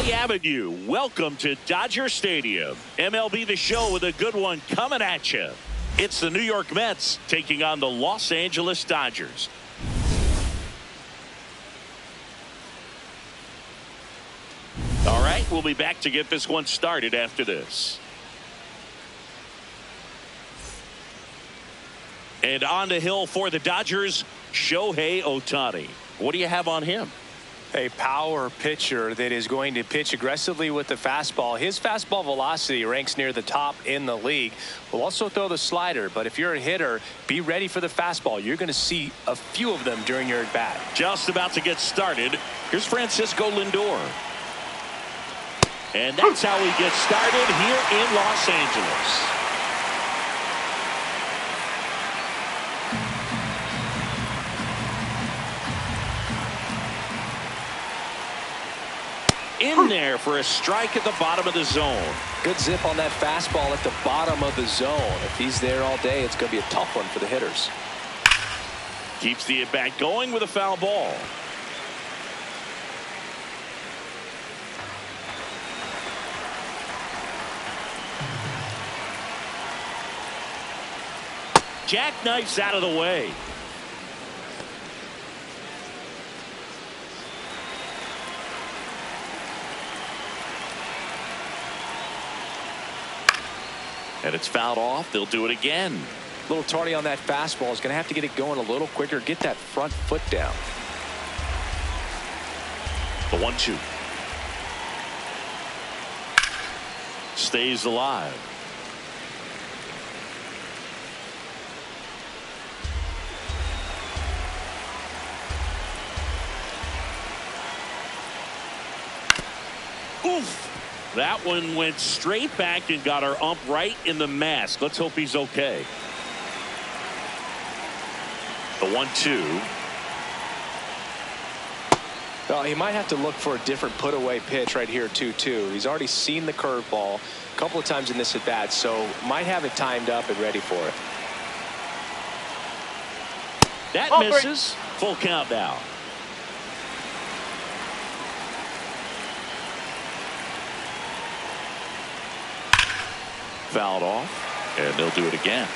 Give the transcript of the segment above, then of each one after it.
Hey Avenue, welcome to Dodger Stadium. MLB The Show with a good one coming at you. It's the New York Mets taking on the Los Angeles Dodgers. All right, we'll be back to get this one started after this. And on the hill for the Dodgers, Shohei Ohtani. What do you have on him? A power pitcher that is going to pitch aggressively with the fastball. His fastball velocity ranks near the top in the league. Will also throw the slider, but if you're a hitter, be ready for the fastball. You're going to see a few of them during your at-bat. Just about to get started. Here's Francisco Lindor. And that's how he gets started here in Los Angeles. In there for a strike at the bottom of the zone. Good zip on that fastball at the bottom of the zone. If he's there all day, it's going to be a tough one for the hitters. Keeps the at-bat going with a foul ball. Jackknifes out of the way. And it's fouled off. They'll do it again. A little tardy on that fastball. Is going to have to get it going a little quicker. Get that front foot down. The 1-2. Stays alive. Oof. That one went straight back and got our ump right in the mask. Let's hope he's okay. The 1-2. Well, he might have to look for a different put away pitch right here 2-2. He's already seen the curveball a couple of times in this at bat, so might have it timed up and ready for it. That misses. Full count now. Fouled off, and they'll do it again.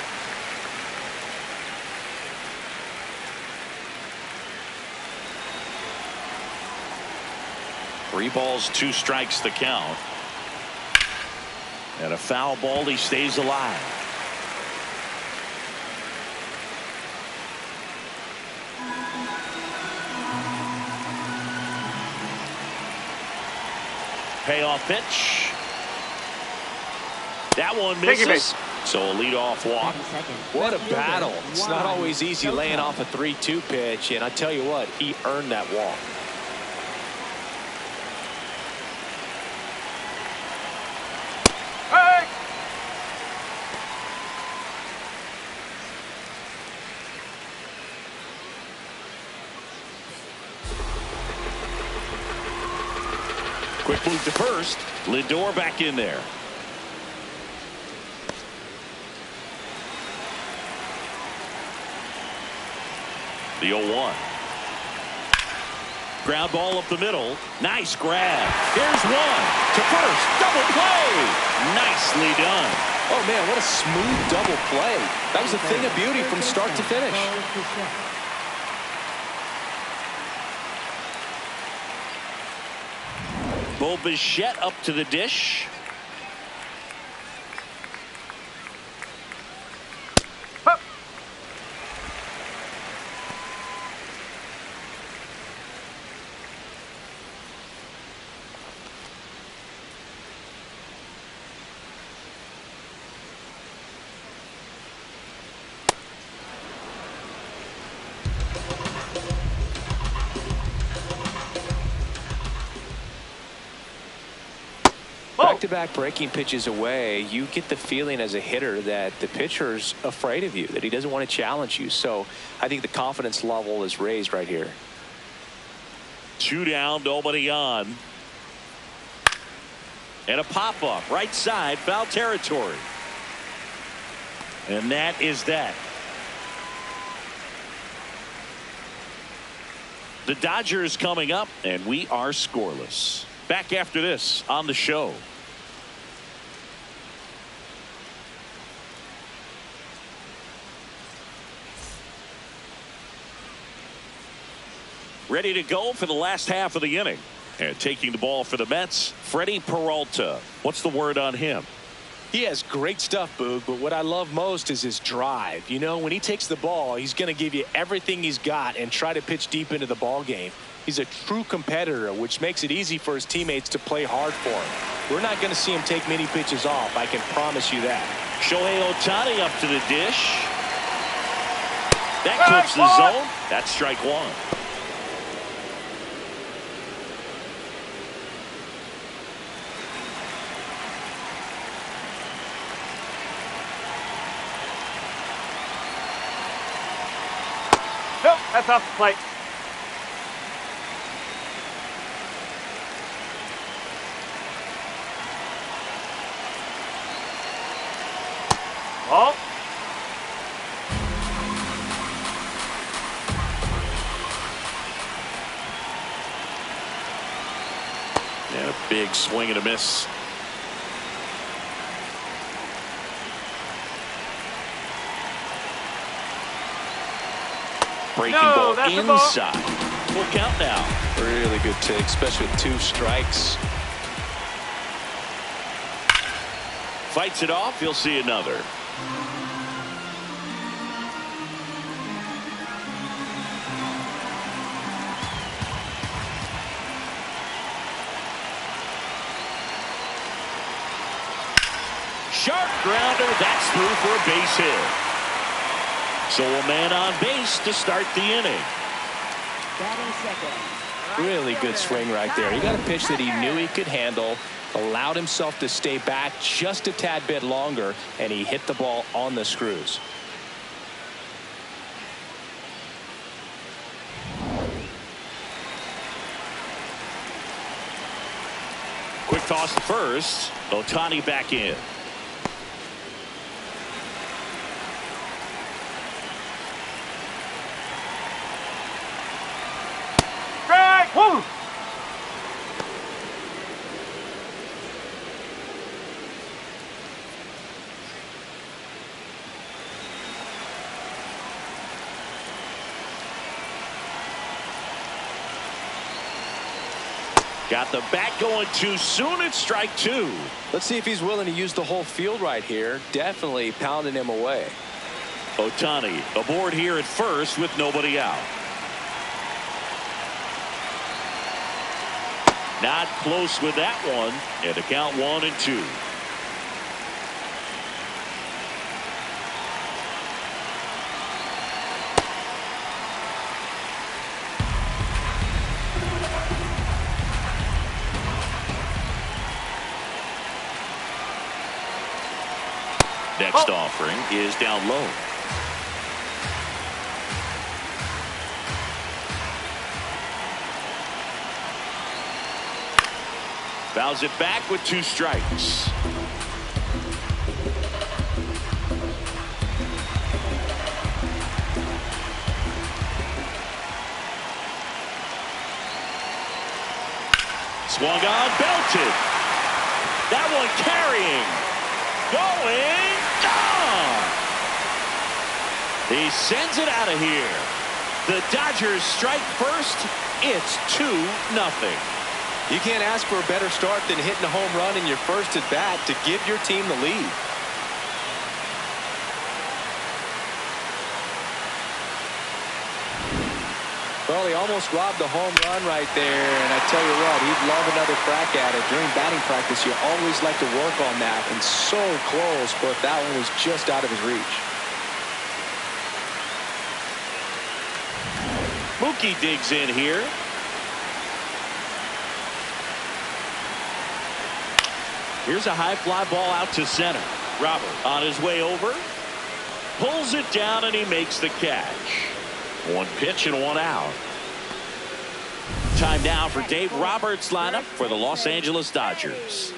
Three balls, 2 strikes the count. And a foul ball. He stays alive. Payoff pitch. That one misses. So a leadoff walk. What a battle. It's not always easy laying off a 3-2 pitch, and I tell you what, he earned that walk. Hey! Quick move to first. Lindor back in there. The 0-1. Ground ball up the middle. Nice grab. Here's one to first. Double play. Nicely done. Oh, man, what a smooth double play. That was a thing of beauty from start to finish. Bo Bichette up to the dish. Back-to-back breaking pitches away, you get the feeling as a hitter that the pitcher's afraid of you, that he doesn't want to challenge you. So I think the confidence level is raised right here. 2 down, nobody on. And a pop-up right side, foul territory. And that is that. The Dodgers coming up, and we are scoreless. Back after this on the show. Ready to go for the last half of the inning. And taking the ball for the Mets, Freddie Peralta. What's the word on him? He has great stuff, Boog, but what I love most is his drive. You know, when he takes the ball, he's going to give you everything he's got and try to pitch deep into the ball game. He's a true competitor, which makes it easy for his teammates to play hard for him. We're not going to see him take many pitches off. I can promise you that. Shohei Ohtani up to the dish. That clips the zone. That's strike one. Nope, that's off the plate. Ball. And a big swing and a miss. Breaking ball inside. Full count now. Really good take, especially with 2 strikes. Fights it off. He'll see another. Sharp grounder. That's through for a base hit. So a man on base to start the inning. Really good swing right there. He got a pitch that he knew he could handle, allowed himself to stay back just a tad bit longer, and he hit the ball on the screws. Quick toss to first. Ohtani back in. Woo! Got the bat going too soon. It's strike 2. Let's see if he's willing to use the whole field right here. Definitely pounding him away. Ohtani aboard here at first with nobody out. Not close with that one. And the count 1-2. Next offering is down low. Fouls it back with 2 strikes. Swung on, belted. That one carrying. Going down. He sends it out of here. The Dodgers strike first. It's 2-0. You can't ask for a better start than hitting a home run in your first at bat to give your team the lead. Well, he almost robbed a home run right there, and I tell you what, he'd love another crack at it. During batting practice, you always like to work on that, and so close, but that one was just out of his reach. Mookie digs in here. Here's a high fly ball out to center. Robert on his way over. Pulls it down and he makes the catch. 1 pitch and 1 out. Time now for Dave Roberts' lineup for the Los Angeles Dodgers.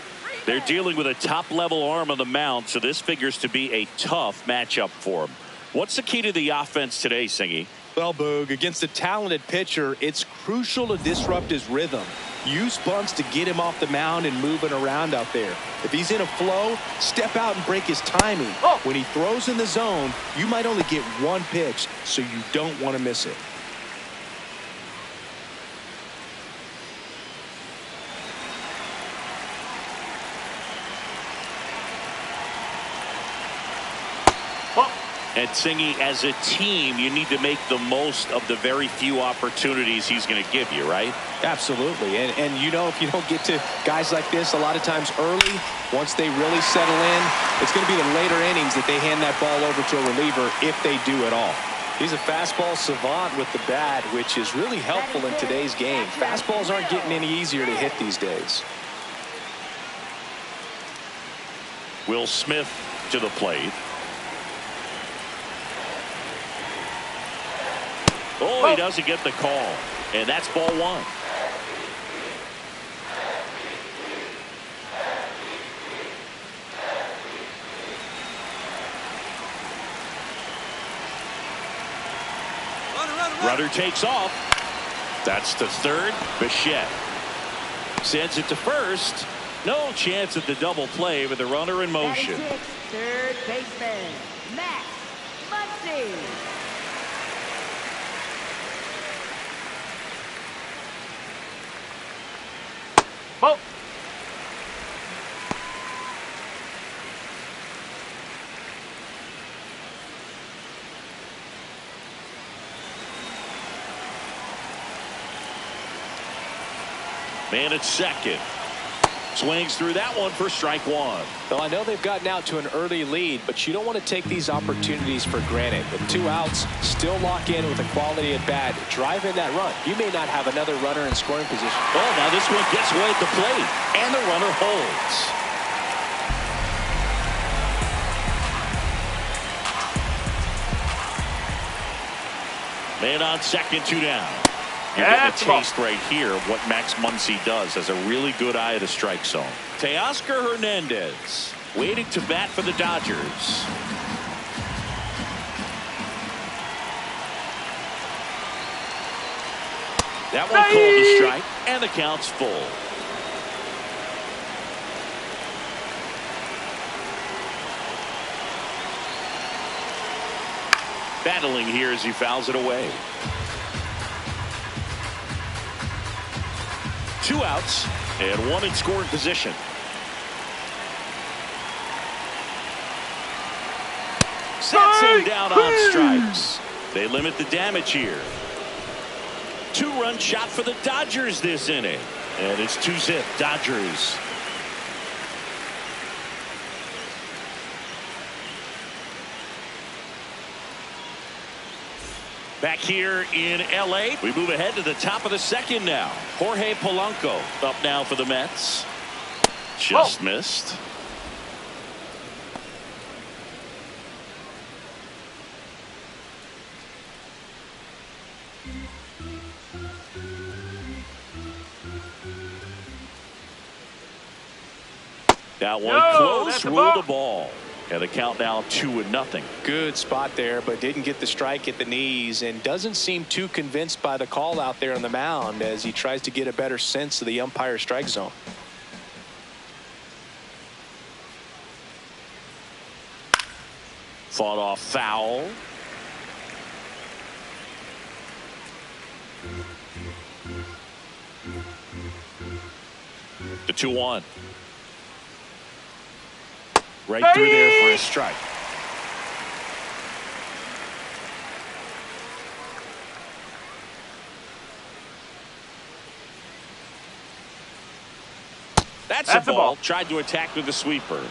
They're dealing with a top-level arm on the mound, so this figures to be a tough matchup for them. What's the key to the offense today, Singy? Well, Boog, against a talented pitcher, it's crucial to disrupt his rhythm. Use bunts to get him off the mound and moving around out there. If he's in a flow, step out and break his timing. When he throws in the zone, you might only get one pitch, so you don't want to miss it. And Singy, as a team, you need to make the most of the very few opportunities he's going to give you, right? Absolutely. And you know, if you don't get to guys like this a lot of times early, once they really settle in, it's going to be the later innings that they hand that ball over to a reliever if they do at all. He's a fastball savant with the bat, which is really helpful in today's game. Fastballs aren't getting any easier to hit these days. Will Smith to the plate. Oh, he doesn't get the call. And that's ball one. Runner takes off. That's to third. Bichette sends it to first. No chance at the double play with the runner in motion. Third baseman, Max Muncy. Ball. Man at second. Swings through that one for strike one. Well, I know they've gotten out to an early lead, but you don't want to take these opportunities for granted. With 2 outs, still lock in with a quality at bat. Drive in that run. You may not have another runner in scoring position. Oh, now this one gets away at the plate, and the runner holds. Man on second, 2 down. You get a taste right here of what Max Muncy does. Has a really good eye at the strike zone. Teoscar Hernandez waiting to bat for the Dodgers. That one called a strike, and the count's full. Battling here as he fouls it away. 2 outs and 1 in scoring position. Sets him down on strikes. They limit the damage here. 2-run shot for the Dodgers this inning. And it's 2-zip Dodgers. Back here in L.A., we move ahead to the top of the second now. Jorge Polanco up now for the Mets. Just missed. That one close, ruled the ball. And the count now 2-0. Good spot there, but didn't get the strike at the knees and doesn't seem too convinced by the call out there on the mound as he tries to get a better sense of the umpire strike zone. Fought off foul. The 2-1. Right through there for a strike. That's a ball. Tried to attack with the sweeper.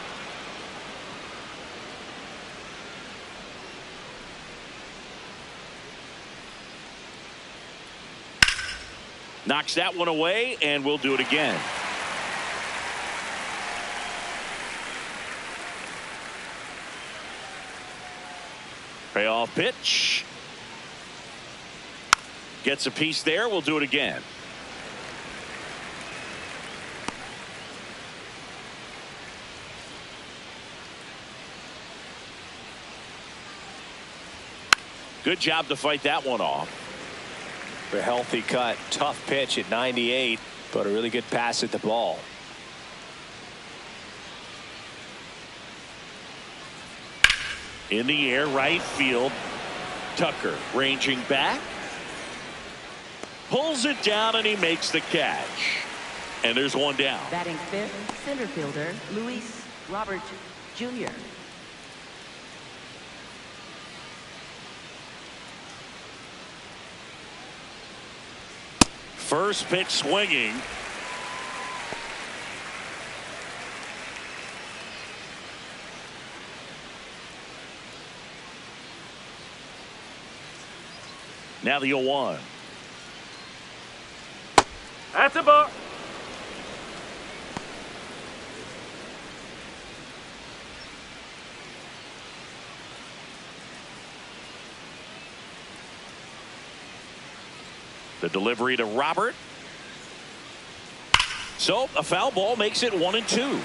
Knocks that one away, and we'll do it again. Payoff pitch. Gets a piece there. We'll do it again. Good job to fight that one off. A healthy cut. Tough pitch at 98, but a really good pass at the ball. In the air, right field. Tucker ranging back. Pulls it down, and he makes the catch. And there's one down. Batting fifth, center fielder, Luis Robert Jr. First pitch swinging. Now the 0-1. That's a ball. The delivery to Robert. So a foul ball makes it 1-2.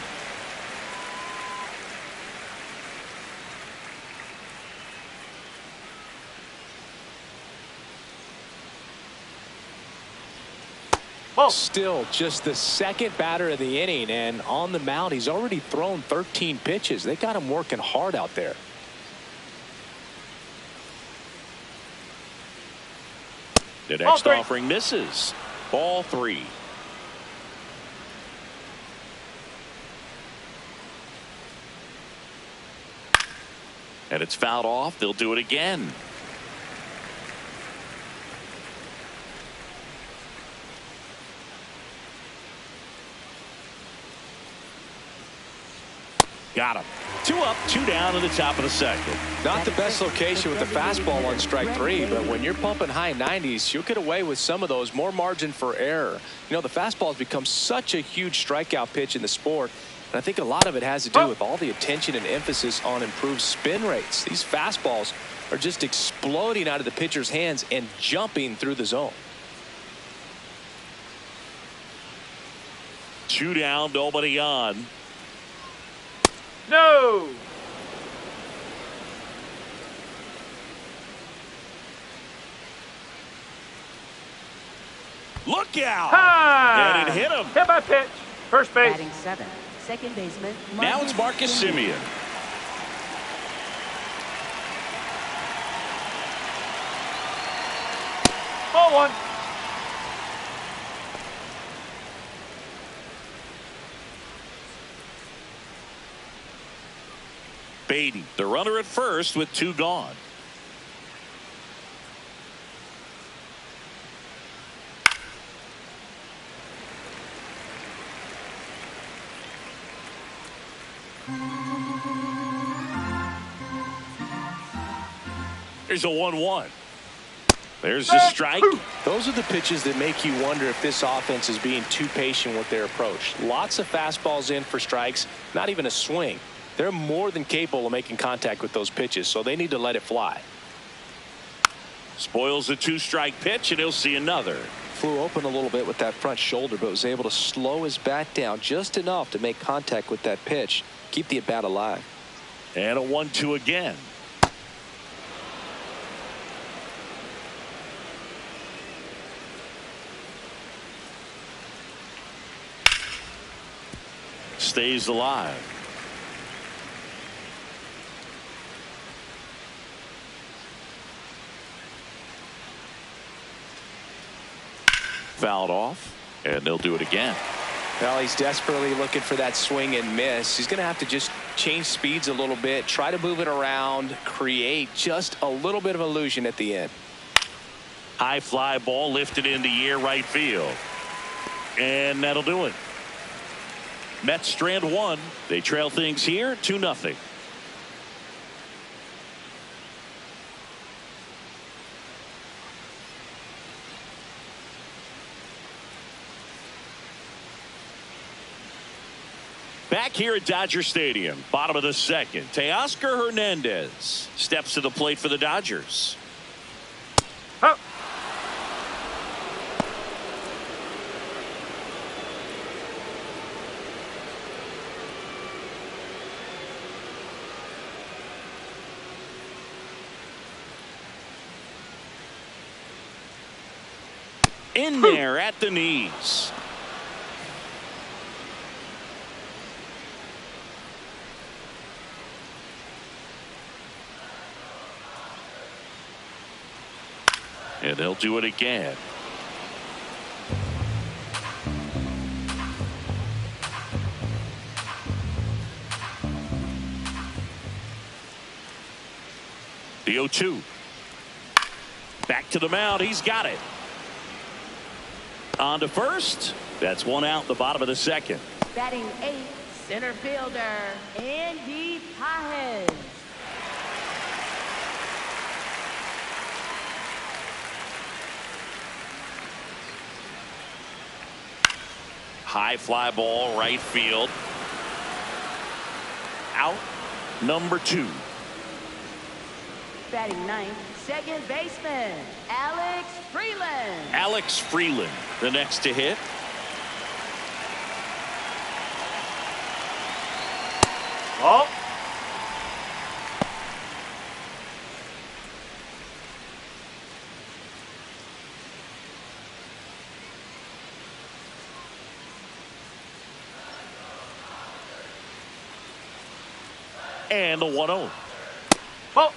Ball. Still just the second batter of the inning, and on the mound he's already thrown 13 pitches. They got him working hard out there. The next offering misses. Ball 3. And it's fouled off. They'll do it again. Got him. 2 up, 2 down in the top of the second. Not the best location with the fastball on strike 3, but when you're pumping high 90s, you'll get away with some of those. More margin for error. You know, the fastball has become such a huge strikeout pitch in the sport, and I think a lot of it has to do with all the attention and emphasis on improved spin rates. These fastballs are just exploding out of the pitcher's hands and jumping through the zone. 2 down, nobody on. No. Look out! Ha! And it hit him. Hit by pitch. First base. Batting seventh, second baseman. Now it's Marcus Semien. Ball 1. Beatty, the runner at first with 2 gone. There's a 1-1. There's the strike. Those are the pitches that make you wonder if this offense is being too patient with their approach. Lots of fastballs in for strikes, not even a swing. They're more than capable of making contact with those pitches, so they need to let it fly. Spoils the 2-strike pitch, and he'll see another. Flew open a little bit with that front shoulder, but was able to slow his bat down just enough to make contact with that pitch. Keep the at-bat alive. And a 1-2 again. Stays alive. Fouled off, and they'll do it again. Well, he's desperately looking for that swing and miss. He's going to have to just change speeds a little bit, try to move it around, create just a little bit of illusion at the end. High fly ball lifted in the air, right field. And that'll do it. Mets strand 1. They trail things here 2-0. Back here at Dodger Stadium, bottom of the second, Teoscar Hernandez steps to the plate for the Dodgers. Up. In there at the knees. And they'll do it again. The 0-2. Back to the mound. He's got it. On to first. That's one out in the bottom of the second. Batting 8th, center fielder, Andy Pajes. High fly ball, right field. Out number 2. Batting 9th, second baseman, Alex Freeland. Alex Freeland, the next to hit. Ball. And the 1-0. Ball.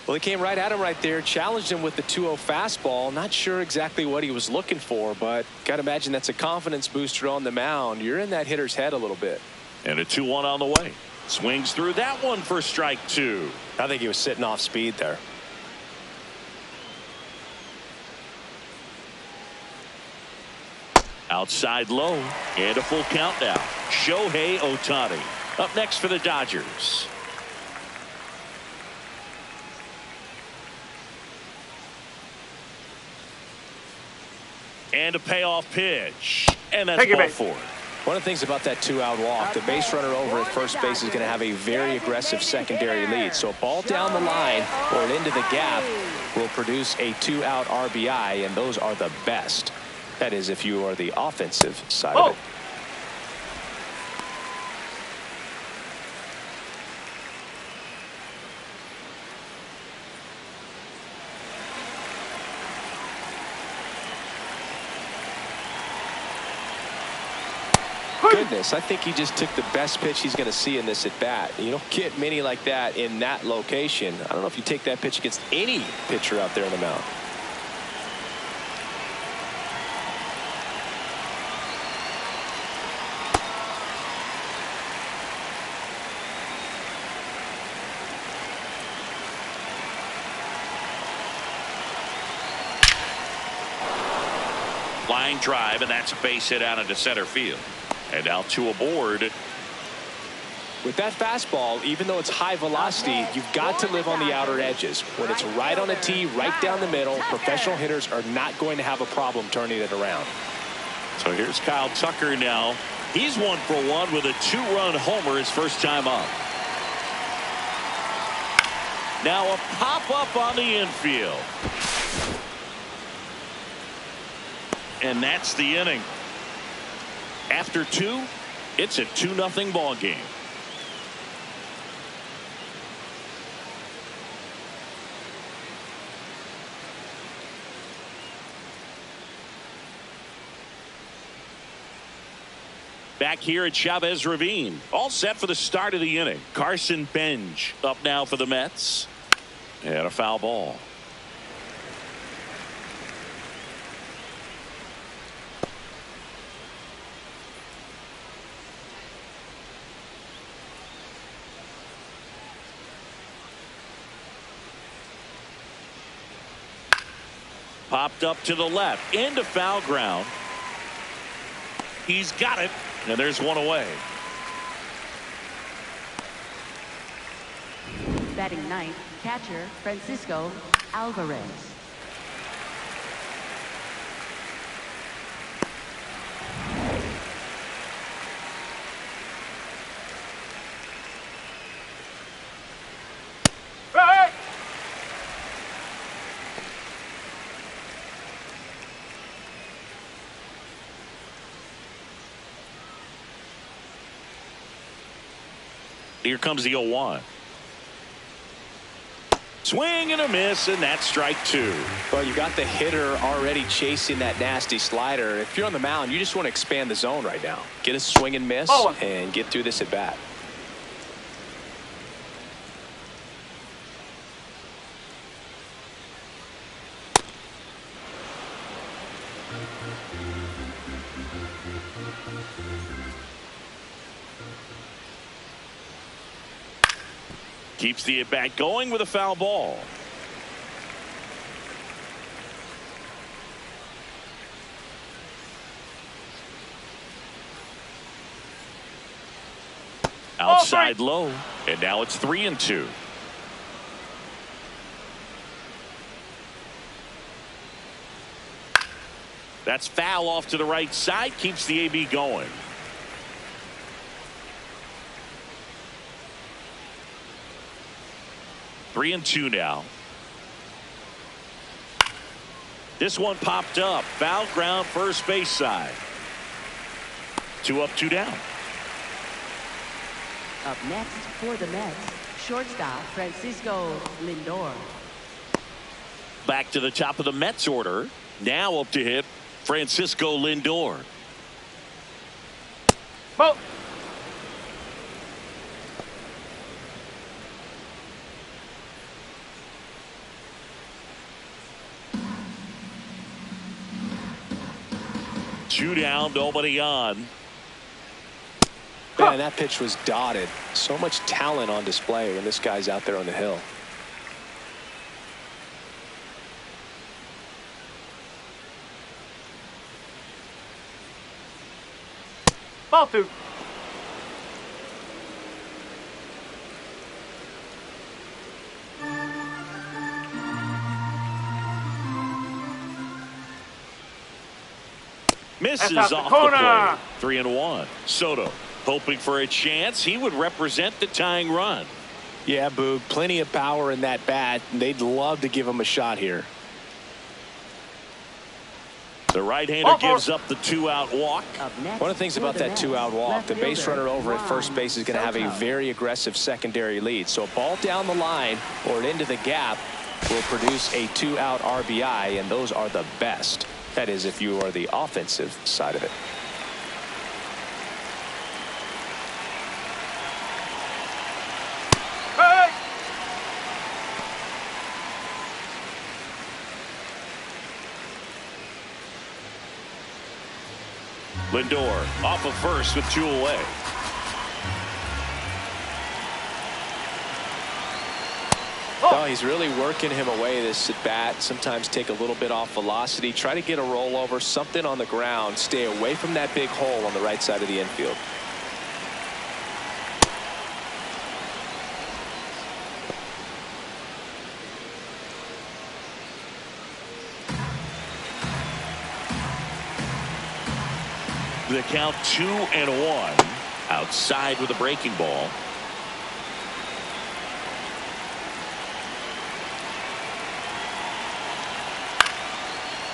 Well, he came right at him right there, challenged him with the 2-0 fastball. Not sure exactly what he was looking for, but got to imagine that's a confidence booster on the mound. You're in that hitter's head a little bit. And a 2-1 on the way. Swings through that one for strike 2. I think he was sitting off speed there. Outside low. And a full count now. Shohei Ohtani up next for the Dodgers. And a payoff pitch. And that's ball 4. One of the things about that 2-out walk, the base runner over at first base is going to have a very aggressive secondary lead. So a ball down the line or into the gap will produce a 2-out RBI, and those are the best. That is, if you are the offensive side of it. Goodness, I think he just took the best pitch he's going to see in this at bat. You don't get many like that in that location. I don't know if you take that pitch against any pitcher out there on the mound. Line drive, and that's a base hit out into center field. And now 2 aboard. With that fastball, even though it's high velocity, you've got to live on the outer edges. When it's right on a tee, right down the middle, professional hitters are not going to have a problem turning it around. So here's Kyle Tucker now. He's 1 for 1 with a 2-run homer his first time up. Now a pop-up on the infield. And that's the inning. After 2, it's a 2-0 ball game. Back here at Chavez Ravine, all set for the start of the inning. Carson Bench up now for the Mets. And a foul ball. Popped up to the left into foul ground. He's got it, and there's one away. Batting 9th, catcher Francisco Alvarez. Here comes the 0-1. Swing and a miss, and that's strike two. Well, you got the hitter already chasing that nasty slider. If you're on the mound, you just want to expand the zone right now. Get a swing and miss and get through this at bat. Keeps the at-bat going with a foul ball. Outside low, and now it's 3-2. That's foul off to the right side, keeps the AB going. Three and two now. This one popped up. Foul ground, first base side. 2 up, 2 down. Up next for the Mets, shortstop Francisco Lindor. Back to the top of the Mets order. Now up to hit Francisco Lindor. Ball. Two down, nobody on. Man, that pitch was dotted. So much talent on display when this guy's out there on the hill. Ball 2. Misses That's off the corner. the plate. 3-1. Soto hoping for a chance. He would represent the tying run. Yeah, Boog, plenty of power in that bat. They'd love to give him a shot here. The right-hander gives up the 2-out walk. One of the things about that 2-out walk, the base runner over at first base is going to have a very aggressive secondary lead. So a ball down the line or into the gap will produce a 2-out RBI, and those are the best. That is, if you are the offensive side of it. Lindor off of first with 2 away. Oh, he's really working him away this at bat. Sometimes take a little bit off velocity. Try to get a rollover, something on the ground. Stay away from that big hole on the right side of the infield. The count 2-1. Outside with a breaking ball.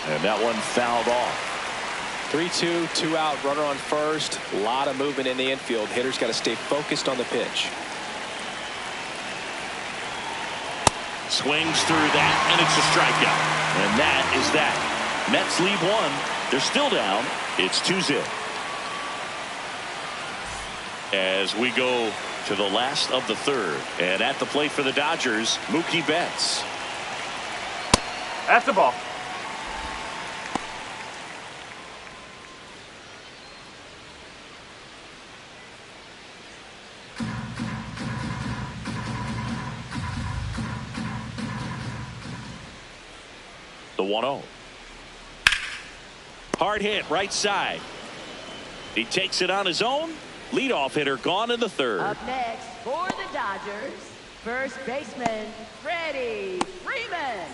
And that one fouled off. 3-2, 2-out, runner on first. A lot of movement in the infield. Hitter's got to stay focused on the pitch. Swings through that, and it's a strikeout. And that is that. Mets lead 1. They're still down. It's 2-0. As we go to the last of the third, and at the plate for the Dodgers, Mookie Betts. That's the ball. The 1-0. Hard hit, right side. He takes it on his own. Leadoff hitter gone in the third. Up next for the Dodgers, first baseman Freddie Freeman.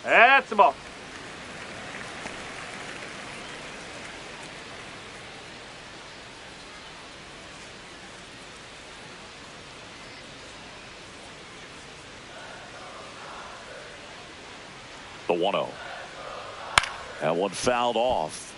That's the ball. The 1-0. That one fouled off.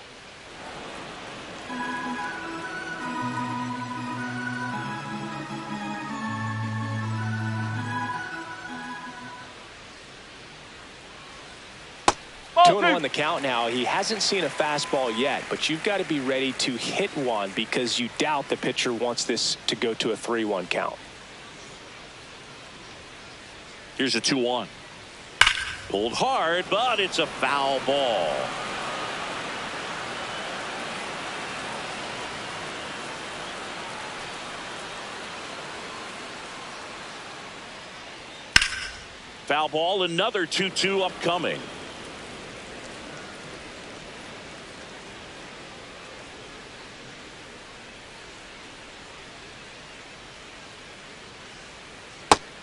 Two and one the count now. He hasn't seen a fastball yet, but you've got to be ready to hit one because you doubt the pitcher wants this to go to a 3-1 count. Here's a 2-1. Pulled hard, but it's a foul ball. Foul ball, another 2-2 upcoming.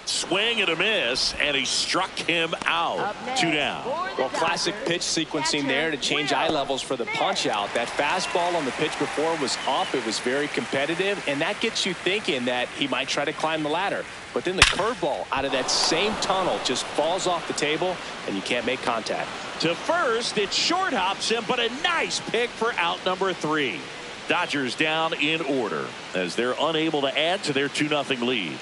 Swing and a miss, and he struck him out. 2 down. Well, classic pitch sequencing there to change eye levels for the punch out. That fastball on the pitch before was up. It was very competitive, and that gets you thinking that he might try to climb the ladder. But then the curveball out of that same tunnel just falls off the table, and you can't make contact. To first, it short hops him, but a nice pick for out number 3. Dodgers down in order as they're unable to add to their 2-0 lead.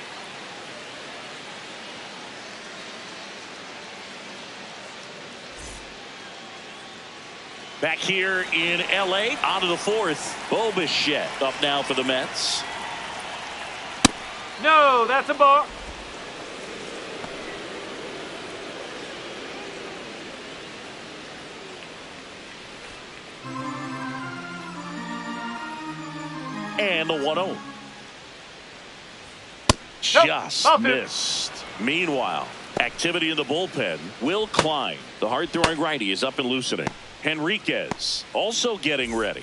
Back here in L.A. on to the 4th. Bo Bichette up now for the Mets. No, that's a ball. And the 1-0. Just missed. Meanwhile, activity in the bullpen. Will Klein, the hard-throwing righty, is up and loosening. Henriquez also getting ready.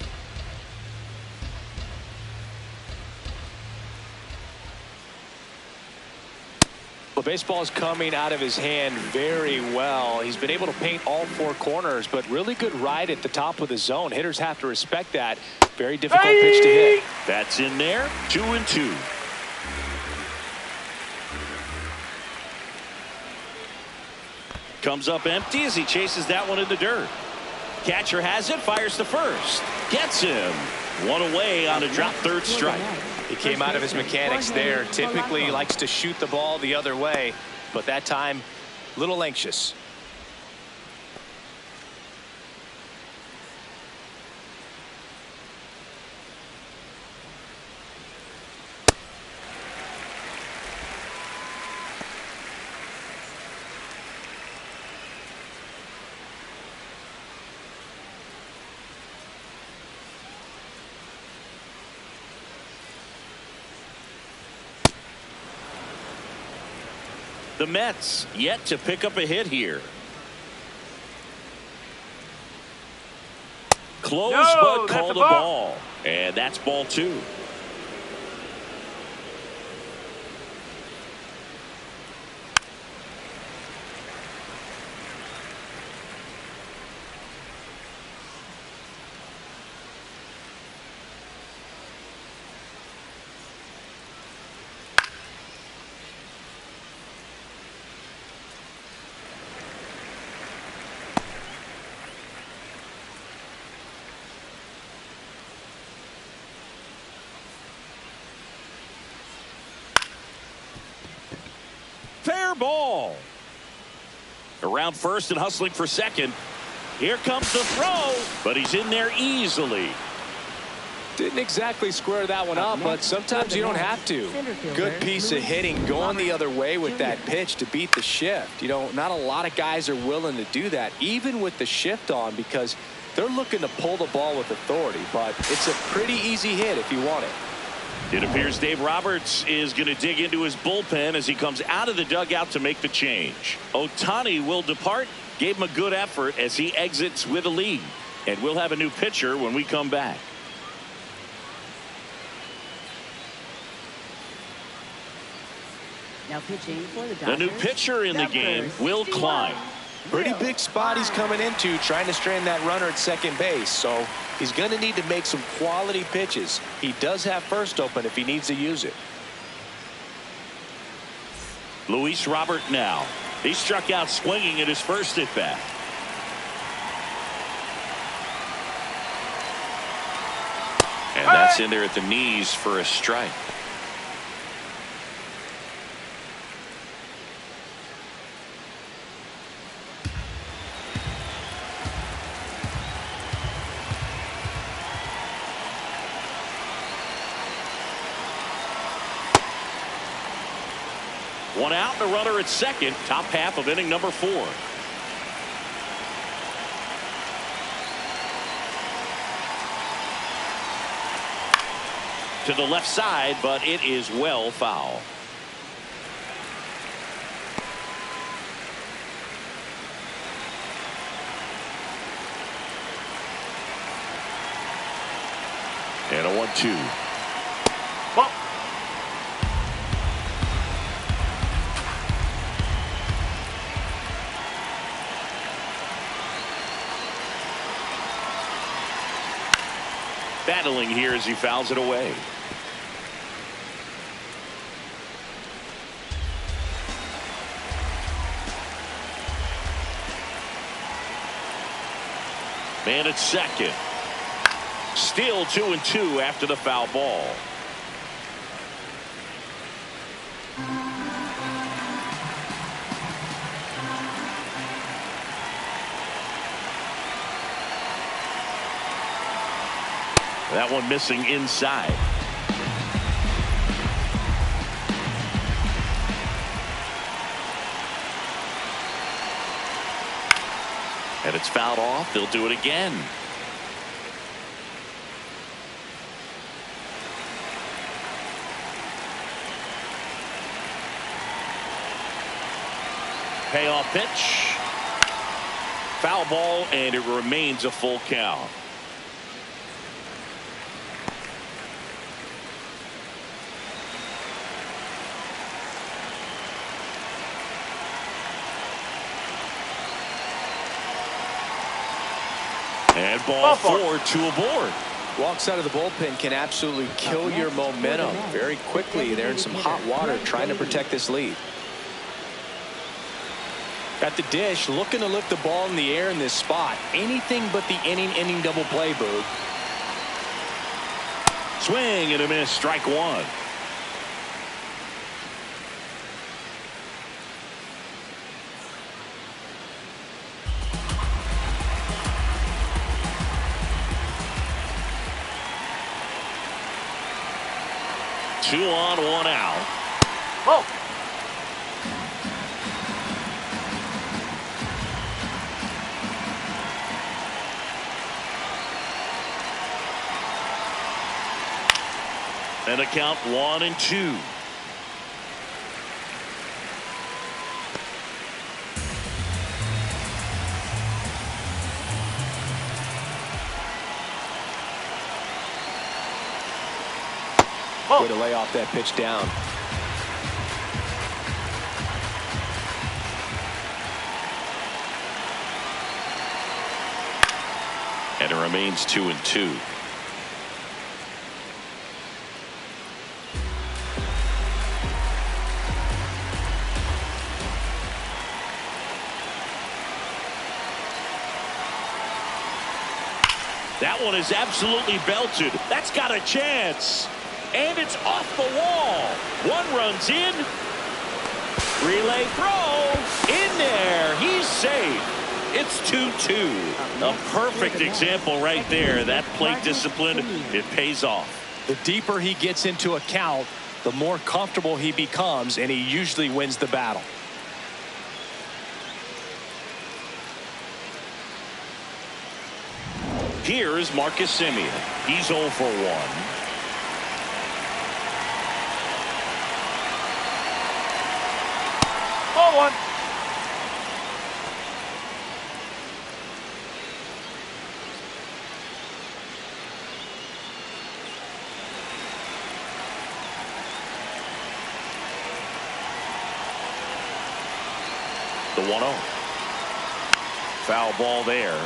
The baseball is coming out of his hand very well. He's been able to paint all 4 corners, but really good ride at the top of the zone. Hitters have to respect that. Very difficult pitch to hit. That's in there. 2-2. Comes up empty as he chases that one in the dirt. Catcher has it, fires to first. Gets him. One away on a drop third strike. He came out of his mechanics there. Typically likes to shoot the ball the other way, but that time a little anxious. The Mets yet to pick up a hit here. Close, but called a ball. And that's ball 2. Fair ball. Around first and hustling for second. Here comes the throw, but he's in there easily. Didn't exactly square that one up, but sometimes you don't have to. Good piece of hitting going the other way with that pitch to beat the shift. You know, not a lot of guys are willing to do that, even with the shift on, because they're looking to pull the ball with authority, but it's a pretty easy hit if you want it. It appears Dave Roberts is going to dig into his bullpen as he comes out of the dugout to make the change. Ohtani will depart. Gave him a good effort as he exits with a lead. And we'll have a new pitcher when we come back. Now pitching for the Dodgers. The new pitcher in the game, Will Klein. Pretty big spot he's coming into, trying to strand that runner at second base. So he's going to need to make some quality pitches. He does have first open if he needs to use it. Luis Robert now. He struck out swinging at his first at bat. That's in there at the knees for a strike. One out, the runner at second, top half of inning number 4. To the left side, but it is well foul. And a 1-2. Ball. Battling here as he fouls it away. Man at second. Still 2-2 after the foul ball. That one missing inside. And it's fouled off. They'll do it again. Payoff pitch. Foul ball, and it remains a full count. And ball 4, 2 aboard. Walks out of the bullpen can absolutely kill your momentum very quickly. They're in some hot water trying to protect this lead. At the dish, looking to lift the ball in the air in this spot. Anything but the inning double play, Boog. Swing and a miss, strike 1. Two on, 1 out. Whoa. And a count 1-2. Way to lay off that pitch down. And it remains 2-2. That one is absolutely belted. That's got a chance. And it's off the wall. One runs in. Relay throw. In there. He's safe. It's 2-2. A perfect example right there. That plate discipline, it pays off. The deeper he gets into a count, the more comfortable he becomes, and he usually wins the battle. Here is Marcus Semien. He's 0 for 1. Ball 1. The 1-0. Foul ball there.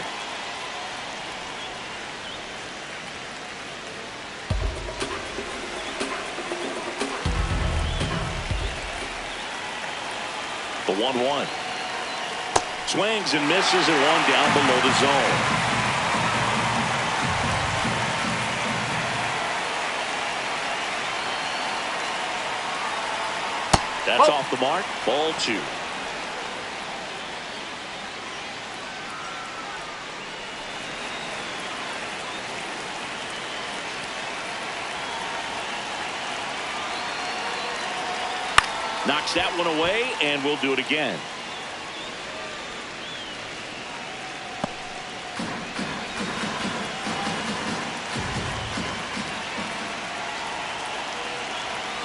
The 1-1. Swings and misses, and one down below the zone. That's off the mark. Ball 2. Knocks that one away, and we'll do it again.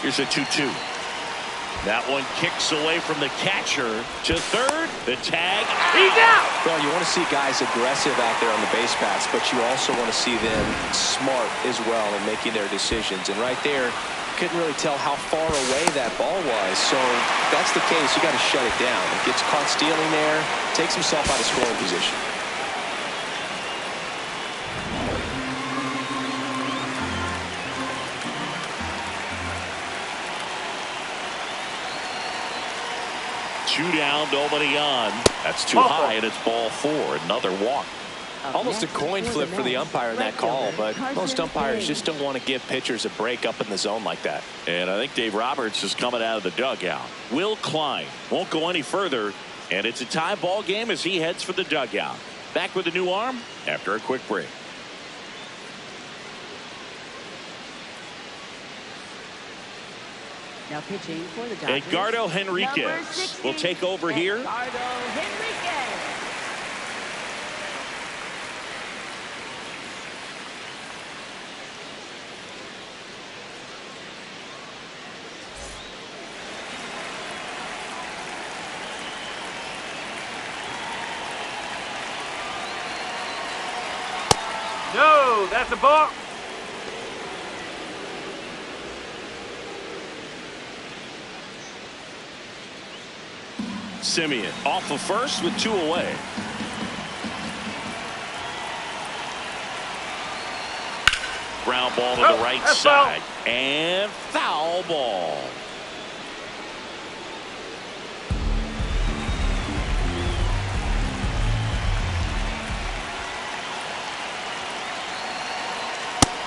Here's a 2-2. That one kicks away from the catcher to third. The tag. He's out. Well, you want to see guys aggressive out there on the base paths, but you also want to see them smart as well in making their decisions. And right there, couldn't really tell how far away that ball was. So if that's the case, you got to shut it down. He gets caught stealing there, takes himself out of scoring position. Two down, nobody on. That's too high, and it's ball 4. Another walk. Almost a coin flip for the umpire in that call, but most umpires just don't want to give pitchers a break up in the zone like that. And I think Dave Roberts is coming out of the dugout. Will Klein won't go any further, and it's a tie ball game as he heads for the dugout. Back with a new arm after a quick break. Now pitching for the Dodgers, Edgardo Henriquez will take over here. Edgardo Henriquez. No, that's a ball. Simeon off of first with 2 away. Ground ball to the right side. And foul ball.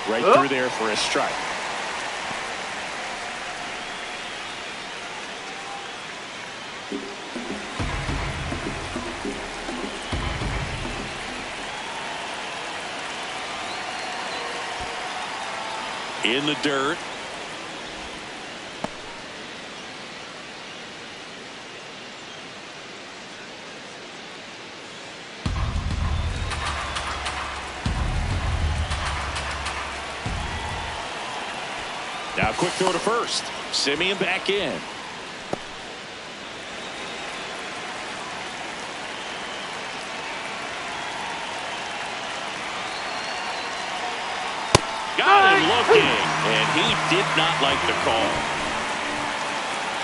Right through there for a strike. In the dirt. Now quick throw to first. Simeon back in. Got him looking, and he did not like the call.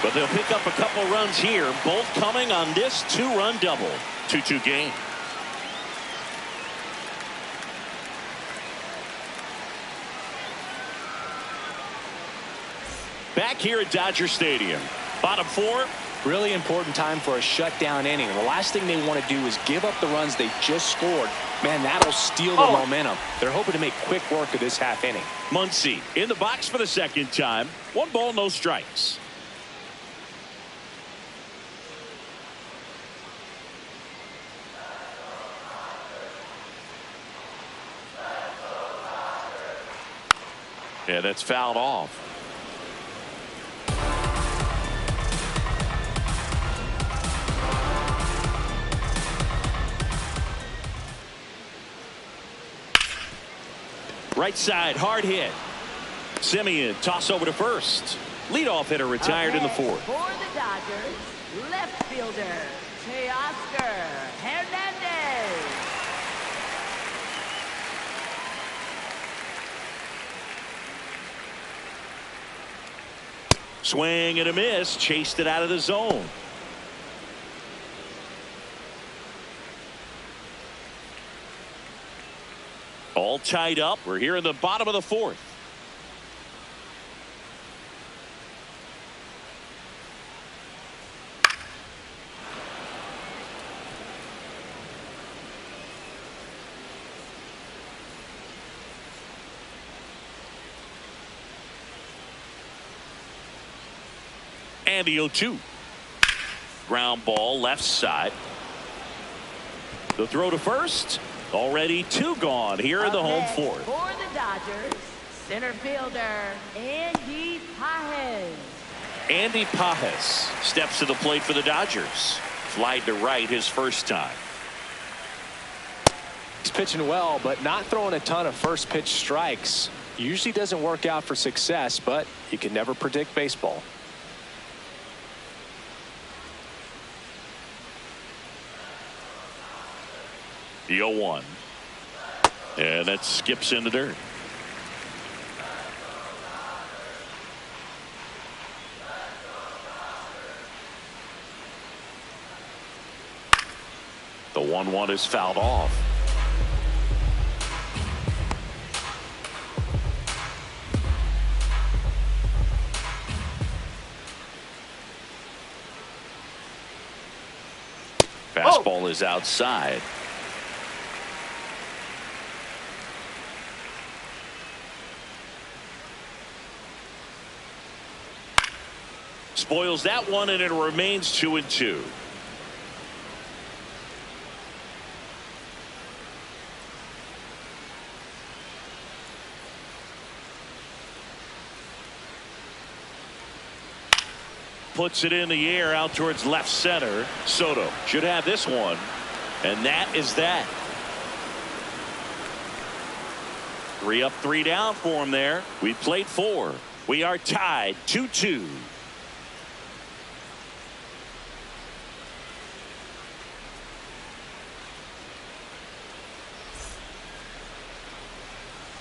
But they'll pick up a couple runs here, both coming on this 2-run double. 2-2 game. Back here at Dodger Stadium. Bottom 4. Really important time for a shutdown inning. The last thing they want to do is give up the runs they just scored. Man, that'll steal the momentum. They're hoping to make quick work of this half inning. Muncy in the box for the second time. 1 ball, no strikes. Yeah, that's fouled off. Right side, hard hit. Simeon, toss over to first. Leadoff hitter retired in the 4th. For the Dodgers, left fielder, Teoscar Hernandez. Swing and a miss, chased it out of the zone. All tied up. We're here in the bottom of the 4th. And the 0-2. Ground ball left side. The throw to first. Already 2 gone here in the home fourth. For the Dodgers, center fielder Andy Pages. Andy Pages steps to the plate for the Dodgers. Flied to right his first time. He's pitching well, but not throwing a ton of first pitch strikes. Usually doesn't work out for success, but you can never predict baseball. The 0-1. And that skips in the dirt. The 1-1 is fouled off. Fastball is outside. Spoils that one, and it remains 2-2. Puts it in the air out towards left center. Soto should have this one, and that is that. 3 up, 3 down for him there. We played 4. We are tied 2-2.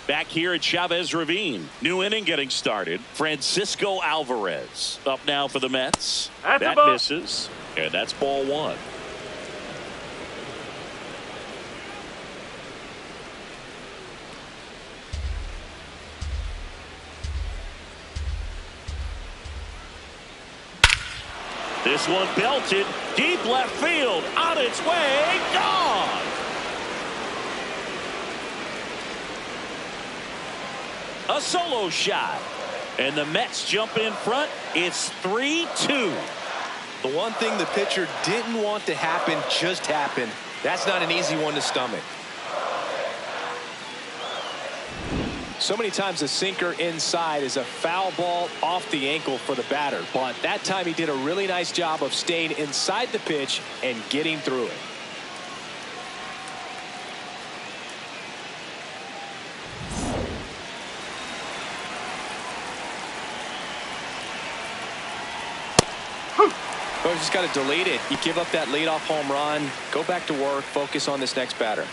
Back here at Chavez Ravine. New inning getting started. Francisco Alvarez up now for the Mets. That misses. And that's ball 1. This one belted deep left field. On its way. Gone. A solo shot, and the Mets jump in front. It's 3-2. The one thing the pitcher didn't want to happen just happened. That's not an easy one to stomach. So many times a sinker inside is a foul ball off the ankle for the batter, but that time he did a really nice job of staying inside the pitch and getting through it. But just got to delete it. You give up that leadoff home run, go back to work, focus on this next batter.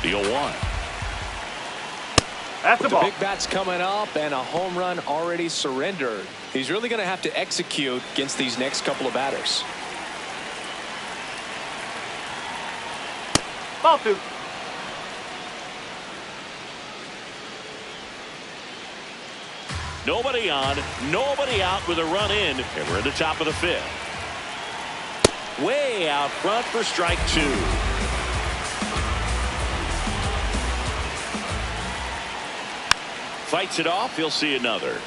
The 0-1. That's the ball. Big bat's coming up and a home run already surrendered. He's really going to have to execute against these next couple of batters. Ball 2. Nobody on, nobody out with a run in, and we're in the top of the 5th. Way out front for strike 2. Fights it off. He'll see another.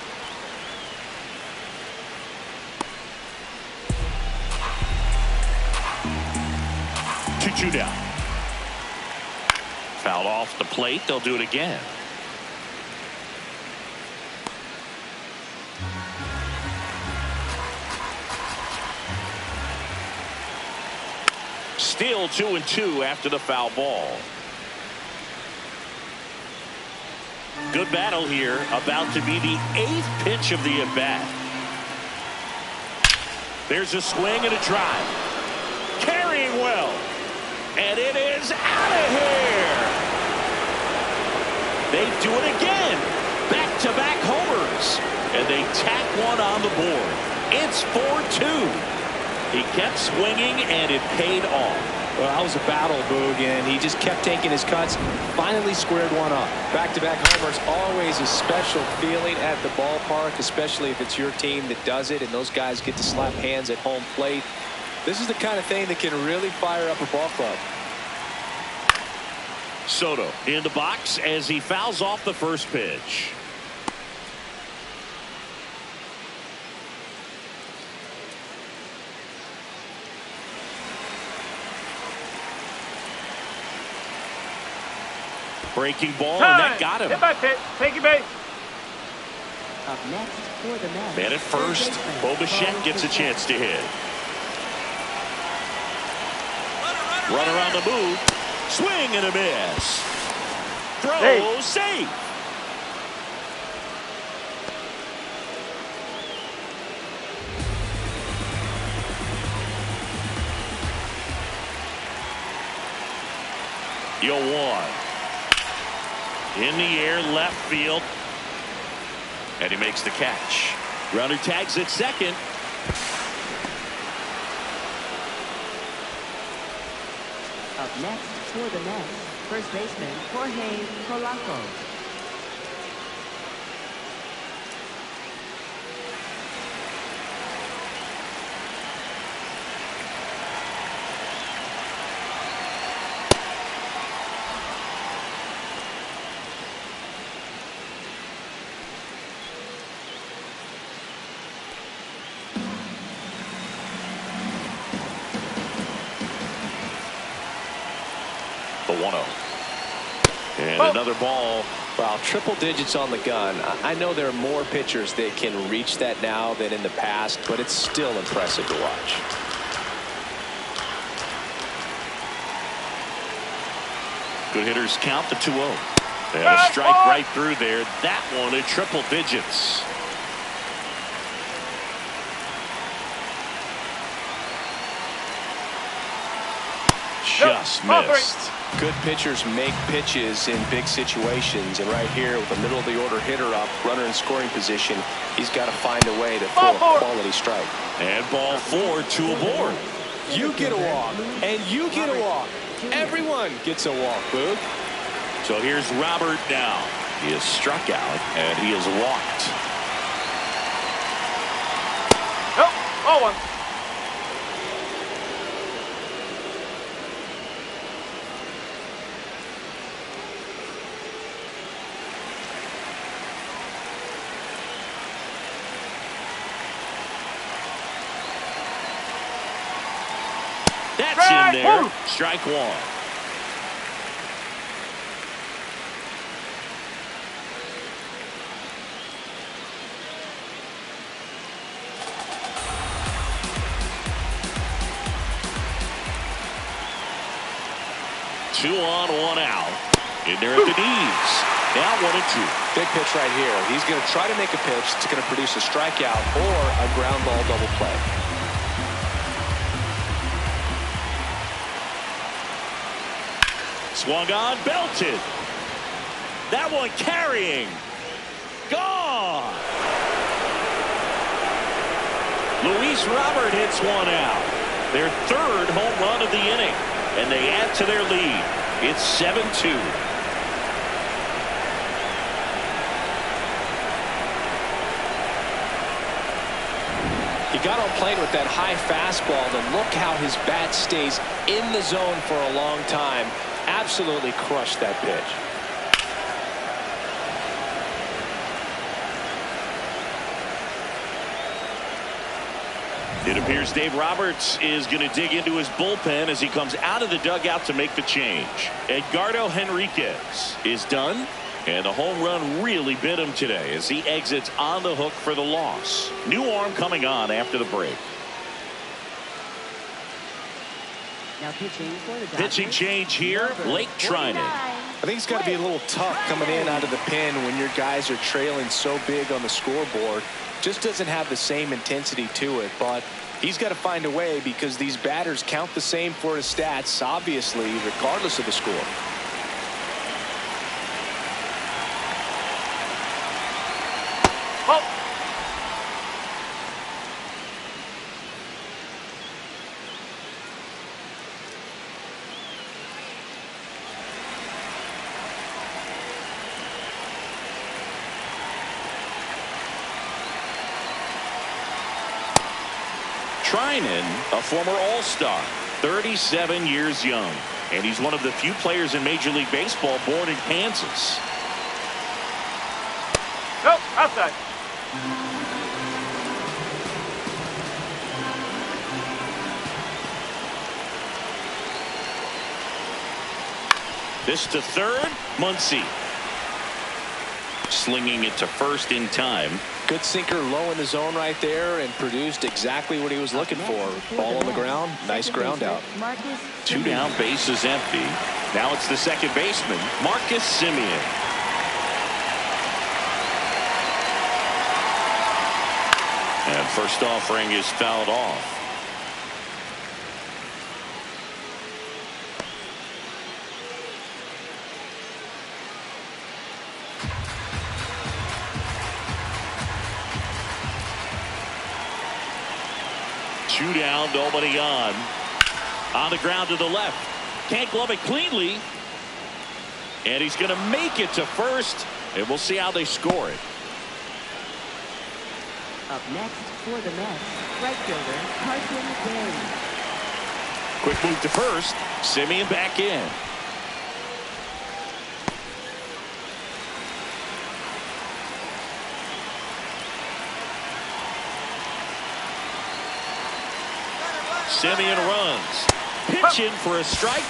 Two down. Fouled off the plate. They'll do it again. Still 2-2 after the foul ball. Good battle here. About to be the 8th pitch of the at-bat. There's a swing and a drive. Carrying well. And it is out of here. They do it again. Back-to-back homers. And they tack one on the board. It's 4-2. He kept swinging, and it paid off. Well, that was a battle, Boog, and he just kept taking his cuts. Finally squared one up. Back-to-back homers, always a special feeling at the ballpark, especially if it's your team that does it, and those guys get to slap hands at home plate. This is the kind of thing that can really fire up a ball club. Soto in the box as he fouls off the first pitch. Breaking ball, and that got him. Hit by pitch. Take your base. Up next for the Mets. Man at first, Bobichette gets a chance to hit. Runner on the move. Swing and a miss. Throw, safe. Yo, one. In the air, left field. And he makes the catch. Runner tags at second. Up next for the Mets, first baseman Jorge Polanco. The 1-0. And another ball. Well, triple digits on the gun. I know there are more pitchers that can reach that now than in the past, but it's still impressive to watch. Good hitters count the 2-0. And a strike right through there. That one at triple digits. Just missed. Good pitchers make pitches in big situations, and right here with the middle of the order hitter up, runner in scoring position, he's got to find a way to throw a quality strike. And ball 4, 2 aboard. You get a walk, and you get a walk. Everyone gets a walk, Boog. So here's Robert now. He is struck out, and he is walked. Oh, one. That's in there. Strike one. Two on, one out. In there at the knees. Now 1-2. Big pitch right here. He's going to try to make a pitch that's going to produce a strikeout or a ground ball double play. Swung on, belted. That one carrying. Gone. Luis Robert hits one out. Their third home run of the inning. And they add to their lead. It's 7-2. He got on plane with that high fastball, and look how his bat stays in the zone for a long time. Absolutely crushed that pitch. It appears Dave Roberts is going to dig into his bullpen as he comes out of the dugout to make the change. Edgardo Henriquez is done, and the home run really bit him today as he exits on the hook for the loss. New arm coming on after the break. Now pitching for the Dodgers. Pitching change here, Blake Trinan. I think it's got to be a little tough coming in out of the pen when your guys are trailing so big on the scoreboard. Just doesn't have the same intensity to it, but he's got to find a way because these batters count the same for his stats, obviously, regardless of the score. Oh. Trinan, a former All-Star, 37 years young. And he's one of the few players in Major League Baseball born in Kansas. Nope, outside. This to third, Muncy. Slinging it to first in time. Good sinker low in the zone right there and produced exactly what he was looking for. Ball on the ground, nice ground out. 2 down, bases empty. Now it's the second baseman, Marcus Semien. And first offering is fouled off. Two down, nobody on. On the ground to the left. Can't glove it cleanly. And he's going to make it to first. And we'll see how they score it. Up next for the Mets, right fielder Carson Day. Quick move to first. Semien back in. Semien runs. Pitching for a strike.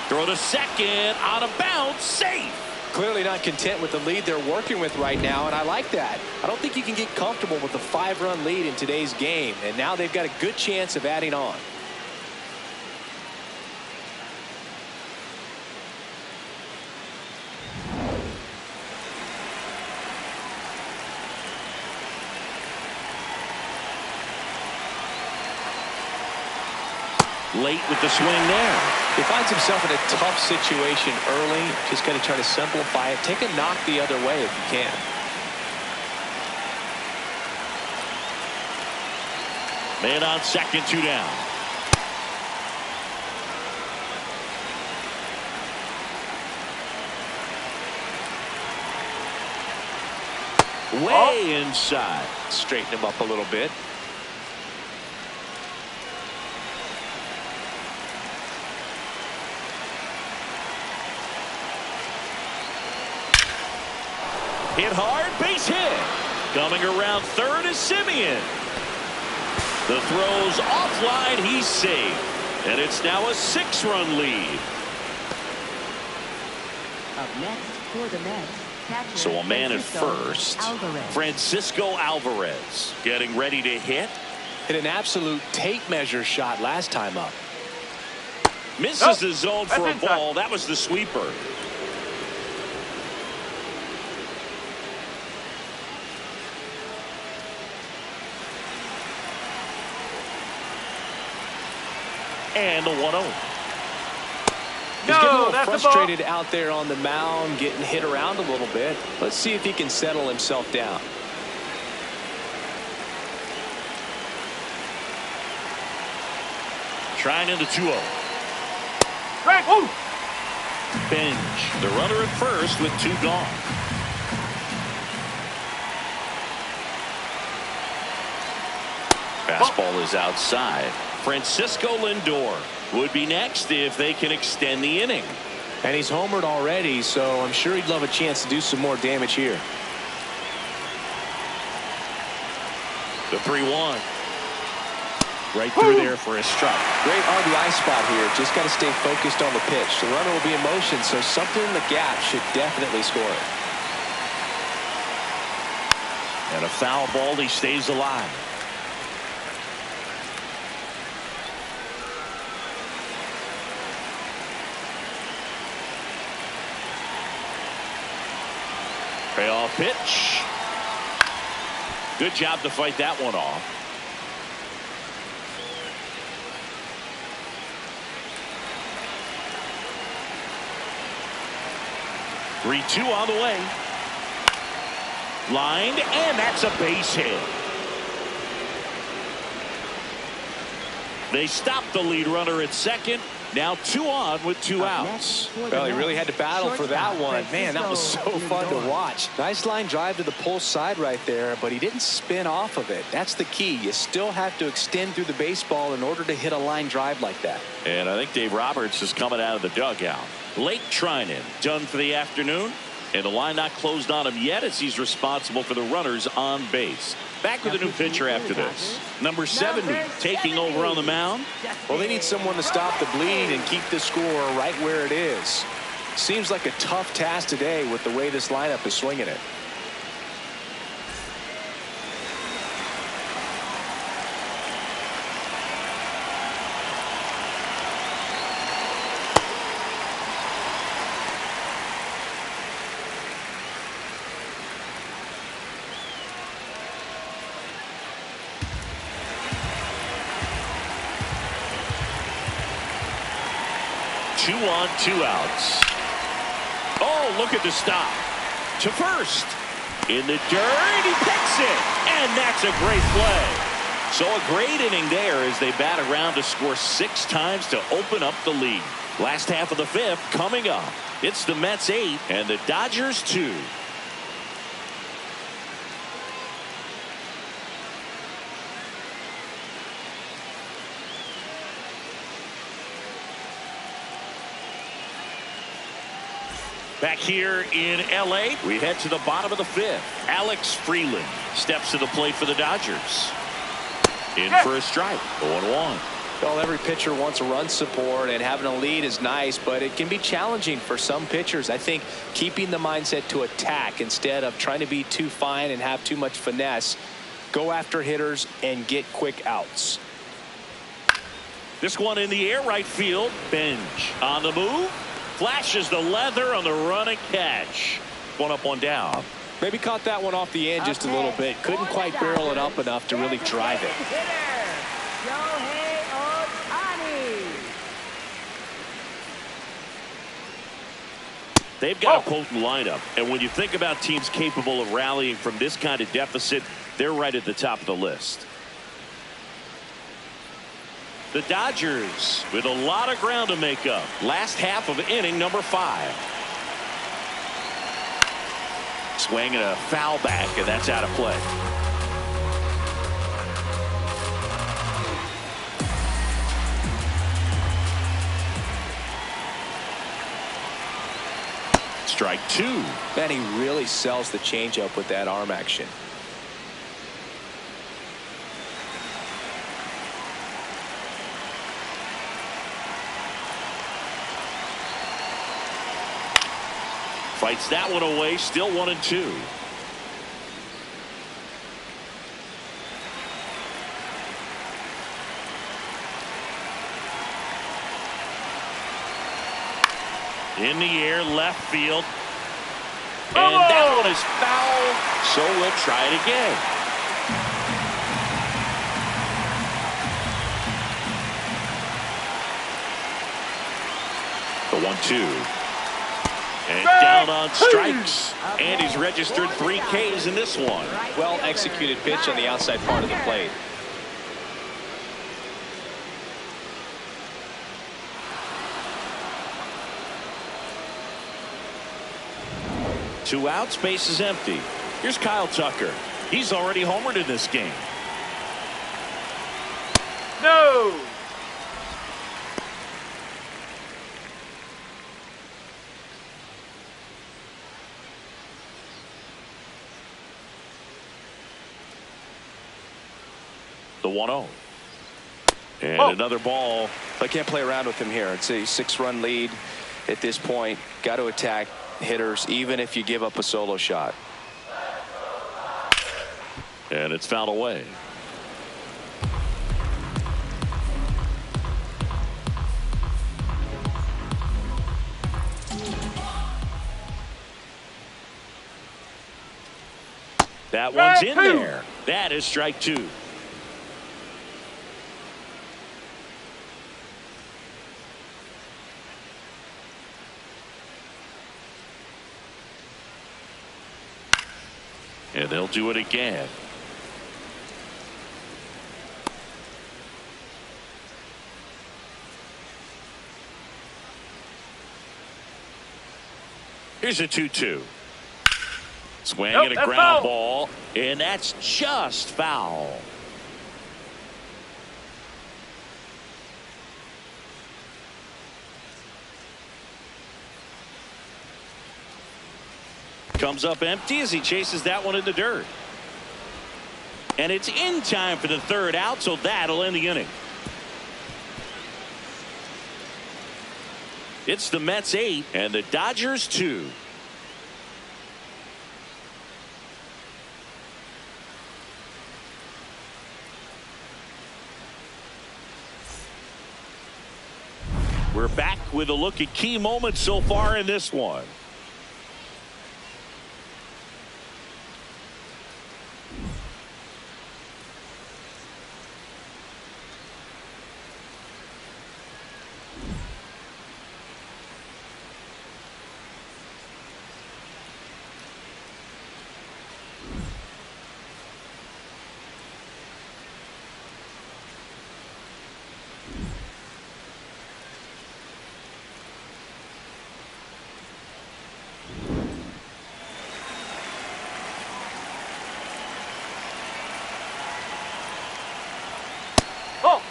Throw to second. Out of bounds. Safe. Clearly not content with the lead they're working with right now, and I like that. I don't think you can get comfortable with a 5-run lead in today's game, and now they've got a good chance of adding on. Late with the swing there. He finds himself in a tough situation early. Just got to try to simplify it. Take a knock the other way if you can. Man on second, 2 down. Way inside. Straighten him up a little bit. Hit hard, base hit. Coming around third is Semien. The throw's offline, he's safe. And it's now a 6-run lead. Up next for the Mets, catcher So a man at Francisco first. Alvarez. Francisco Alvarez getting ready to hit. Hit an absolute tape measure shot last time up. Misses the zone for a ball. That was the sweeper. And the 1-0. He's getting a little frustrated out there on the mound, getting hit around a little bit. Let's see if he can settle himself down. Trying in the 2-0. Bench. The runner at first with 2 gone. Fastball is outside. Francisco Lindor would be next if they can extend the inning. And he's homered already, so I'm sure he'd love a chance to do some more damage here. The 3-1. Right through there for a strike. Great RBI spot here. Just got to stay focused on the pitch. The runner will be in motion, so something in the gap should definitely score it. And a foul ball, he stays alive. Payoff pitch. Good job to fight that one off. Three-two on the way. Lined, and that's a base hit. They stop the lead runner at second, Now 2 on with 2 outs. Well, he really had to battle for that one. Man, that was so fun to watch. Nice line drive to the pull side right there, but he didn't spin off of it. That's the key. You still have to extend through the baseball in order to hit a line drive like that. And I think Dave Roberts is coming out of the dugout. Blake Trinan done for the afternoon, and the line not closed on him yet as he's responsible for the runners on base. Back with a new pitcher after this. Number 70 taking over on the mound. Well, they need someone to stop the bleed and keep the score right where it is. Seems like a tough task today with the way this lineup is swinging it. Two on, 2 outs. Oh, look at the stop. To first. In the dirt, he picks it. And that's a great play. So a great inning there as they bat around to score 6 times to open up the lead. Last half of the 5th coming up. It's the Mets 8 and the Dodgers 2. Back here in L.A., we head to the bottom of the 5th. Alex Freeland steps to the plate for the Dodgers. In for a strike. 0-1. Well, every pitcher wants a run support, and having a lead is nice, but it can be challenging for some pitchers. I think keeping the mindset to attack instead of trying to be too fine and have too much finesse. Go after hitters and get quick outs. This one in the air, right field. Bench on the move. Flashes the leather on the run and catch. 1 up, 1 down. Maybe caught that one off the end just a little bit. Couldn't quite barrel it up enough to really drive it. They've got a potent lineup. And when you think about teams capable of rallying from this kind of deficit, they're right at the top of the list. The Dodgers with a lot of ground to make up. Last half of inning number 5. Swing and a foul back, and that's out of play. Strike 2. Man, he really sells the changeup with that arm action. Fights that one away. Still 1-2. In the air, left field. And that one is foul. So we'll try it again. The 1-2. And down on strikes. And he's registered 3 Ks in this one. Well executed pitch on the outside part of the plate. Two outs, base is empty. Here's Kyle Tucker. He's already homered in this game. No. The 1-0. And another ball. I can't play around with him here. It's a 6-run lead at this point. Got to attack hitters even if you give up a solo shot. And it's fouled away. That one's in there. That is strike 2. And they'll do it again. Here's a 2-2. Swing Nope, and a that's ground foul. ball, and that's just foul. Comes up empty as he chases that one in the dirt. And it's in time for the third out, so that'll end the inning. It's the Mets 8 and the Dodgers 2. We're back with a look at key moments so far in this one. Oh.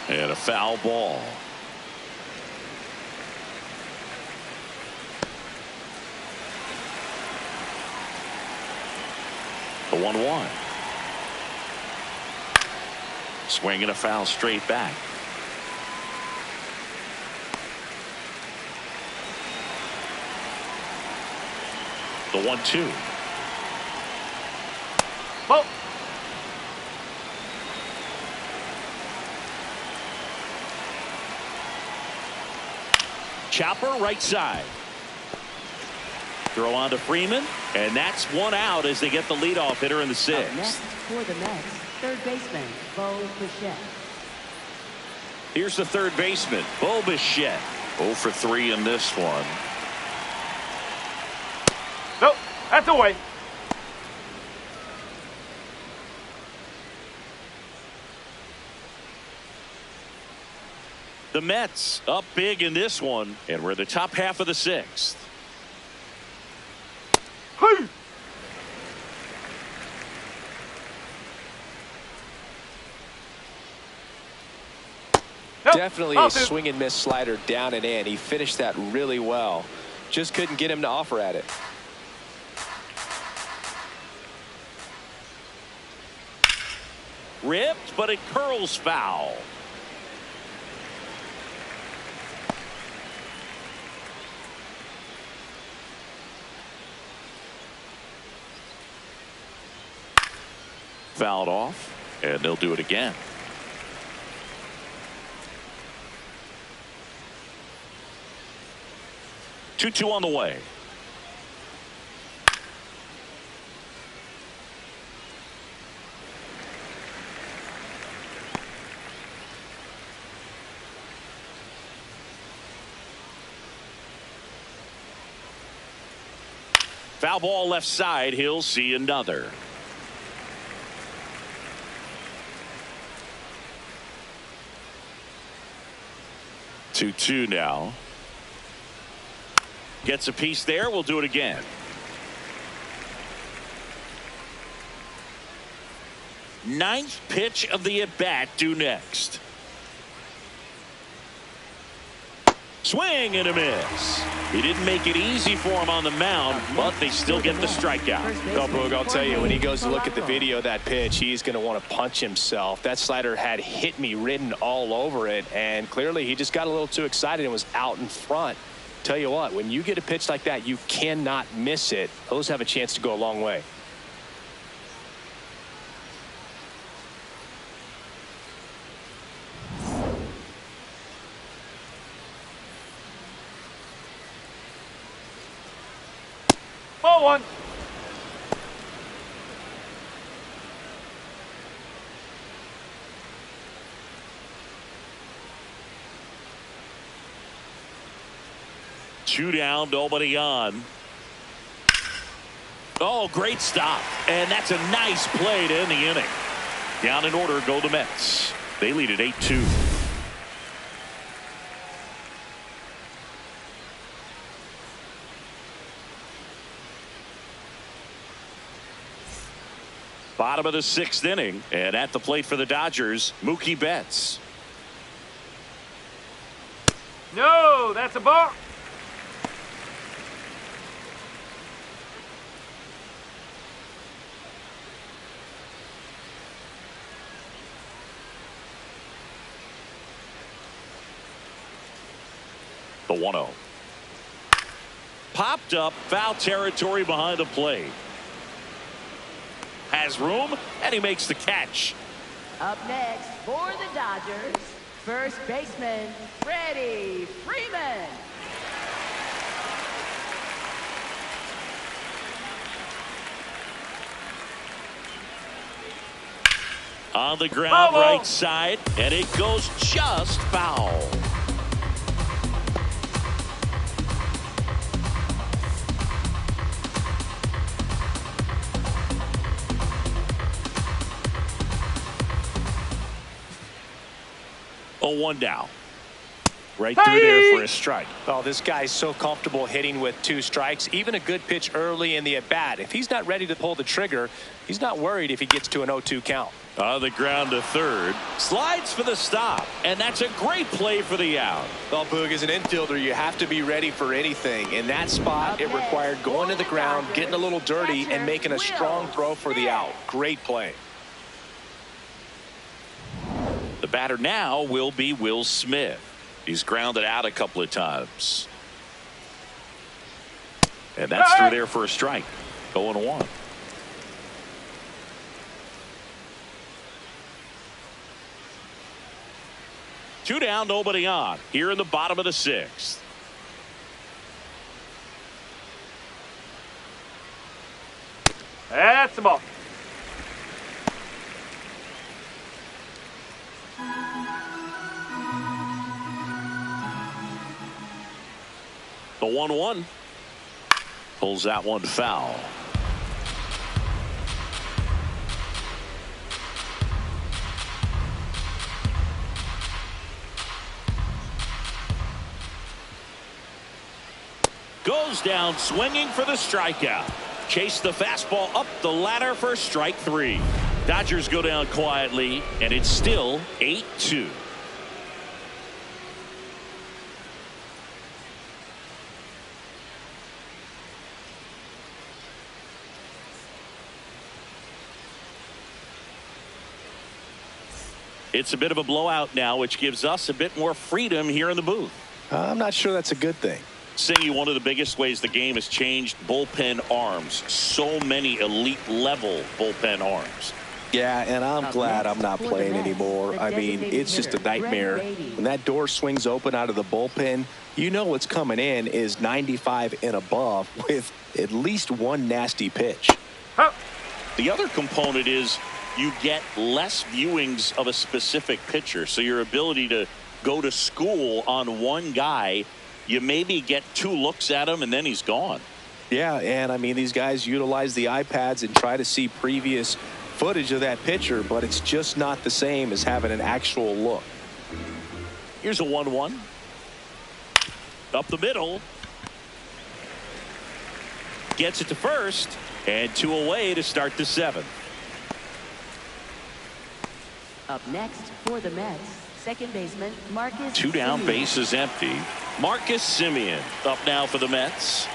And a foul ball. The 1-1. Swinging a foul straight back. The 1-2. Oh. Chopper right side. Throw on to Freeman, and that's one out as they get the leadoff hitter in the Up next sixth. for the Mets, third baseman, Bo Bichette. Here's the third baseman, Bo Bichette. 0 for 3 in this one. Nope, that's away. The Mets up big in this one, and we're in the top half of the sixth. Hey. Nope. Definitely Oh, a dude. swing and miss slider down and in. He finished that really well. Just couldn't get him to offer at it. Ripped, but it curls foul. Fouled off, and they'll do it again. Two on the way. Foul ball left side. He'll see another. Two now. Gets a piece there. We'll do it again. Ninth pitch of the at-bat due next. Swing and a miss. He didn't make it easy for him on the mound, but they still get the strikeout. Oh, Boog, I'll tell you, when he goes to look at the video of that pitch, he's going to want to punch himself. That slider had hit me written all over it, and clearly he just got a little too excited and was out in front. Tell you what, when you get a pitch like that, you cannot miss it. Those have a chance to go a long way. Ball one. Two down, nobody on. Oh, great stop. And that's a nice play to end the inning. Down in order go the Mets. They lead at 8-2. Bottom of the 6th inning, and at the plate for the Dodgers, Mookie Betts. No, that's a ball. The 1-0. Popped up, foul territory behind the plate. Has room, and he makes the catch. Up next for the Dodgers, first baseman, Freddie Freeman. On the ground, right side, and it goes just foul. Oh, 1 down. Right through there for a strike. Oh, this guy's so comfortable hitting with 2 strikes. Even a good pitch early in the at-bat. If he's not ready to pull the trigger, he's not worried if he gets to an 0-2 count. On the ground to third. Slides for the stop. And that's a great play for the out. Well, Boog, as an infielder, you have to be ready for anything. In that spot, it required going to the ground, getting a little dirty, and making a strong throw for the out. Great play. The batter now will be Will Smith. He's grounded out a couple of times. And that's through there for a strike. 0-1. Two down, nobody on. Here in the bottom of the 6th. That's the ball. The 1-1. Pulls that one foul. Goes down swinging for the strikeout. Chase the fastball up the ladder for strike 3. Dodgers go down quietly, and it's still 8-2. It's a bit of a blowout now, which gives us a bit more freedom here in the booth. I'm not sure that's a good thing. Singy, one of the biggest ways the game has changed, bullpen arms. So many elite level bullpen arms. Yeah, and I'm glad I'm not playing anymore. I mean, it's just a nightmare. When that door swings open out of the bullpen, you know what's coming in is 95 and above with at least one nasty pitch. The other component is you get less viewings of a specific pitcher. So your ability to go to school on one guy, you maybe get 2 looks at him and then he's gone. Yeah, and I mean, these guys utilize the iPads and try to see previous footage of that pitcher, but it's just not the same as having an actual look. Here's a 1-1. Up the middle. Gets it to first, and 2 away to start the 7th. Up next for the Mets, second baseman Marcus 2 down, Semien. bases empty. Marcus Semien up now for the Mets.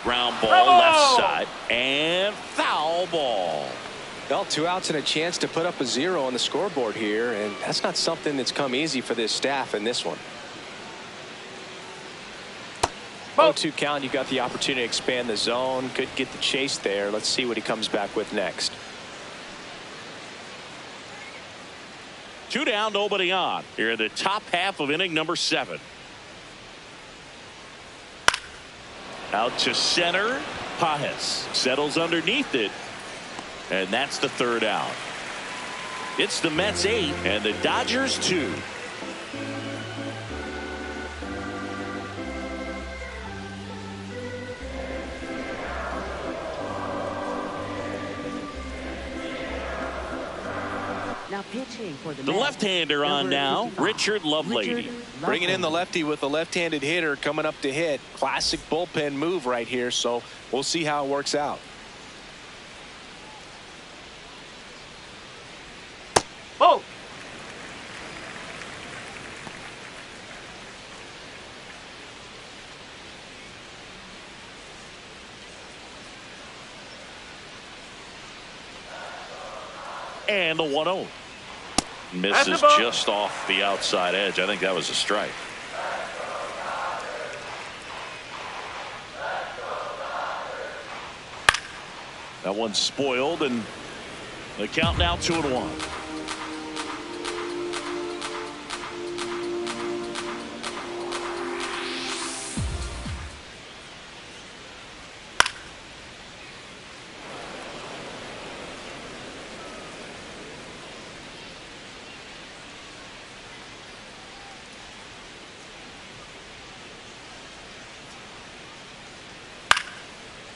Ground ball left side and foul ball. Well, 2 outs and a chance to put up a 0 on the scoreboard here, and that's not something that's come easy for this staff in this one. 0-2 count. You got the opportunity to expand the zone. Could get the chase there. Let's see what he comes back with next. 2 down, nobody on. Here in the top half of inning number 7. Out to center. Pajes settles underneath it. And that's the third out. It's the Mets 8 and the Dodgers 2. Now pitching for the left-hander on now, Richard Lovelady. Bringing in the lefty with a left-handed hitter coming up to hit. Classic bullpen move right here, so we'll see how it works out. Oh! And the 1-0. Misses just off the outside edge. I think that was a strike. That one's spoiled, and the count now 2-1.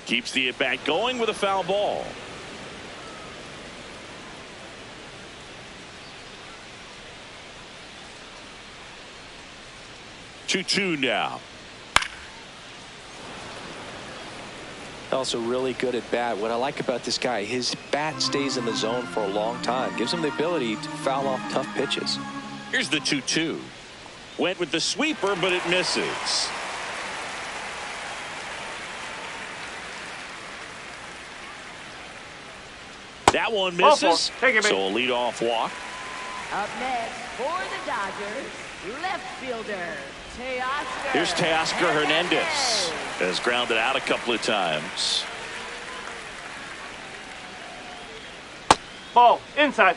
Keeps the at-bat going with a foul ball. Two now. Also really good at bat. What I like about this guy, his bat stays in the zone for a long time. Gives him the ability to foul off tough pitches. Here's the 2-2. Went with the sweeper, but it misses. That one misses. Take it, so a leadoff walk. Up next for the Dodgers, left fielder Teoscar. Here's Teoscar Hernandez. Has grounded out a couple of times. Ball inside.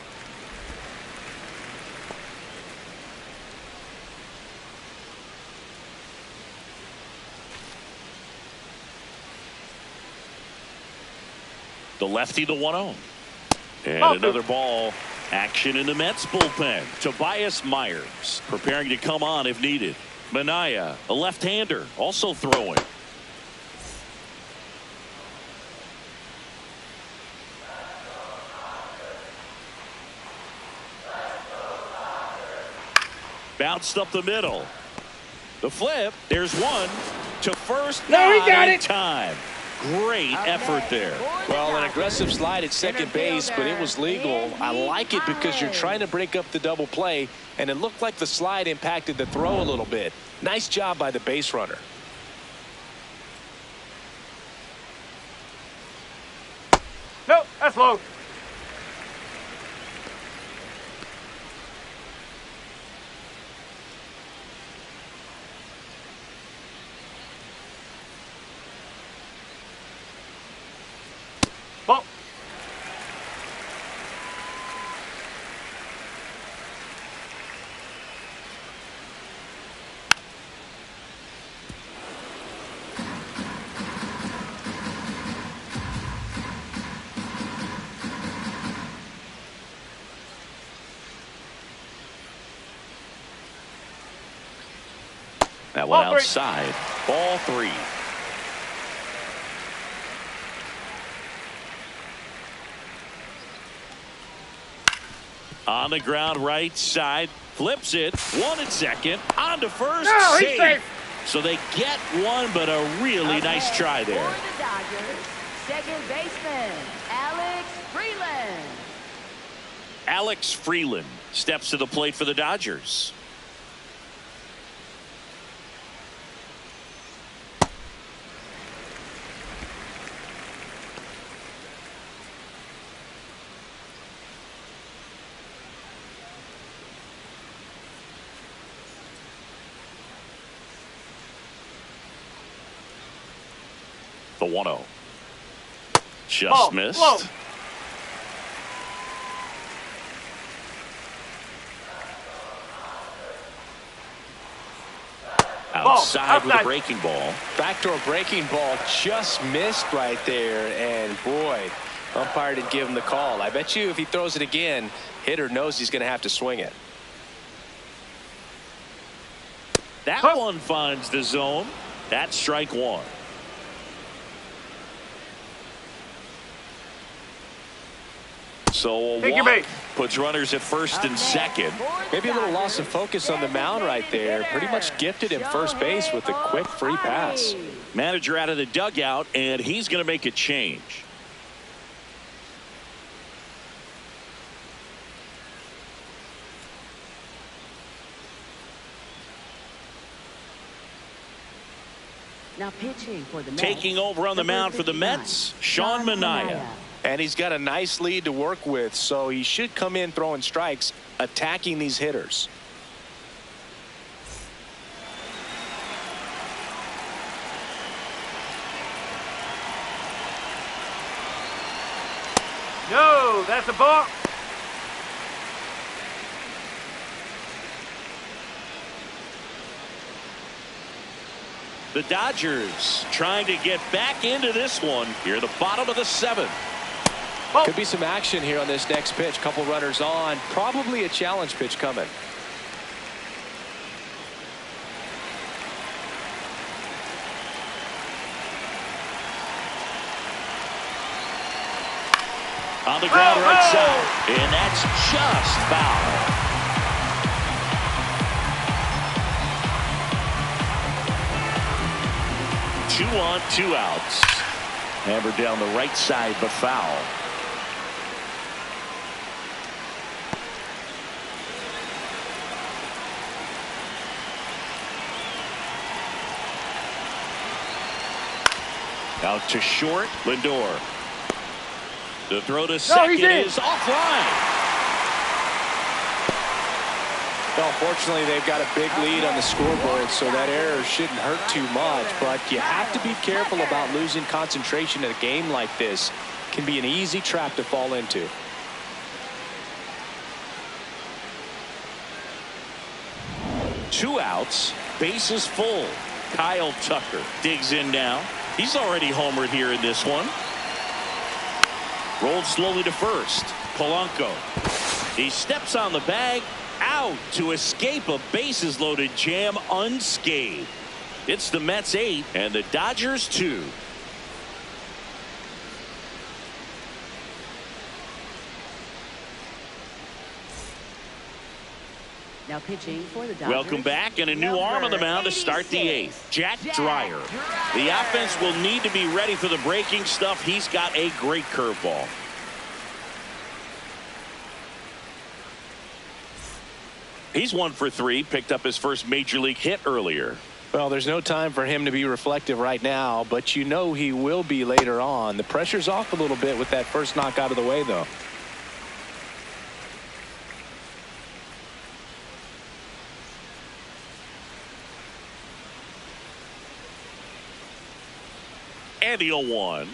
The lefty, the 1-0. And another ball. Action in the Mets bullpen. Tobias Myers preparing to come on if needed. Minaya, a left-hander, also throwing. Bounced up the middle. The flip. There's one to first. No, he got it. Time. Great effort there. Well, an aggressive slide at second base, but it was legal. I like it because you're trying to break up the double play, and it looked like the slide impacted the throw a little bit. Nice job by the base runner. Nope, that's low. Ball. That one Ball three. outside. Ball 3. On the ground right side. Flips it. One at second. On to first. No, he's Safe. safe. So they get one, but a really nice try there. For the Dodgers, second baseman Alex Freeland. Alex Freeland steps to the plate for the Dodgers. The 1-0. Just missed. Whoa. outside with a breaking ball. Backdoor breaking ball just missed right there, and boy, umpire didn't give him the call. I bet you if he throws it again, hitter knows he's going to have to swing it. That one finds the zone. That's strike one. So a walk puts runners at first and second. Maybe a little loss of focus on the mound right there. Pretty much gifted him first base with a quick free pass. Manager out of the dugout, and he's going to make a change. Now pitching for the Mets. Taking over on the mound for the Mets, Sean Manaea. And he's got a nice lead to work with, so he should come in throwing strikes, attacking these hitters. No, that's a ball. The Dodgers trying to get back into this one here at the bottom of the seventh. Could be some action here on this next pitch. Couple runners on. Probably a challenge pitch coming. On the ground right side. And that's just foul. Two on, 2 outs. Hammered down the right side, but foul. Out to short, Lindor. The throw to second is offline. Well, unfortunately, they've got a big lead on the scoreboard, so that error shouldn't hurt too much. But you have to be careful about losing concentration in a game like this. It can be an easy trap to fall into. Two outs, bases full. Kyle Tucker digs in now. He's already homered here in this one. Rolled slowly to first. Polanco. He steps on the bag. Out to escape a bases loaded jam unscathed. It's the Mets 8 and the Dodgers 2. Now pitching for the Dodgers. Welcome back, and a new arm on the mound to start the 8th. Jack Dreyer. The offense will need to be ready for the breaking stuff. He's got a great curveball. He's 1 for 3, picked up his first major league hit earlier. Well, there's no time for him to be reflective right now, but you know he will be later on. The pressure's off a little bit with that first knock out of the way, though. And the 0-1.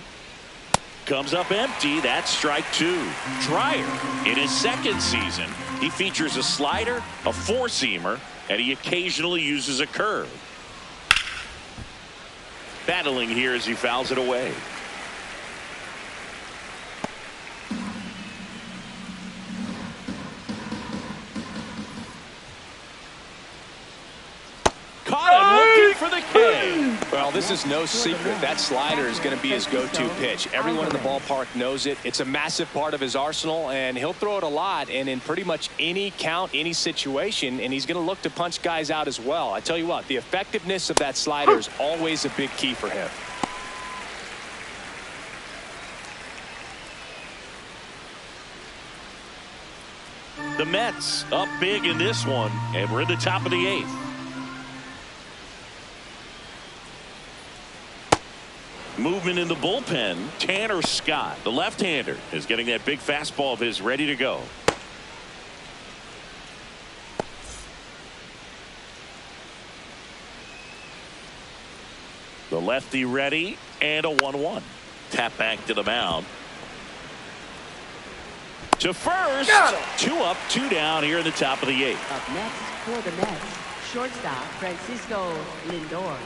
Comes up empty. That's strike 2. Dreyer, in his second season, he features a slider, a four-seamer, and he occasionally uses a curve. Battling here as he fouls it away. Caught him looking for the K. Well, this is no secret. That slider is going to be his go-to pitch. Everyone in the ballpark knows it. It's a massive part of his arsenal, and he'll throw it a lot and in pretty much any count, any situation, and he's going to look to punch guys out as well. I tell you what, the effectiveness of that slider is always a big key for him. The Mets up big in this one, and we're in the top of the 8th. Movement in the bullpen. Tanner Scott, the left-hander, is getting that big fastball of his ready to go. The lefty ready, and a 1-1. Tap back to the mound. To first. 2 up, 2 down here in the top of the 8th. Up next for the Mets, Shortstop, Francisco Lindor.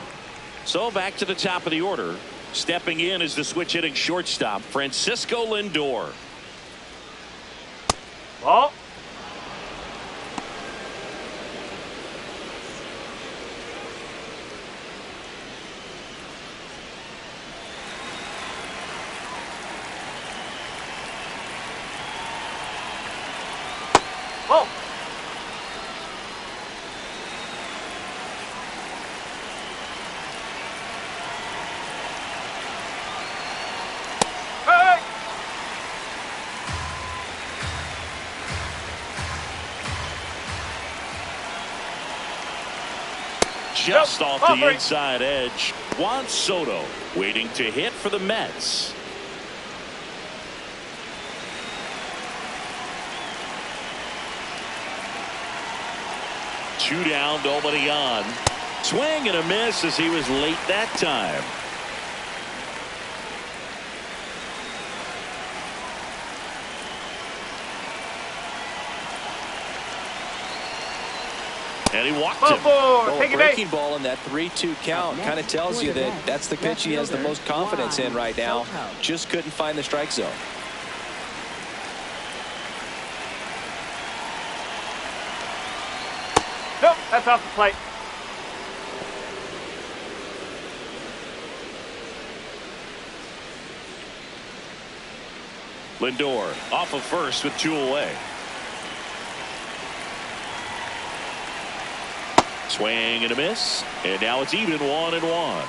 So back to the top of the order. Stepping in is the switch hitting shortstop, Francisco Lindor. Ball. Ball. Just off the inside edge. Juan Soto waiting to hit for the Mets. Two down, nobody on. Swing and a miss as he was late that time. And he walked him. Well, a breaking ball in that 3-2 count kind of tells you that that's the pitch he has the most confidence in right now. Just couldn't find the strike zone. Nope, that's off the plate. Lindor off of first with 2 away. Swing and a miss, and now it's even 1-1.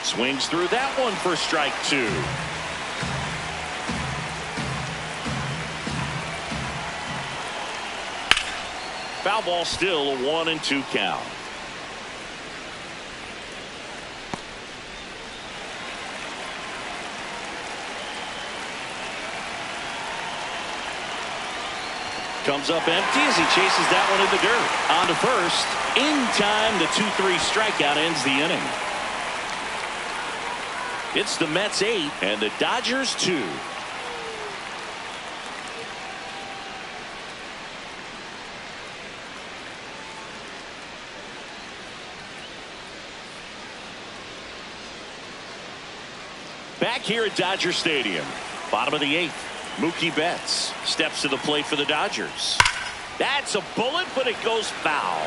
Swings through that one for strike 2. Foul ball, still a 1-2 count. Comes up empty as he chases that one in the dirt. On to first. In time, the 2-3 strikeout ends the inning. It's the Mets 8 and the Dodgers 2. Back here at Dodger Stadium, bottom of the 8th. Mookie Betts steps to the plate for the Dodgers. That's a bullet, but it goes foul.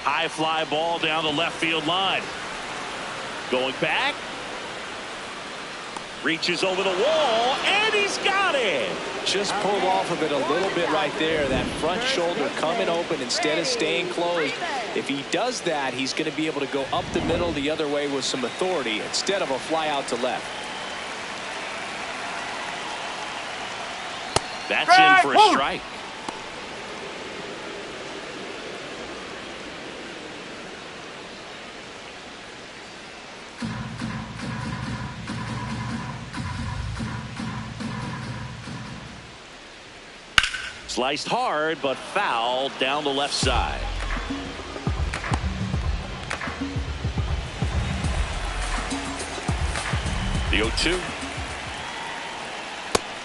High fly ball down the left field line. Going back. Reaches over the wall, and he's got it. Just pulled off of it a little bit right there. That front shoulder coming open instead of staying closed. If he does that, he's going to be able to go up the middle the other way with some authority instead of a fly out to left. That's in for a strike. Sliced hard, but foul down the left side. The 0-2.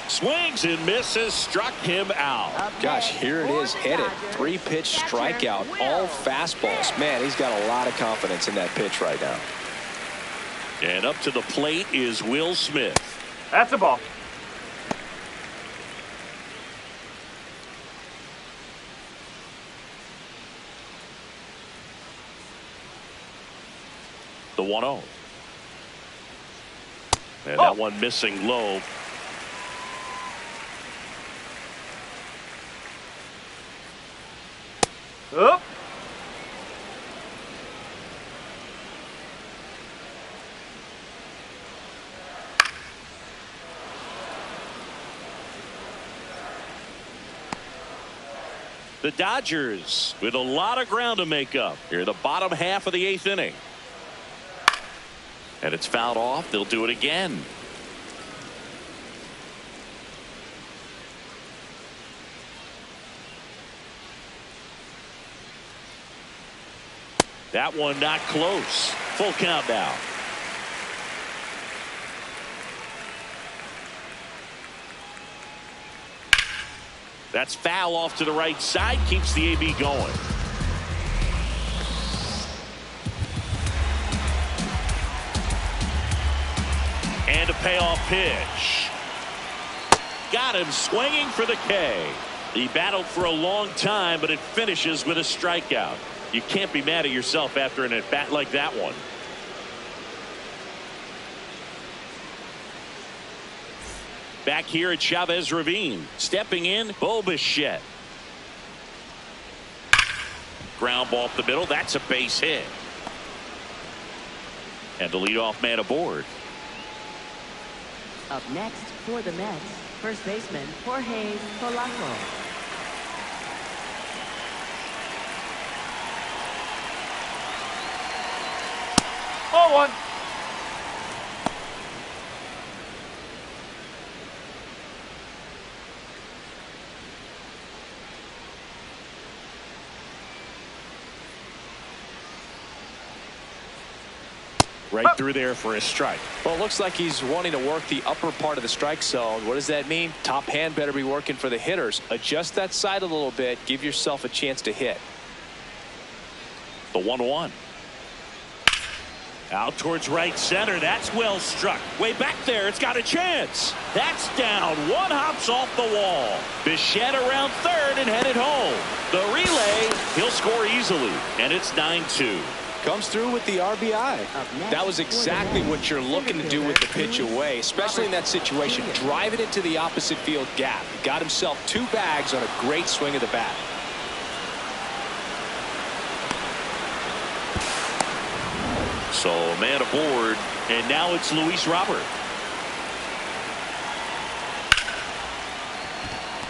Swings and misses, struck him out. Gosh, here it is, hit it. 3-pitch strikeout, all fastballs. Man, he's got a lot of confidence in that pitch right now. And up to the plate is Will Smith. That's a ball. The 1-0. And that one missing low. Up. The Dodgers with a lot of ground to make up here in the bottom half of the 8th inning. And it's fouled off. They'll do it again. That one not close. Full count now. That's foul off to the right side. Keeps the AB going. And a payoff pitch. Got him swinging for the K. He battled for a long time, but it finishes with a strikeout. You can't be mad at yourself after an at-bat like that one. Back here at Chavez Ravine. Stepping in, Bo Bichette. Ground ball up the middle. That's a base hit. And the leadoff man aboard. Up next for the Mets, first baseman Jorge Polanco. Ball one. Right through there for a strike. Well, it looks like he's wanting to work the upper part of the strike zone. What does that mean? Top hand better be working for the hitters. Adjust that side a little bit. Give yourself a chance to hit. The 1-1. Out towards right center. That's well struck. Way back there. It's got a chance. That's down. One hops off the wall. Bichette around third and headed home. The relay. He'll score easily. And it's 9-2. Comes through with the RBI. That was exactly what you're looking to do with the pitch away, especially in that situation. Drive it into the opposite field gap. He got himself 2 bags on a great swing of the bat. So a man aboard, and now it's Luis Robert.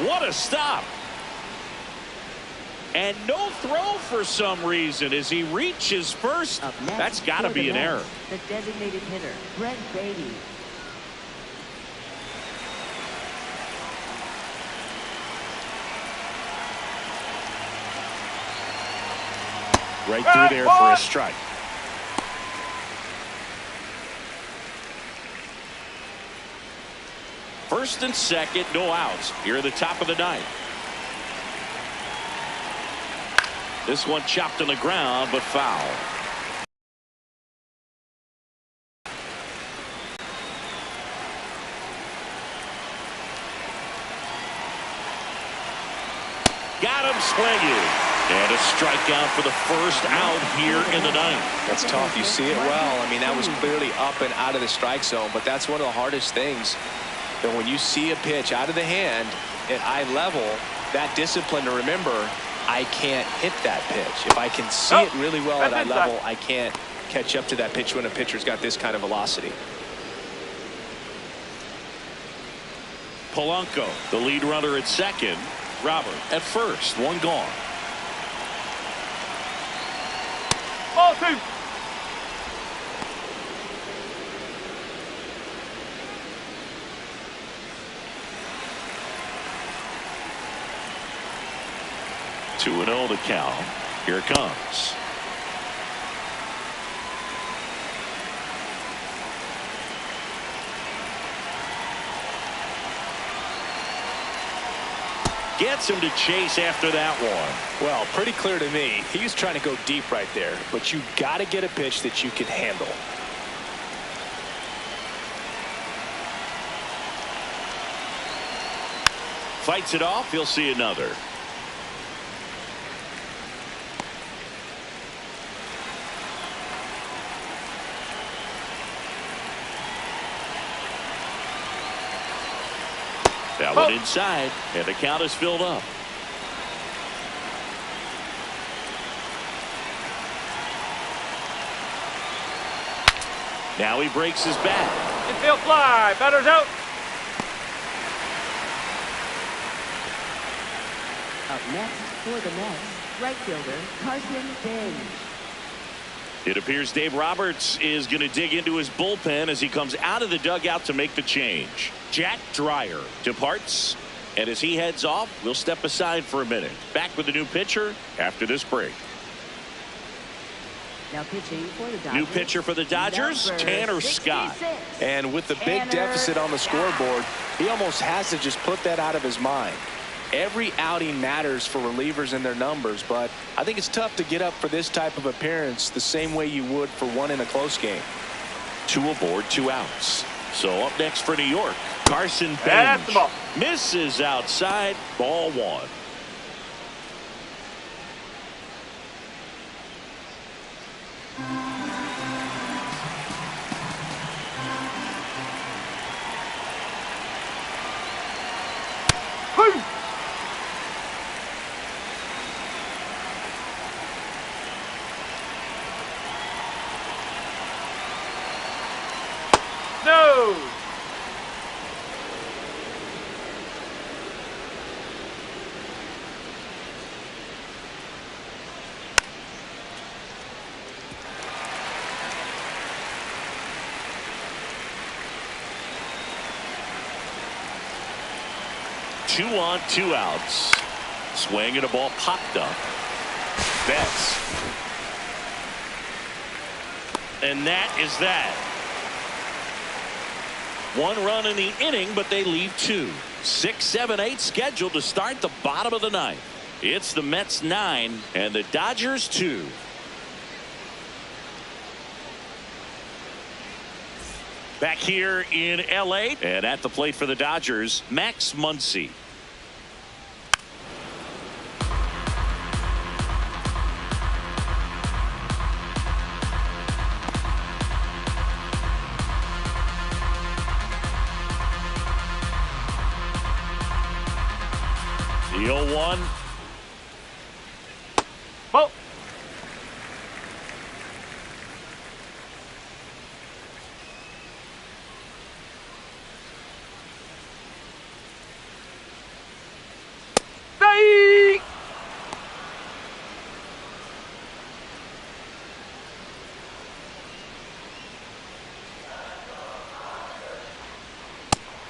What a stop. And no throw for some reason as he reaches first. That's got to be an error. The designated hitter, Brent Beatty. Right through there for a strike. First and second, no outs. Here at the top of the ninth. This one chopped on the ground, but foul. Got him swinging. And a strikeout for the first out here in the ninth. That's tough. You see it well. I mean, that was clearly up and out of the strike zone, but that's one of the hardest things. That when you see a pitch out of the hand at eye level, that discipline to remember, I can't hit that pitch. If I can see it really well at eye level, I can't catch up to that pitch when a pitcher's got this kind of velocity. Polanco, the lead runner at second. Robert at first. One gone. Ball 2. Two 2-0 the count. Here it comes. Gets him to chase after that one. Well, pretty clear to me. He's trying to go deep right there, but you got to get a pitch that you can handle. Fights it off. He'll see another. That one inside, and the count is filled up. Now he breaks his bat. Infield fly. Batter's out. Up next for the Mets, right fielder Carson Bench. It appears Dave Roberts is going to dig into his bullpen as he comes out of the dugout to make the change. Jack Dreyer departs, and as he heads off, we'll step aside for a minute. Back with a new pitcher after this break. Now pitching for the Dodgers. New pitcher for the Dodgers, Tanner Scott. And with the big deficit on the scoreboard, he almost has to just put that out of his mind. Every outing matters for relievers and their numbers, but I think it's tough to get up for this type of appearance the same way you would for one in a close game. 2 aboard, 2 outs. So up next for New York, Carson That's the ball. Bench misses outside, ball 1. No. Two on, 2 outs. Swing and a ball popped up. Betts. And that is that. 1 run in the inning, but they leave 2. 6, 7, 8 scheduled to start the bottom of the 9th. It's the Mets 9 and the Dodgers 2. Back here in LA, and at the plate for the Dodgers, Max Muncy. The 0-1. Ball. Strike.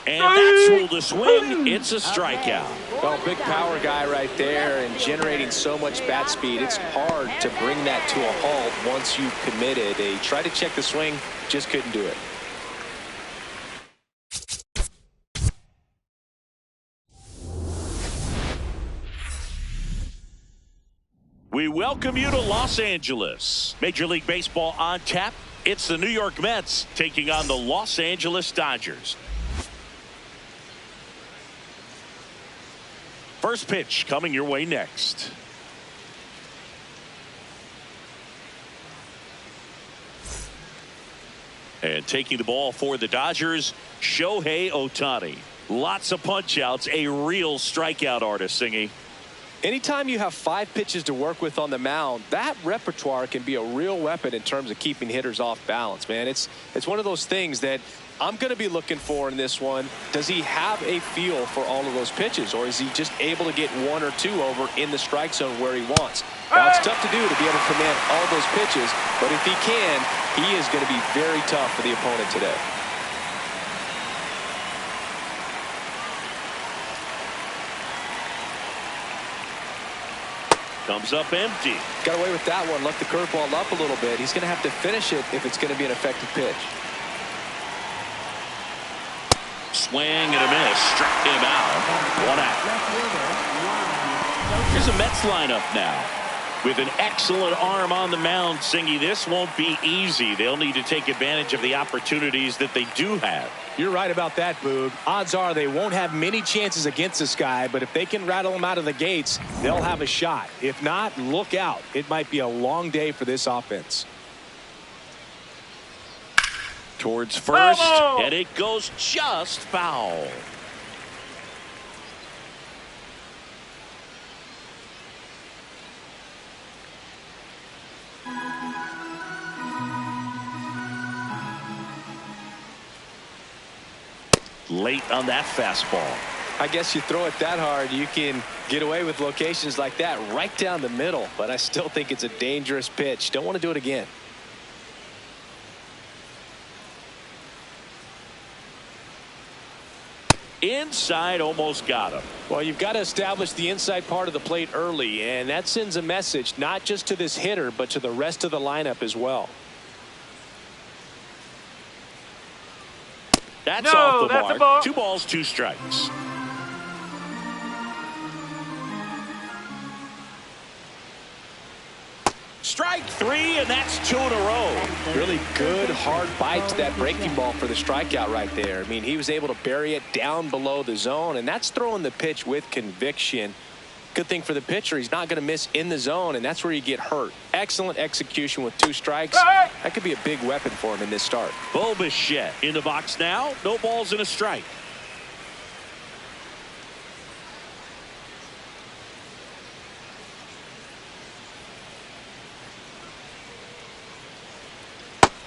And that's ruled a swing. It's a strikeout. Well, big power guy right there and generating so much bat speed. It's hard to bring that to a halt once you've committed. They tried to check the swing, just couldn't do it. We welcome you to Los Angeles. Major League Baseball on tap. It's the New York Mets taking on the Los Angeles Dodgers. First pitch coming your way next. And taking the ball for the Dodgers, Shohei Ohtani. Lots of punch outs, a real strikeout artist, Singy. Anytime you have 5 pitches to work with on the mound, that repertoire can be a real weapon in terms of keeping hitters off balance, man. It's one of those things that I'm going to be looking for in this one. Does he have a feel for all of those pitches, or is he just able to get 1 or 2 over in the strike zone where he wants? Now, it's tough to do to be able to command all those pitches, but if he can, he is going to be very tough for the opponent today. Comes up empty. Got away with that one. Left the curveball up a little bit. He's going to have to finish it if it's going to be an effective pitch. Swing and a miss. Struck him out. 1 out. Here's a Mets lineup now. With an excellent arm on the mound, Singy, this won't be easy. They'll need to take advantage of the opportunities that they do have. You're right about that, Boog. Odds are they won't have many chances against this guy, but if they can rattle him out of the gates, they'll have a shot. If not, look out. It might be a long day for this offense. Towards first, and it goes just foul. Late on that fastball. I guess you throw it that hard, you can get away with locations like that right down the middle, but I still think it's a dangerous pitch. Don't want to do it again. Inside, almost got him. Well, you've got to establish the inside part of the plate early, and that sends a message not just to this hitter, but to the rest of the lineup as well. That's off the mark. 2 balls, 2 strikes. Strike 3, and that's 2 in a row. Really good hard bite to that breaking ball for the strikeout right there. I mean, he was able to bury it down below the zone, and that's throwing the pitch with conviction. Good thing for the pitcher, he's not going to miss in the zone, and that's where you get hurt. Excellent execution with 2 strikes. That could be a big weapon for him in this start. Bo Bichette in the box now. No balls and a strike.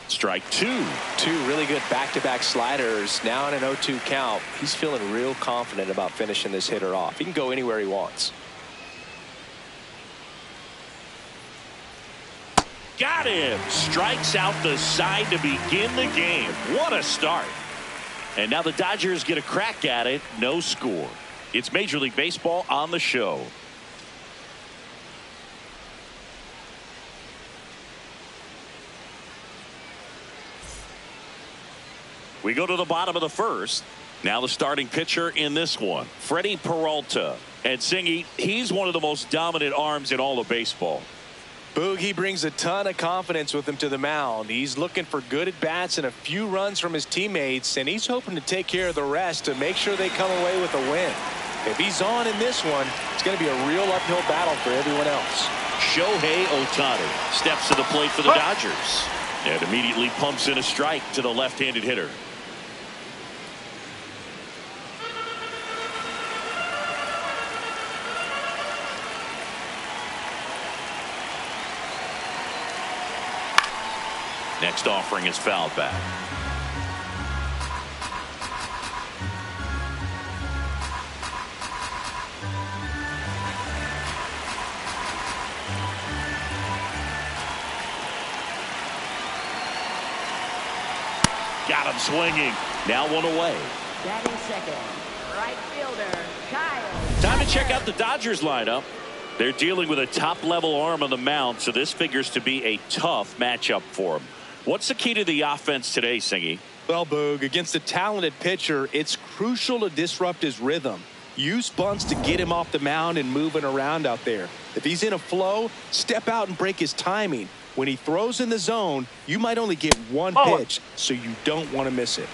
Strike 2. 2 really good back-to-back sliders. Now in an 0-2 count. He's feeling real confident about finishing this hitter off. He can go anywhere he wants. Got him. Strikes out the side to begin the game. What a start. And now the Dodgers get a crack at it. No score. It's Major League Baseball on the show. We go to the bottom of the first. Now the starting pitcher in this one, Freddie Peralta. And Singy, he's one of the most dominant arms in all of baseball. Boog, he brings a ton of confidence with him to the mound. He's looking for good at-bats and a few runs from his teammates, and he's hoping to take care of the rest to make sure they come away with a win. If he's on in this one, it's going to be a real uphill battle for everyone else. Shohei Ohtani steps to the plate for the Dodgers and immediately pumps in a strike to the left-handed hitter. Next offering is fouled back. Got him swinging. Now 1 away. Batting second, right fielder, Kyle. Time to check out the Dodgers lineup. They're dealing with a top-level arm on the mound, so this figures to be a tough matchup for them. What's the key to the offense today, Singy? Well, Boog, against a talented pitcher, it's crucial to disrupt his rhythm. Use bunts to get him off the mound and moving around out there. If he's in a flow, step out and break his timing. When he throws in the zone, you might only get 1 pitch, so you don't want to miss it.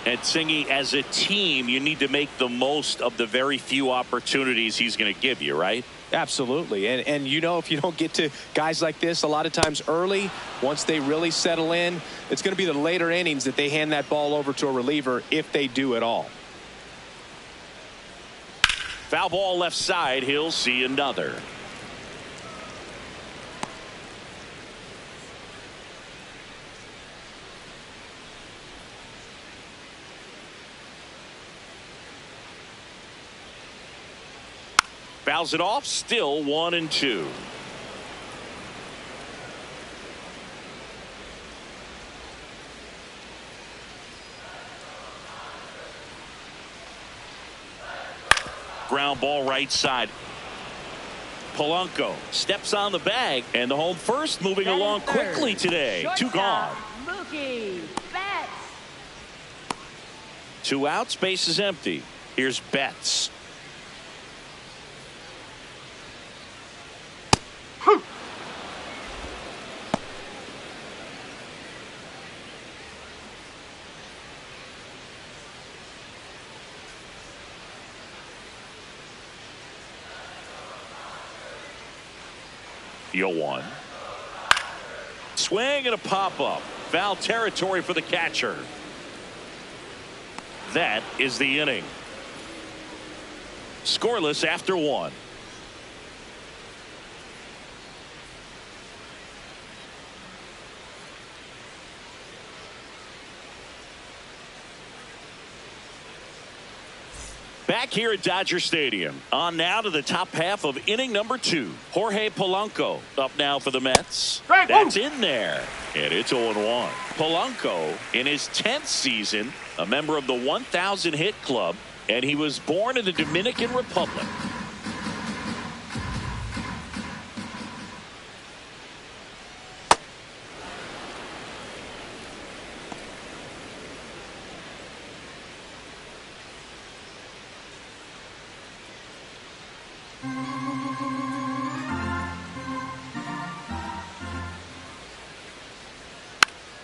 And Singy, as a team, you need to make the most of the very few opportunities he's going to give you, right? Absolutely. And you know, if you don't get to guys like this a lot of times early, once they really settle in, it's going to be the later innings that they hand that ball over to a reliever, if they do at all. Foul ball left side. He'll see another. Fouls it off. Still 1-2. Ground ball right side. Polanco steps on the bag, and the home first moving along quickly today. 2 gone. Mookie Betts. 2 outs. Base is empty. Here's Betts. One. Swing and a pop-up. Foul territory for the catcher. That is the inning. Scoreless after 1. Back here at Dodger Stadium. On now to the top half of inning number 2. Jorge Polanco up now for the Mets. That's in there. And it's 0-1. Polanco in his 10th season, a member of the 1,000 hit club, and he was born in the Dominican Republic.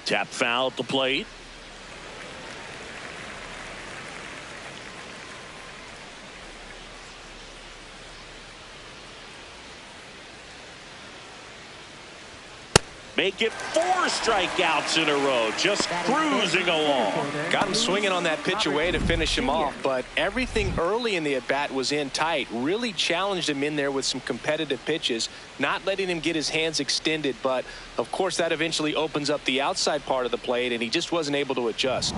Tap foul at the plate. Make it 4 strikeouts in a row, just cruising along. Got him swinging on that pitch away to finish him off, but everything early in the at-bat was in tight. Really challenged him in there with some competitive pitches, not letting him get his hands extended, but of course that eventually opens up the outside part of the plate, and he just wasn't able to adjust.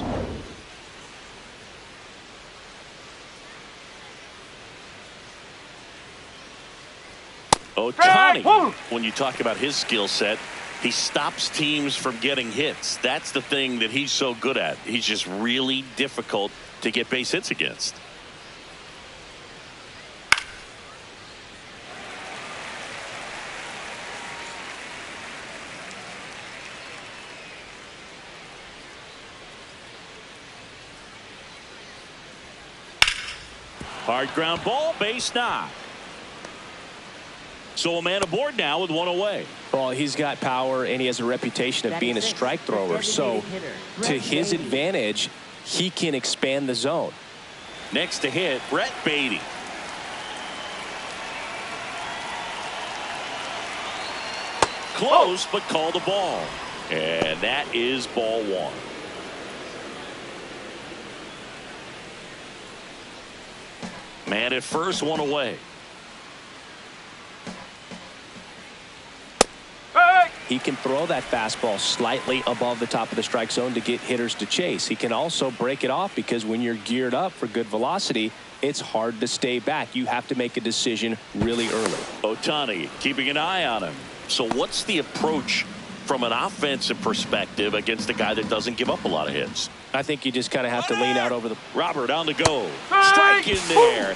Ohtani, when you talk about his skill set, he stops teams from getting hits. That's the thing that he's so good at. He's just really difficult to get base hits against. Hard ground ball, base knock. So a man aboard now with 1 away. Well, he's got power and he has a reputation of being a strike thrower. So to his advantage, he can expand the zone. Next to hit, Brett Beatty. Close, but called a ball. And that is ball 1. Man at first, 1 away. He can throw that fastball slightly above the top of the strike zone to get hitters to chase. He can also break it off because when you're geared up for good velocity, it's hard to stay back. You have to make a decision really early. Ohtani keeping an eye on him. So what's the approach from an offensive perspective against a guy that doesn't give up a lot of hits? I think you just kind of have to lean out over the... Robert on the go. Strike in there.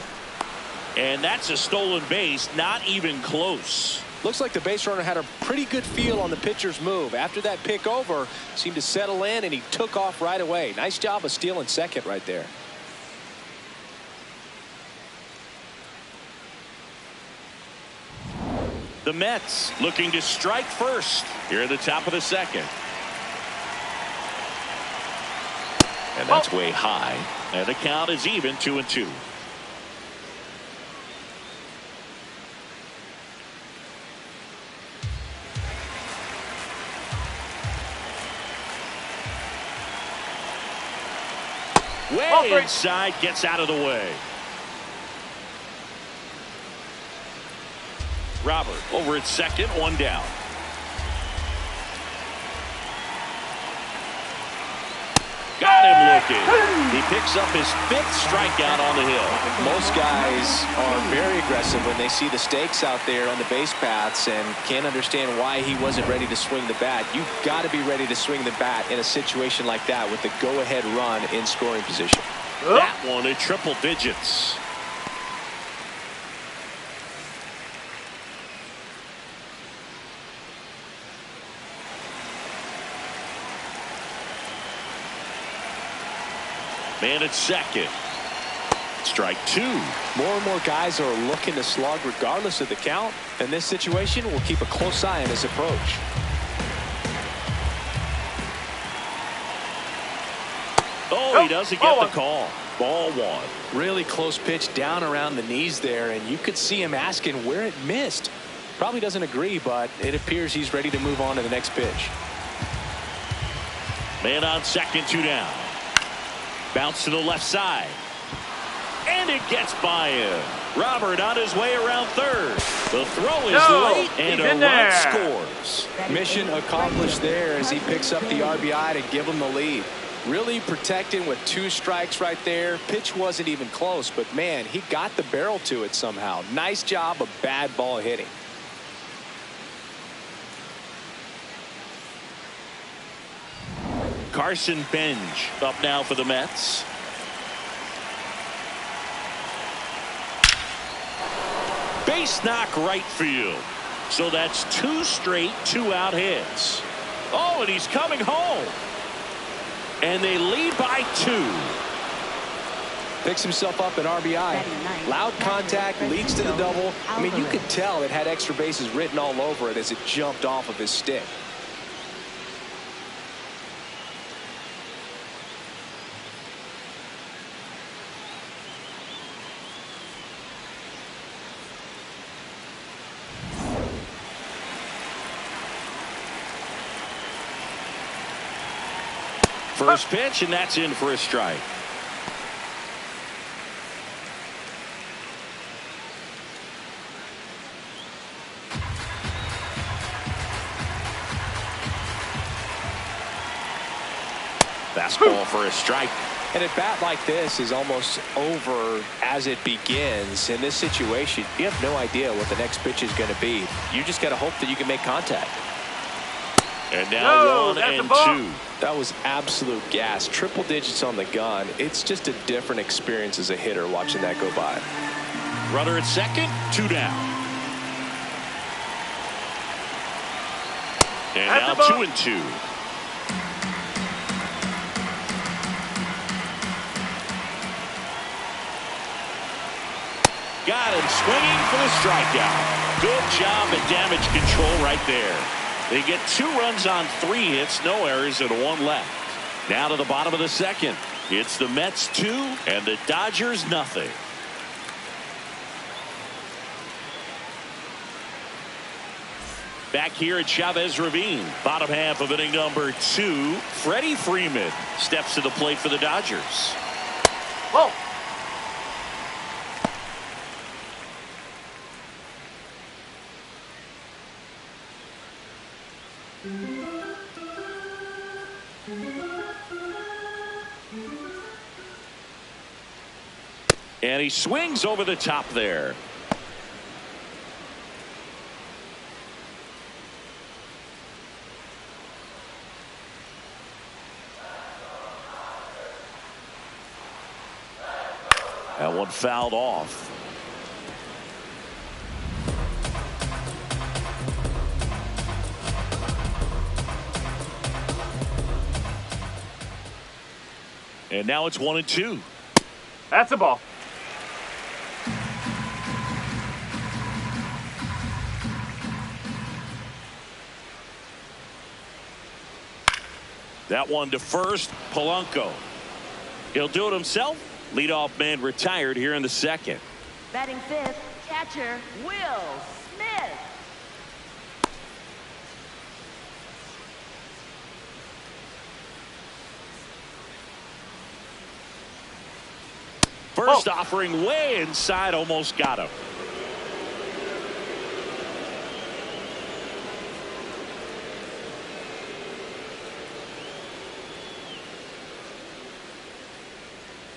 And that's a stolen base, not even close. Looks like the base runner had a pretty good feel on the pitcher's move. After that pick over, seemed to settle in, and he took off right away. Nice job of stealing second right there. The Mets looking to strike first here at the top of the second. And that's way high. And the count is even 2-2. Way inside, gets out of the way. Robert over at second, 1 down. Got him looking. He picks up his 5th strikeout on the hill. Most guys are very aggressive when they see the stakes out there on the base paths and can't understand why he wasn't ready to swing the bat. You've got to be ready to swing the bat in a situation like that with the go-ahead run in scoring position. That one at triple digits. Man at second. Strike 2. More and more guys are looking to slug regardless of the count. In this situation, we'll keep a close eye on his approach. Oh, he doesn't get the call. Ball 1. Really close pitch down around the knees there, and you could see him asking where it missed. Probably doesn't agree, but it appears he's ready to move on to the next pitch. Man on second, 2 down. Bounce to the left side. And it gets by him. Robert on his way around third. The throw is late, and a run scores. Mission accomplished there as he picks up the RBI to give him the lead. Really protecting with 2 strikes right there. Pitch wasn't even close, but man, he got the barrel to it somehow. Nice job of bad ball hitting. Carson Benj up now for the Mets. Base knock right field. So that's 2 straight 2-out hits. Oh, and he's coming home. And they lead by 2. Picks himself up an RBI. Loud contact, leads to the double. I mean, you could tell it had extra bases written all over it as it jumped off of his stick. First pitch, and that's in for a strike. Fastball for a strike. And a bat like this is almost over as it begins. In this situation, you have no idea what the next pitch is going to be. You just got to hope that you can make contact. And now 1 and 2. That was absolute gas. Triple digits on the gun. It's just a different experience as a hitter watching that go by. Runner at second, 2 down. And now 2 and 2. Got him swinging for the strikeout. Good job at damage control right there. They get 2 runs on 3 hits, no errors, and 1 left. Now to the bottom of the second. It's the Mets 2 and the Dodgers nothing. Back here at Chavez Ravine, bottom half of inning number 2. Freddie Freeman steps to the plate for the Dodgers. Whoa. And he swings over the top there. That one fouled off. And now it's 1 and 2. That's a ball. That one to first, Polanco. He'll do it himself. Leadoff man retired here in the second. Batting 5th, catcher Will Smith. First offering way inside, almost got him.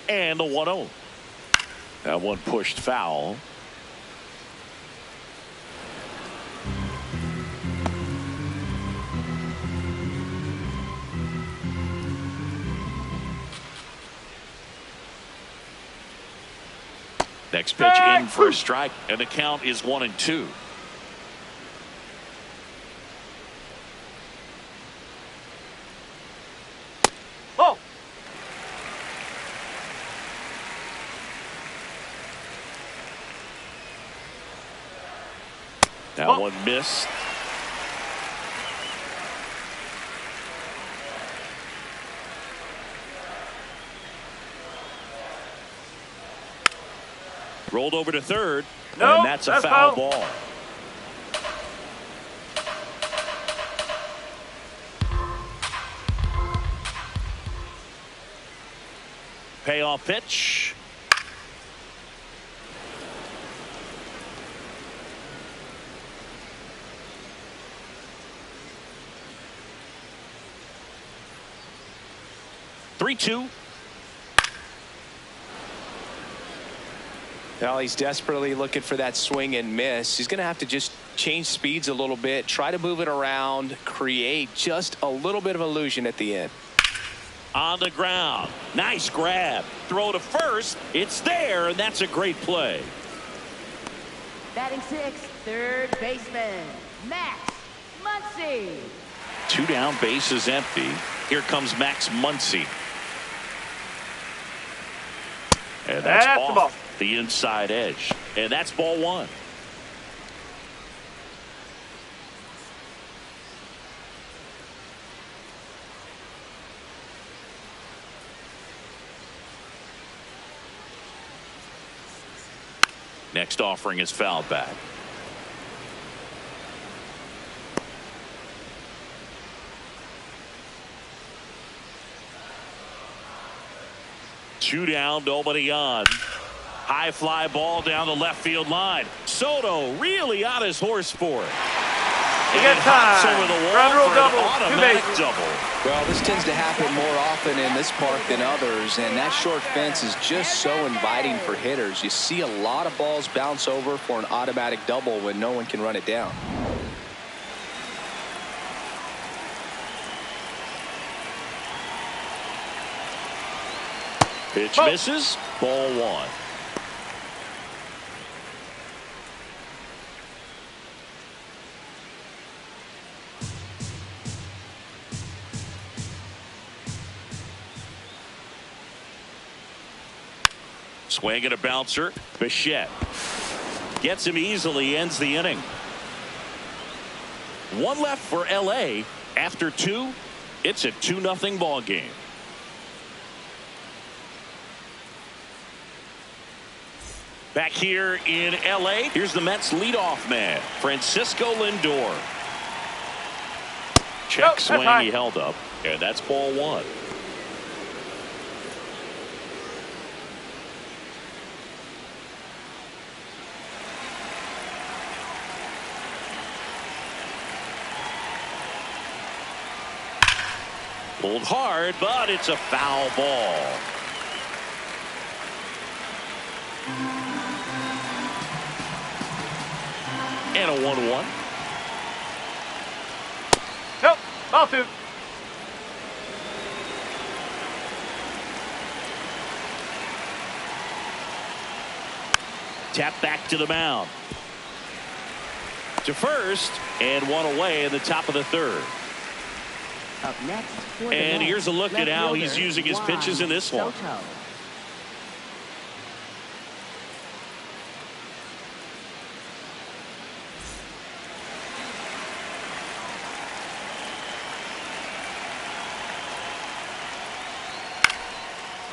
And the 1-0. That one pushed foul. Next pitch in for a strike, and the count is 1 and 2. Oh. That one missed. Rolled over to third, and that's a foul ball. Payoff pitch. 3-2. Well, he's desperately looking for that swing and miss. He's going to have to just change speeds a little bit, try to move it around, create just a little bit of illusion at the end. On the ground. Nice grab. Throw to first. It's there, and that's a great play. Batting sixth, third baseman, Max Muncy. 2 down, base is empty. Here comes Max Muncy. And that's the ball. The inside edge. And that's ball 1. Next offering is foul back. Two down, nobody on. High fly ball down the left field line. Soto really on his horse for it. You got time. Over the wall Ground rule for double. an automatic 2 bases. double. Well, this tends to happen more often in this park than others, and that short fence is just so inviting for hitters. You see a lot of balls bounce over for an automatic double when no one can run it down. Pitch misses. Ball 1. Swing and a bouncer. Bichette gets him easily, ends the inning. 1 left for LA. After 2, it's a 2-0 ball game. Back here in LA, here's the Mets leadoff man, Francisco Lindor. Check swing, he held up, and that's ball 1. Pulled hard, but it's a foul ball. And a 1-1. Nope. Ball 2. Tap back to the mound. To first, and 1 away in the top of the 3rd. Up next for the And Mets, here's a look at left how he's fielder, using his Juan pitches in this one. Soto.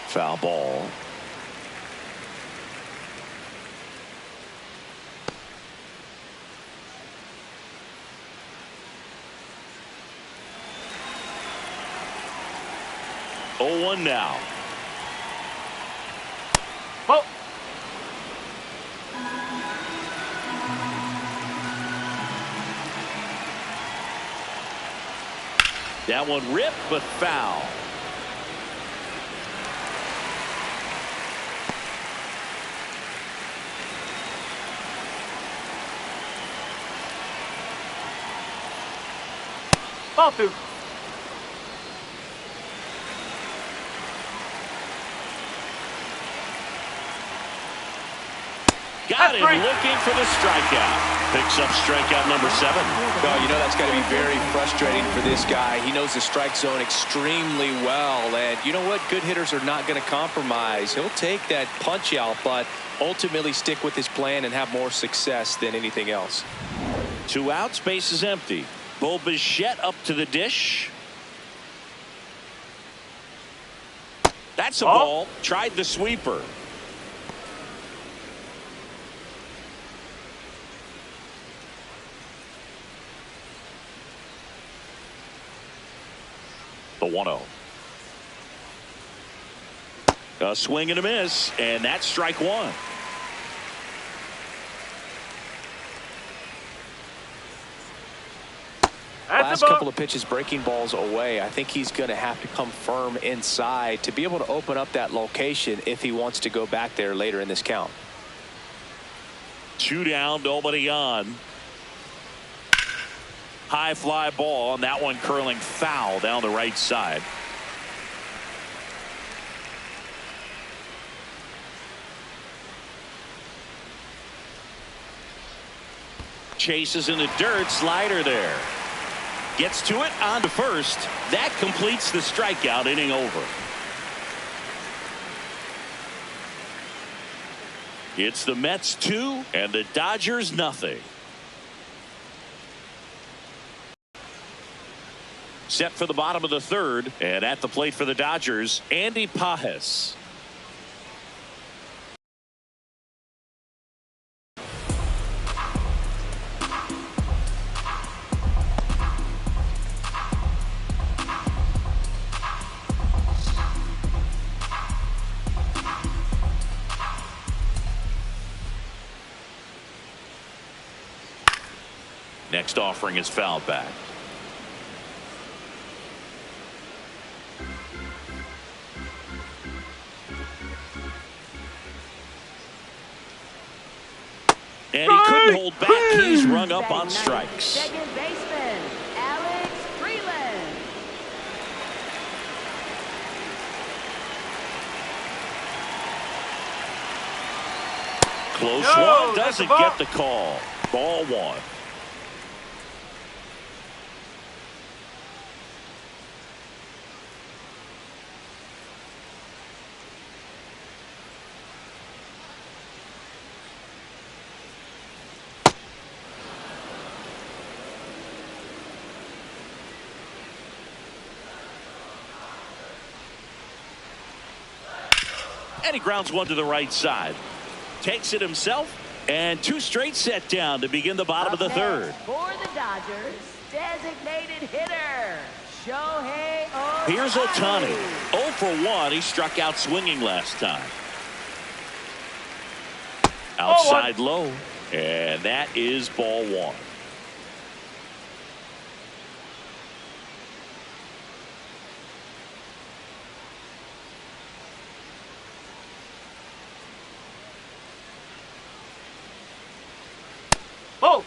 Foul ball. Oh, 1 now. Ball. That one ripped, but foul. Ball 2. Got him 3. looking for the strikeout. Picks up strikeout number 7. Well, you know that's got to be very frustrating for this guy. He knows the strike zone extremely well, and you know what? Good hitters are not going to compromise. He'll take that punch out, but ultimately stick with his plan and have more success than anything else. 2 outs, base is empty. Bo Bichette up to the dish. That's a ball. Tried the sweeper. The 1-0. A swing and a miss, and that's strike 1. Last couple of pitches breaking balls away. I think he's going to have to come firm inside to be able to open up that location if he wants to go back there later in this count. 2 down, nobody on. High fly ball, and that one curling foul down the right side. Chases in the dirt, slider there. Gets to it, on to first. That completes the strikeout, inning over. It's the Mets 2 and the Dodgers nothing. Set for the bottom of the third, and at the plate for the Dodgers, Andy Pages. Next offering is fouled back. And he couldn't hold back. He's rung up on strikes. Second baseman, Alex Freeland. Close one, doesn't get the call. Ball 1. And he grounds one to the right side. Takes it himself, and 2 straight set down to begin the bottom of the third. For the Dodgers, designated hitter, Shohei Ohtani. Here's Ohtani. 0 for 1. He struck out swinging last time. Outside low, and that is ball 1. Oh!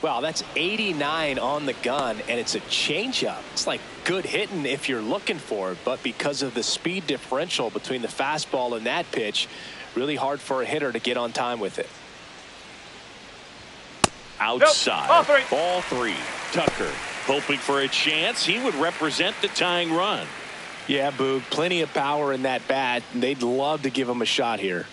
Wow, that's 89 on the gun, and it's a changeup. It's like good hitting if you're looking for it, but because of the speed differential between the fastball and that pitch, really hard for a hitter to get on time with it. Outside. Nope. Ball 3. Tucker hoping for a chance. He would represent the tying run. Yeah, Boog, plenty of power in that bat, and they'd love to give him a shot here.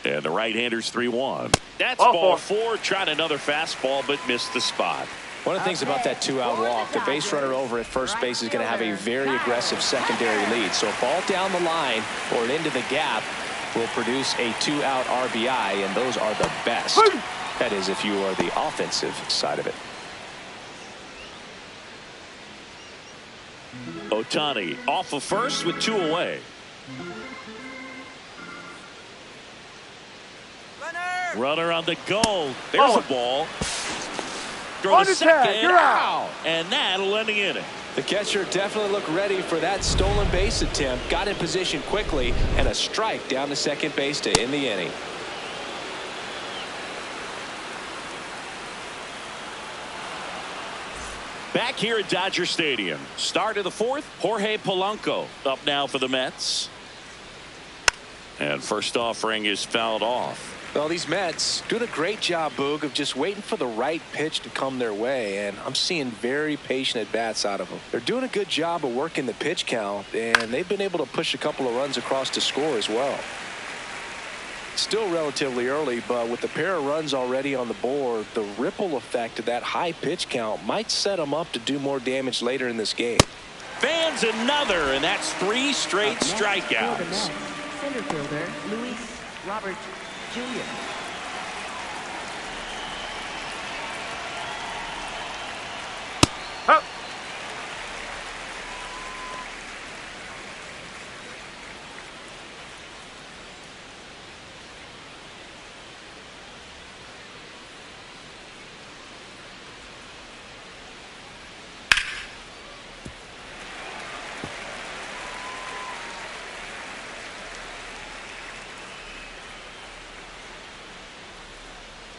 And the right-hander's 3-1. That's Ball ball 4. 4. Tried another fastball, but missed the spot. One of the things about that 2-out walk, the base runner over at first base is going to have a very aggressive secondary lead. So a ball down the line or into the gap will produce a 2-out RBI, and those are the best. That is, if you are the offensive side of it. Ohtani off of first with 2 away. Runner on the goal. There's a ball. Throw to second. You're out. And that'll end the inning. The catcher definitely looked ready for that stolen base attempt. Got in position quickly, and a strike down to second base to end the inning. Back here at Dodger Stadium. Start of the 4th. Jorge Polanco up now for the Mets. And first offering is fouled off. Well, these Mets doing a great job, Boog, of just waiting for the right pitch to come their way, and I'm seeing very patient at-bats out of them. They're doing a good job of working the pitch count, and they've been able to push a couple of runs across to score as well. Still relatively early, but with the pair of runs already on the board, the ripple effect of that high pitch count might set them up to do more damage later in this game. Fans another, and that's 3 straight strikeouts. Center fielder, Luis Robert Jr.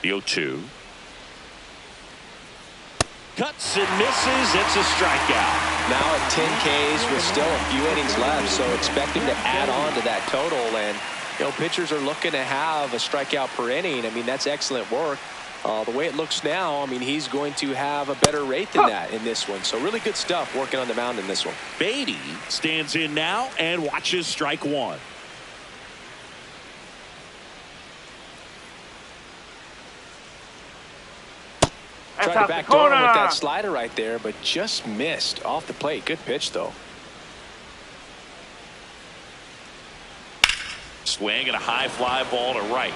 The 0-2. Cuts and misses. It's a strikeout. Now at 10 Ks with still a few innings left, so expect him to add on to that total. And pitchers are looking to have a strikeout per inning. I mean, that's excellent work. The way it looks now, I mean, he's going to have a better rate than that in this one. So really good stuff working on the mound in this one. Beatty stands in now and watches strike one. Tried to backdoor him with that slider right there, but just missed off the plate. Good pitch, though. Swing and a high fly ball to right.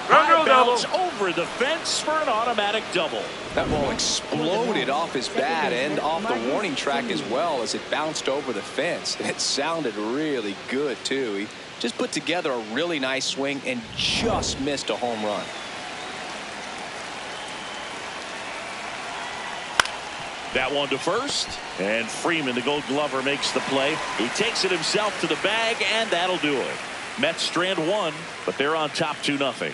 High bounce over the fence for an automatic double. That ball exploded off his bat and off the warning track as well as it bounced over the fence. And it sounded really good, too. He just put together a really nice swing and just missed a home run. That one to first, and Freeman, the Gold Glover, makes the play. He takes it himself to the bag, and that'll do it. Mets strand one, but they're on top 2-0.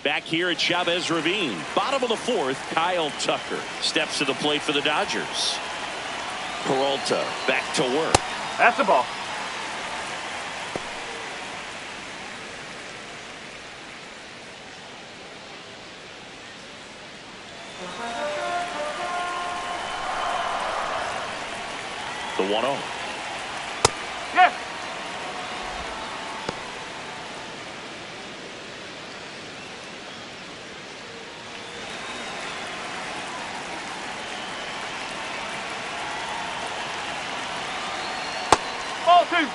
Back here at Chavez Ravine, bottom of the fourth, Kyle Tucker steps to the plate for the Dodgers. Peralta back to work. That's the ball. The 1-0. Yes. Ball two.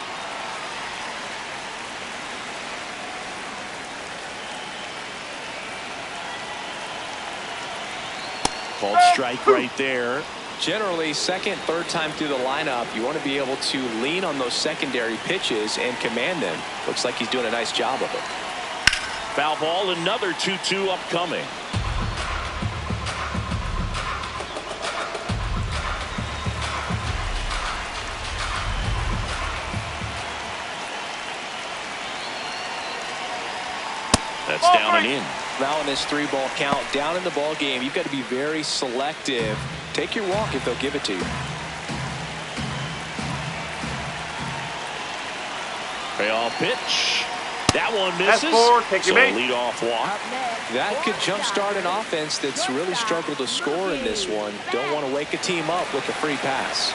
Called strike right there. Generally, second, third time through the lineup, you want to be able to lean on those secondary pitches and command them. Looks like he's doing a nice job of it. Foul ball, another 2-2 upcoming. That's down and in. Now in this 3-ball count, down in the ball game, you've got to be very selective. Take your walk if they'll give it to you. Payoff pitch. That one misses. That's four. Take your base. Lead off walk. That could jumpstart an offense that's really struggled to score in this one. Don't want to wake a team up with a free pass.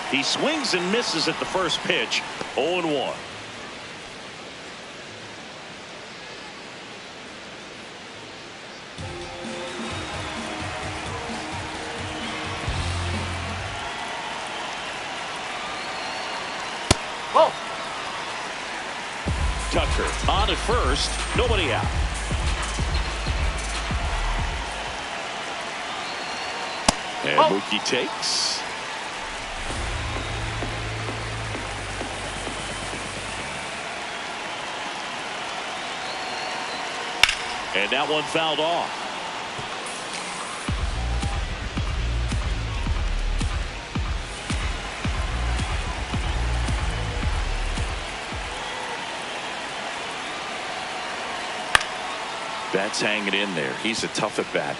He swings and misses at the first pitch. 0-1. Ball. Tucker on at first. Nobody out. And Mookie takes. And that one fouled off. That's hanging in there. He's a tough at bat.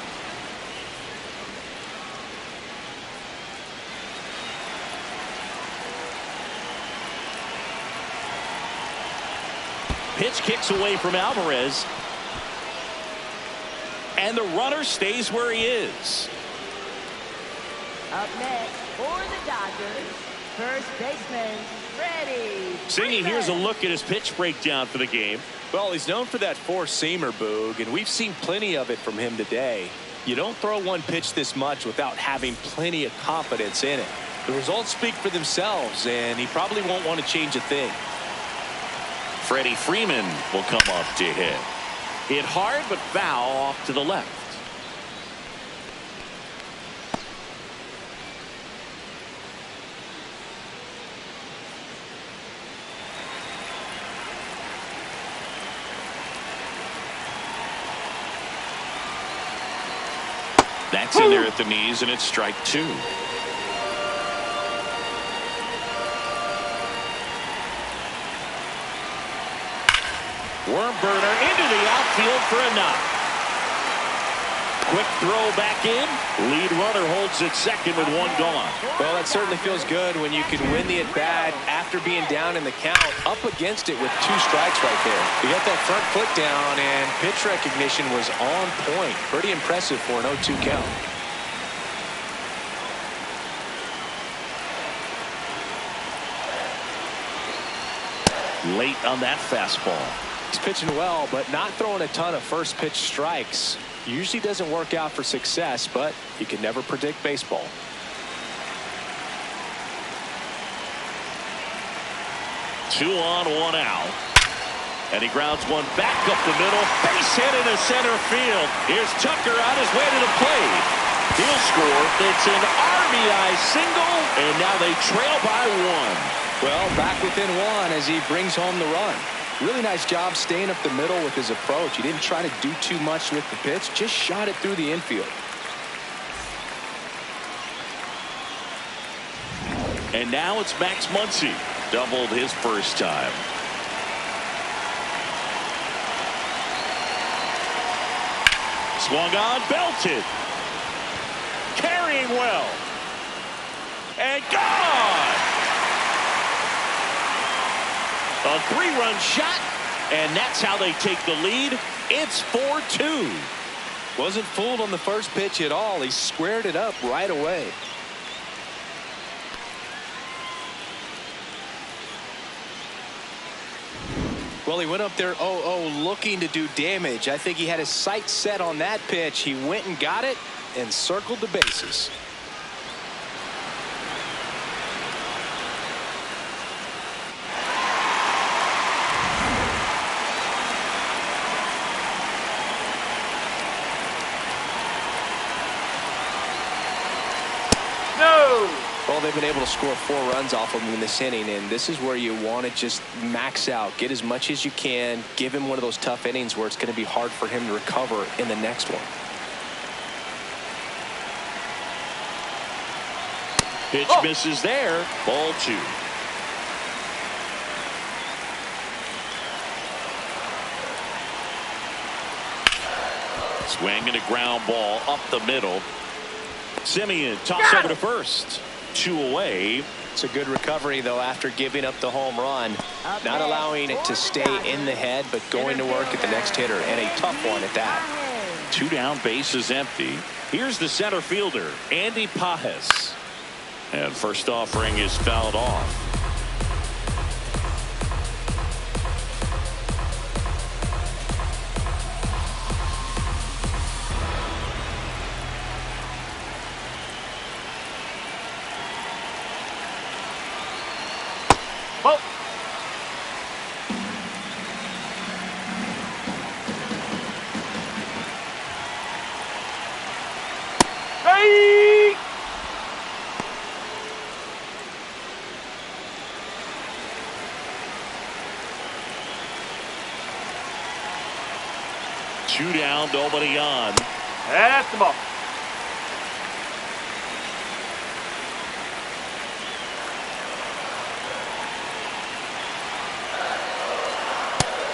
Pitch kicks away from Alvarez. And the runner stays where he is. Up next for the Dodgers, first baseman, Freddie. Singy, here's a look at his pitch breakdown for the game. Well, he's known for that four-seamer, Boog, and we've seen plenty of it from him today. You don't throw one pitch this much without having plenty of confidence in it. The results speak for themselves, and he probably won't want to change a thing. Freddie Freeman will come up to hit. Hit hard but foul off to the left. That's in there at the knees, and it's strike two. Worm burner into the outfield for a knock. Quick throw back in. Lead runner holds at second with one gone. Well, that certainly feels good when you can win the at-bat after being down in the count, up against it with 2 strikes right there. You got that front foot down, and pitch recognition was on point. Pretty impressive for an 0-2 count. Late on that fastball. He's pitching well, but not throwing a ton of first pitch strikes. Usually doesn't work out for success, but you can never predict baseball. Two on, one out. And he grounds one back up the middle. Base hit into center field. Here's Tucker on his way to the plate. He'll score. It's an RBI single, and now they trail by 1. Well, back within 1 as he brings home the run. Really nice job staying up the middle with his approach. He didn't try to do too much with the pitch, just shot it through the infield. And now it's Max Muncy. Doubled his first time. Swung on, belted. Carrying well. And gone! A 3-run shot, and that's how they take the lead. It's 4-2. Wasn't fooled on the first pitch at all. He squared it up right away. Well, he went up there 0-0 looking to do damage. I think he had his sights set on that pitch. He went and got it and circled the bases. Well, they've been able to score 4 runs off of him in this inning, and this is where you want to just max out, get as much as you can, give him one of those tough innings where it's going to be hard for him to recover in the next one. Pitch misses there. Ball 2. Swing and a ground ball up the middle. Simeon toss over to first. 2 away. It's a good recovery, though, after giving up the home run. Not allowing it to stay in the head, but going to work at the next hitter, and a tough one at that. 2 down, base is empty. Here's the center fielder, Andy Pajes. And first offering is fouled off. Ball. Hey! Two down, nobody on. That's the ball.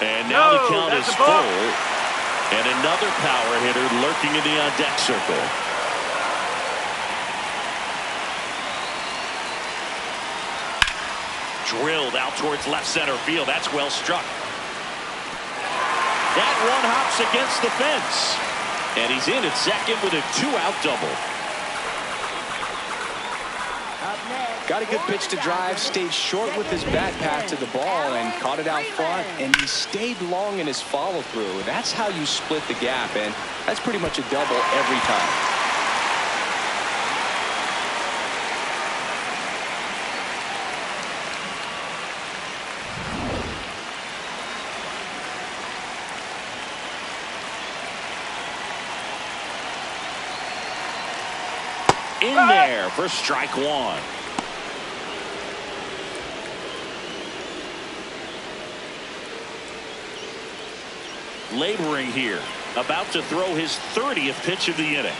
And now the count that's is a ball. full. And another power hitter lurking in the on-deck circle. Drilled out towards left center field. That's well struck. That one hops against the fence. And he's in at second with a 2-out double. Got a good pitch to drive, stayed short with his bat path to the ball and caught it out front, and he stayed long in his follow-through. That's how you split the gap, and that's pretty much a double every time. In there for strike 1. Laboring here, about to throw his 30th pitch of the inning.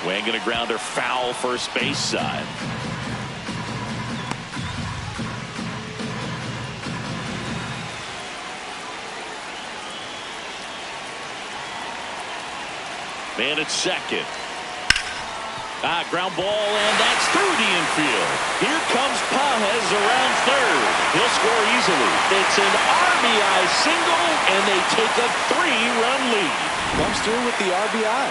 Swing and a grounder foul first base side. Man at second. Ground ball, and that's through the infield. Here comes Pages around third. He'll score easily. It's an RBI single, and they take a 3-run lead. Comes through with the RBI.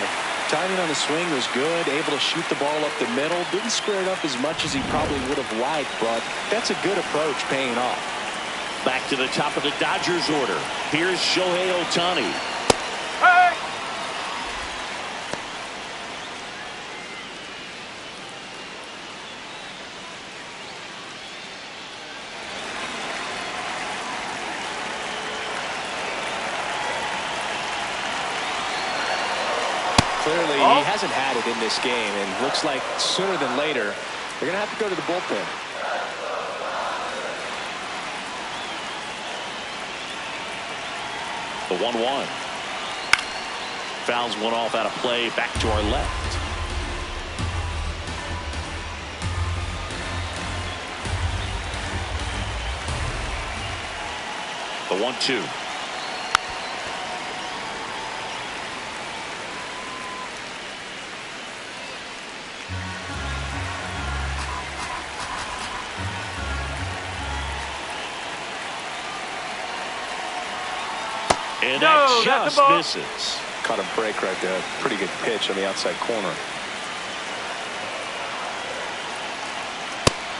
Timing on the swing was good. Able to shoot the ball up the middle. Didn't square it up as much as he probably would have liked, but that's a good approach paying off. Back to the top of the Dodgers order. Here's Shohei Ohtani. Hey! Clearly, he hasn't had it in this game, and looks like sooner than later, they're going to have to go to the bullpen. The 1-1. Fouls one off out of play. Back to our left. The 1-2. And that just misses. Caught a break right there. Pretty good pitch on the outside corner.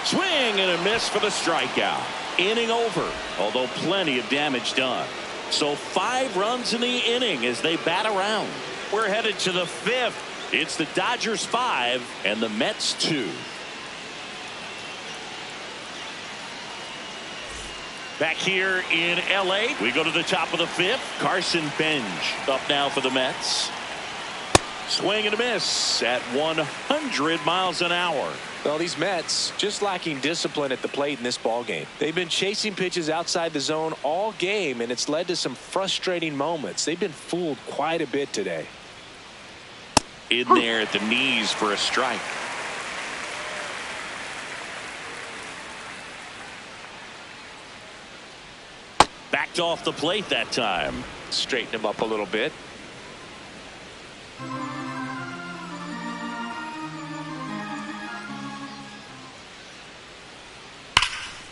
Swing and a miss for the strikeout. Inning over, although plenty of damage done. So 5 runs in the inning as they bat around. We're headed to the 5th. It's the Dodgers 5 and the Mets 2. Back here in L.A., we go to the top of the 5th. Carson Bench up now for the Mets. Swing and a miss at 100 miles an hour. Well, these Mets just lacking discipline at the plate in this ball game. They've been chasing pitches outside the zone all game, and it's led to some frustrating moments. They've been fooled quite a bit today. In there at the knees for a strike. Backed off the plate that time. Straighten him up a little bit.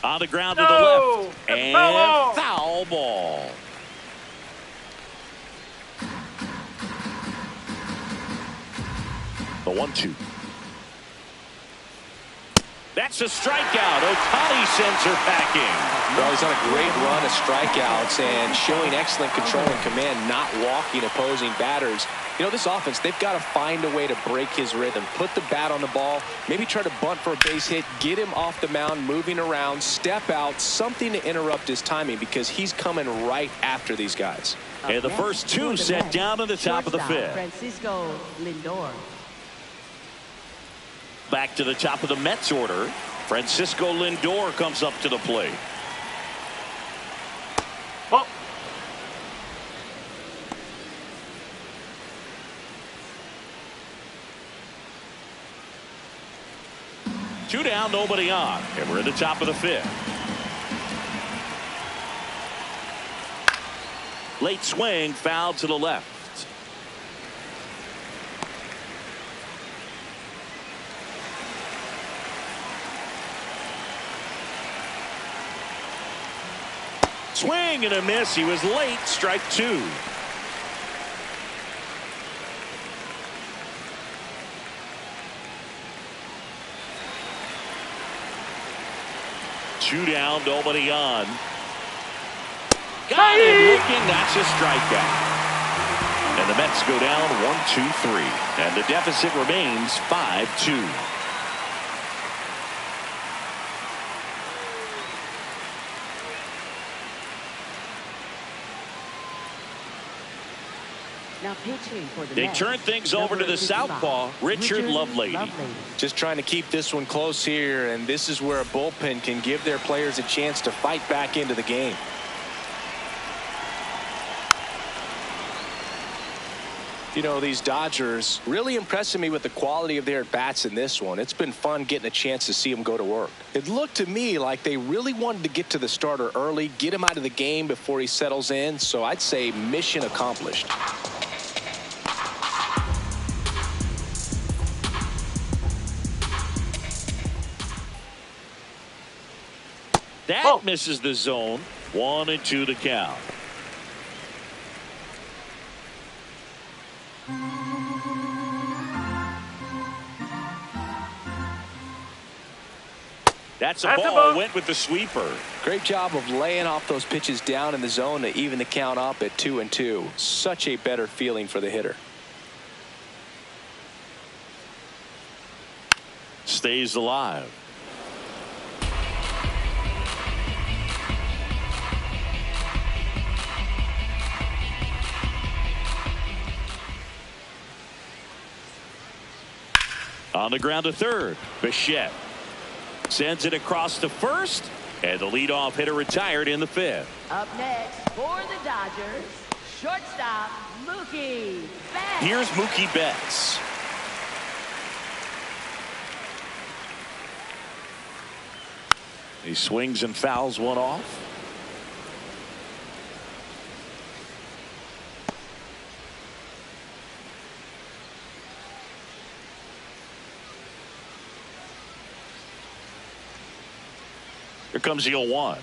On the ground to the left. And foul ball. The 1-2. That's a strikeout. Ohtani sends her packing. Well, he's on a great run of strikeouts and showing excellent control and command, not walking opposing batters. You know, this offense, they've got to find a way to break his rhythm, put the bat on the ball, maybe try to bunt for a base hit, get him off the mound, moving around, step out, something to interrupt his timing because he's coming right after these guys. And the first 2 set down at the top of the 5th. Francisco Lindor. Back to the top of the Mets order. Francisco Lindor comes up to the plate. Oh. 2 down, nobody on. And we're at the top of the 5th. Late swing, foul to the left. Swing and a miss. He was late. Strike 2. Two down, nobody on. Got him looking. That's a strikeout. And the Mets go down 1-2-3. And the deficit remains 5-2. Now pitching for the They Mets, turn things over to the southpaw, Richard Lovelady. Just trying to keep this one close here, and this is where a bullpen can give their players a chance to fight back into the game. You know, these Dodgers really impressing me with the quality of their at-bats in this one. It's been fun getting a chance to see them go to work. It looked to me like they really wanted to get to the starter early, get him out of the game before he settles in. So I'd say mission accomplished. That misses the zone. 1-2 the count. That's a ball. Went with the sweeper. Great job of laying off those pitches down in the zone to even the count up at 2-2. Such a better feeling for the hitter. Stays alive. On the ground to third. Bichette sends it across to first, and the leadoff hitter retired in the fifth. Up next for the Dodgers, shortstop Mookie Betts. Here's Mookie Betts. He swings and fouls one off. Here comes the 0-1.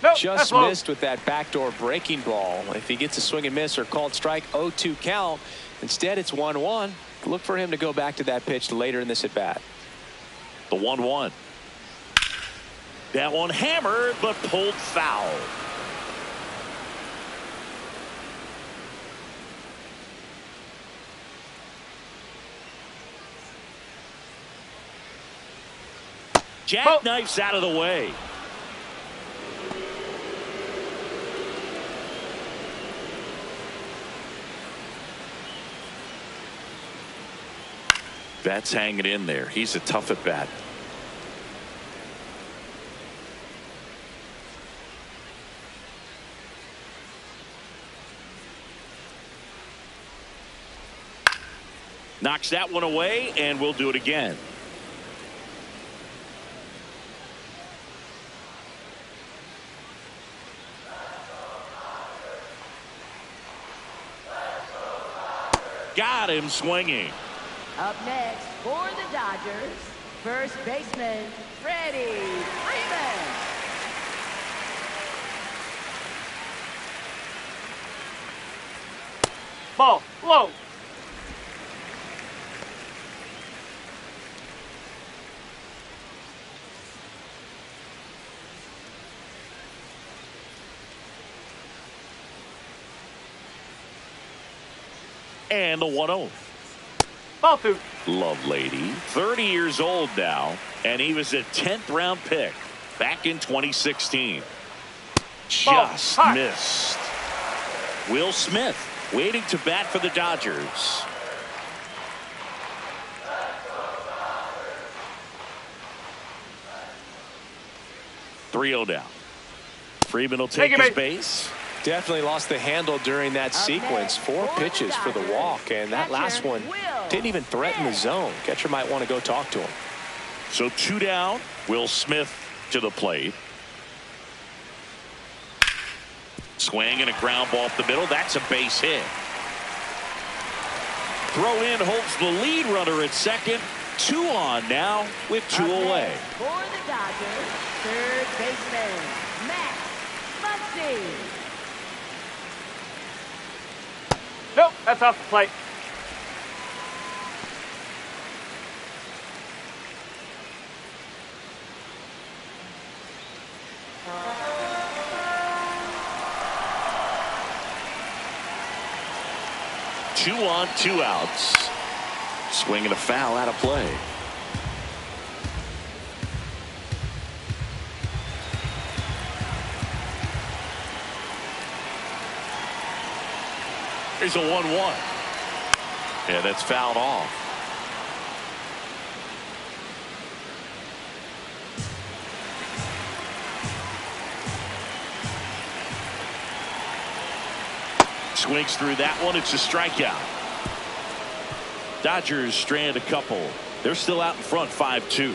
Nope, just missed with that backdoor breaking ball. If he gets a swing and miss or called strike, 0-2 count. Instead, it's 1-1. Look for him to go back to that pitch later in this at bat. The 1-1. That one hammered but pulled foul. Jackknifes out of the way. Betts hanging in there. He's a tough at bat. Knocks that one away, and we'll do it again. Got him swinging. Up next for the Dodgers, first baseman Freddie Freeman. Ball low. And the 1-0. Ball two. Love lady. 30 years old now, and he was a 10th round pick back in 2016. Just missed. Will Smith waiting to bat for the Dodgers. .3-0 down. Freeman will take his base. Definitely lost the handle during that sequence. 4 pitches for the walk, and that last one didn't even threaten the zone. Catcher might want to go talk to him. So 2 down. Will Smith to the plate. Swing and a ground ball up the middle. That's a base hit. Throw in holds the lead runner at second. 2 on now with 2 away. For the Dodgers, third baseman Max Muncy. Nope, that's off the plate. Two on, 2 outs. Swinging a foul out of play. Here's a 1-1. Yeah, that's fouled off. swings through that one. It's a strikeout. Dodgers strand a couple. They're still out in front 5-2.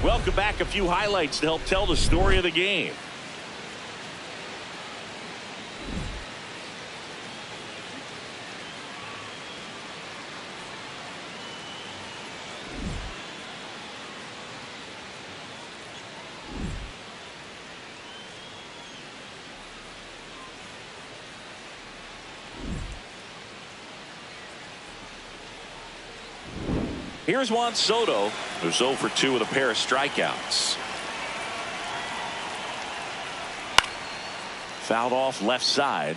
Welcome back. A few highlights to help tell the story of the game. Here's Juan Soto, who's 0 for 2 with a pair of strikeouts. Fouled off left side.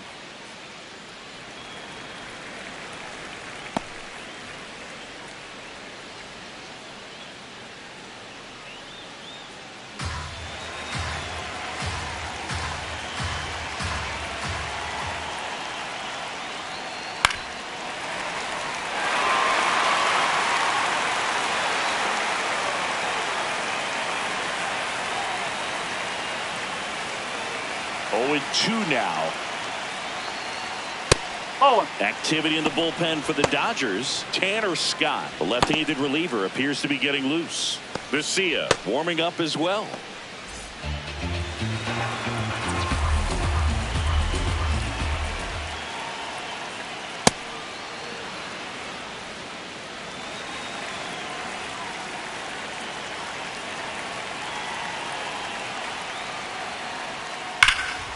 Oh, 2 now. Oh. Activity in the bullpen for the Dodgers. Tanner Scott, the left-handed reliever, appears to be getting loose. Garcia warming up as well.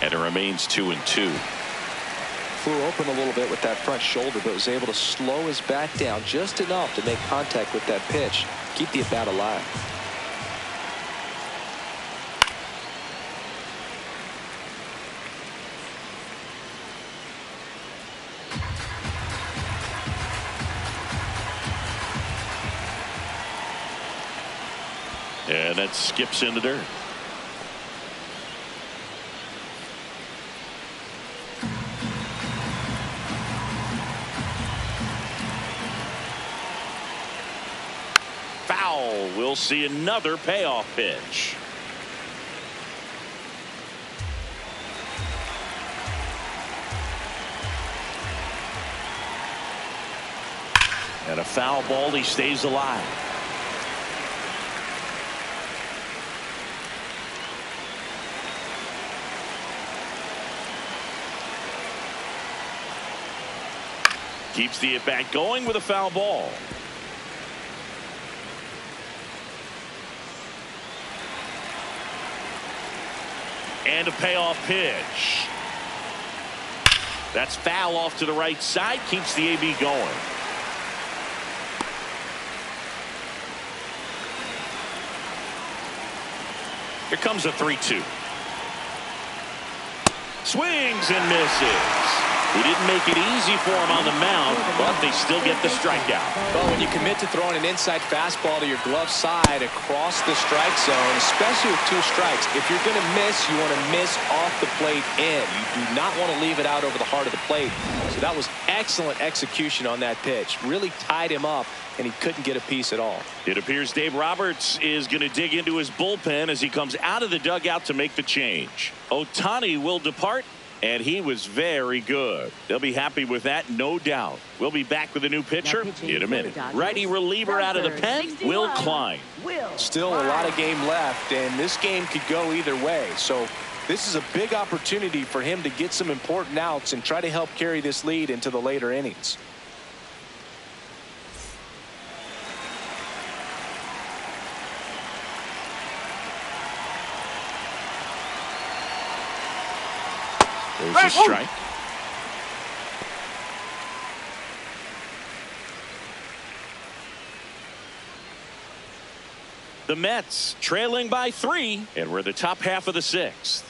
And it remains 2-2. Flew open a little bit with that front shoulder, but was able to slow his back down just enough to make contact with that pitch. Keep the at-bat alive. And that skips in the dirt. Foul. We'll see another payoff pitch. And a foul ball. He stays alive. Keeps the at-bat going with a foul ball. And a payoff pitch. That's foul off to the right side. Keeps the AB going. Here comes a 3-2. Swings and misses. He didn't make it easy for him on the mound, but they still get the strikeout. Well, when you commit to throwing an inside fastball to your glove side across the strike zone, especially with 2 strikes, if you're going to miss, you want to miss off the plate in. You do not want to leave it out over the heart of the plate. So that was excellent execution on that pitch. Really tied him up, and he couldn't get a piece at all. It appears Dave Roberts is going to dig into his bullpen as he comes out of the dugout to make the change. Ohtani will depart. And he was very good. They'll be happy with that, no doubt. We'll be back with a new pitcher in a minute. Righty reliever out of the pen, Will Klein. Still a lot of game left, and this game could go either way. So this is a big opportunity for him to get some important outs and try to help carry this lead into the later innings. There's a strike. The Mets trailing by 3, and we're the top half of the 6th.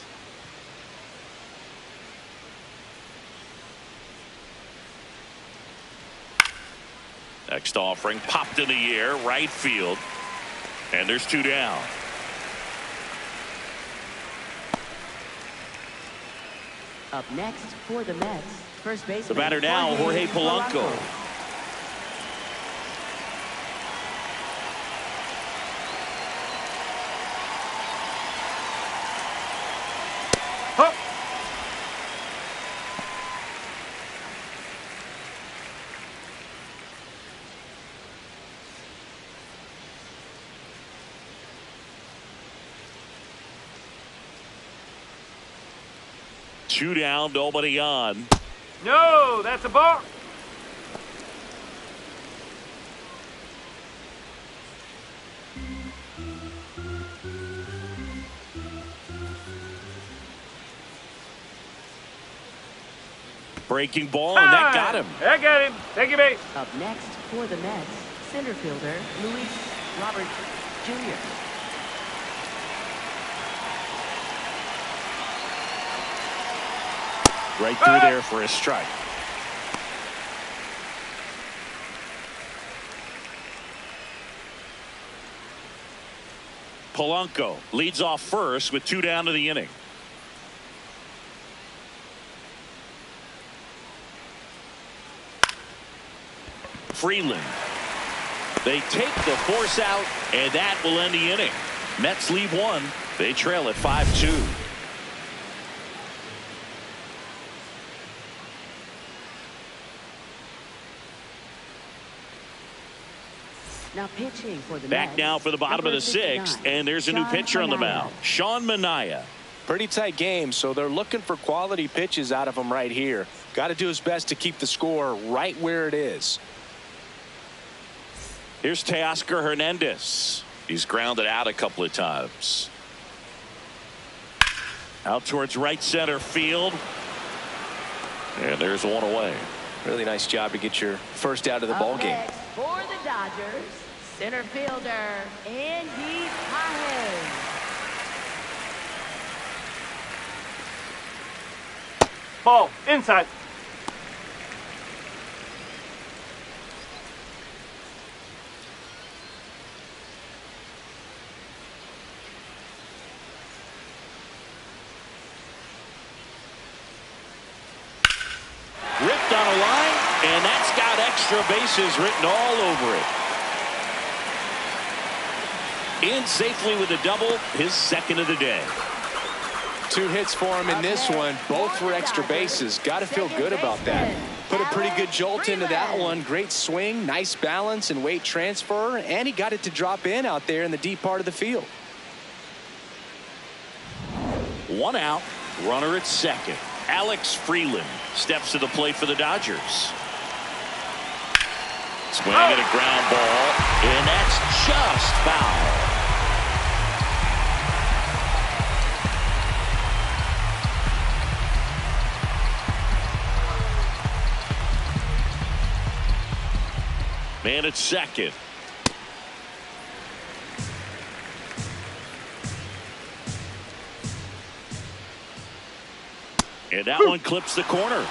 Next offering popped in the air, right field, and there's 2 down. Up next for the Mets, first baseman. The batter now, Jorge Polanco. 2 down, nobody on. No, that's a ball. Breaking ball, and that got him. That got him. Take your base. Up next for the Mets, center fielder Luis Robert Jr. Right through there for a strike. Polanco leads off first with 2 down to the inning. Freeland. They take the force out, and that will end the inning. Mets lead 1. They trail at 5-2. Now pitching for the Back Mets, now for the bottom of number the 6th, 69, and there's a new Sean pitcher on the Manaea. mound. Sean Manaea. Pretty tight game, so they're looking for quality pitches out of him right here. Got to do his best to keep the score right where it is. Here's Teoscar Hernandez. He's grounded out a couple of times. Out towards right center field. And there's one away. Really nice job to get your first out of the Up ball game. next for the Dodgers, center fielder Andy Pajes. Ball. Inside. Ripped on a line, and that's got extra bases written all over it. In safely with a double, his second of the day. 2 hits for him in this one, both for extra bases. Got to feel good about that. Put a pretty good jolt into that one. Great swing, nice balance and weight transfer, and he got it to drop in out there in the deep part of the field. 1 out, runner at second. Alex Freeland steps to the plate for the Dodgers. Swing and a ground ball, and that's just foul. Man at second. And that one clips the corner.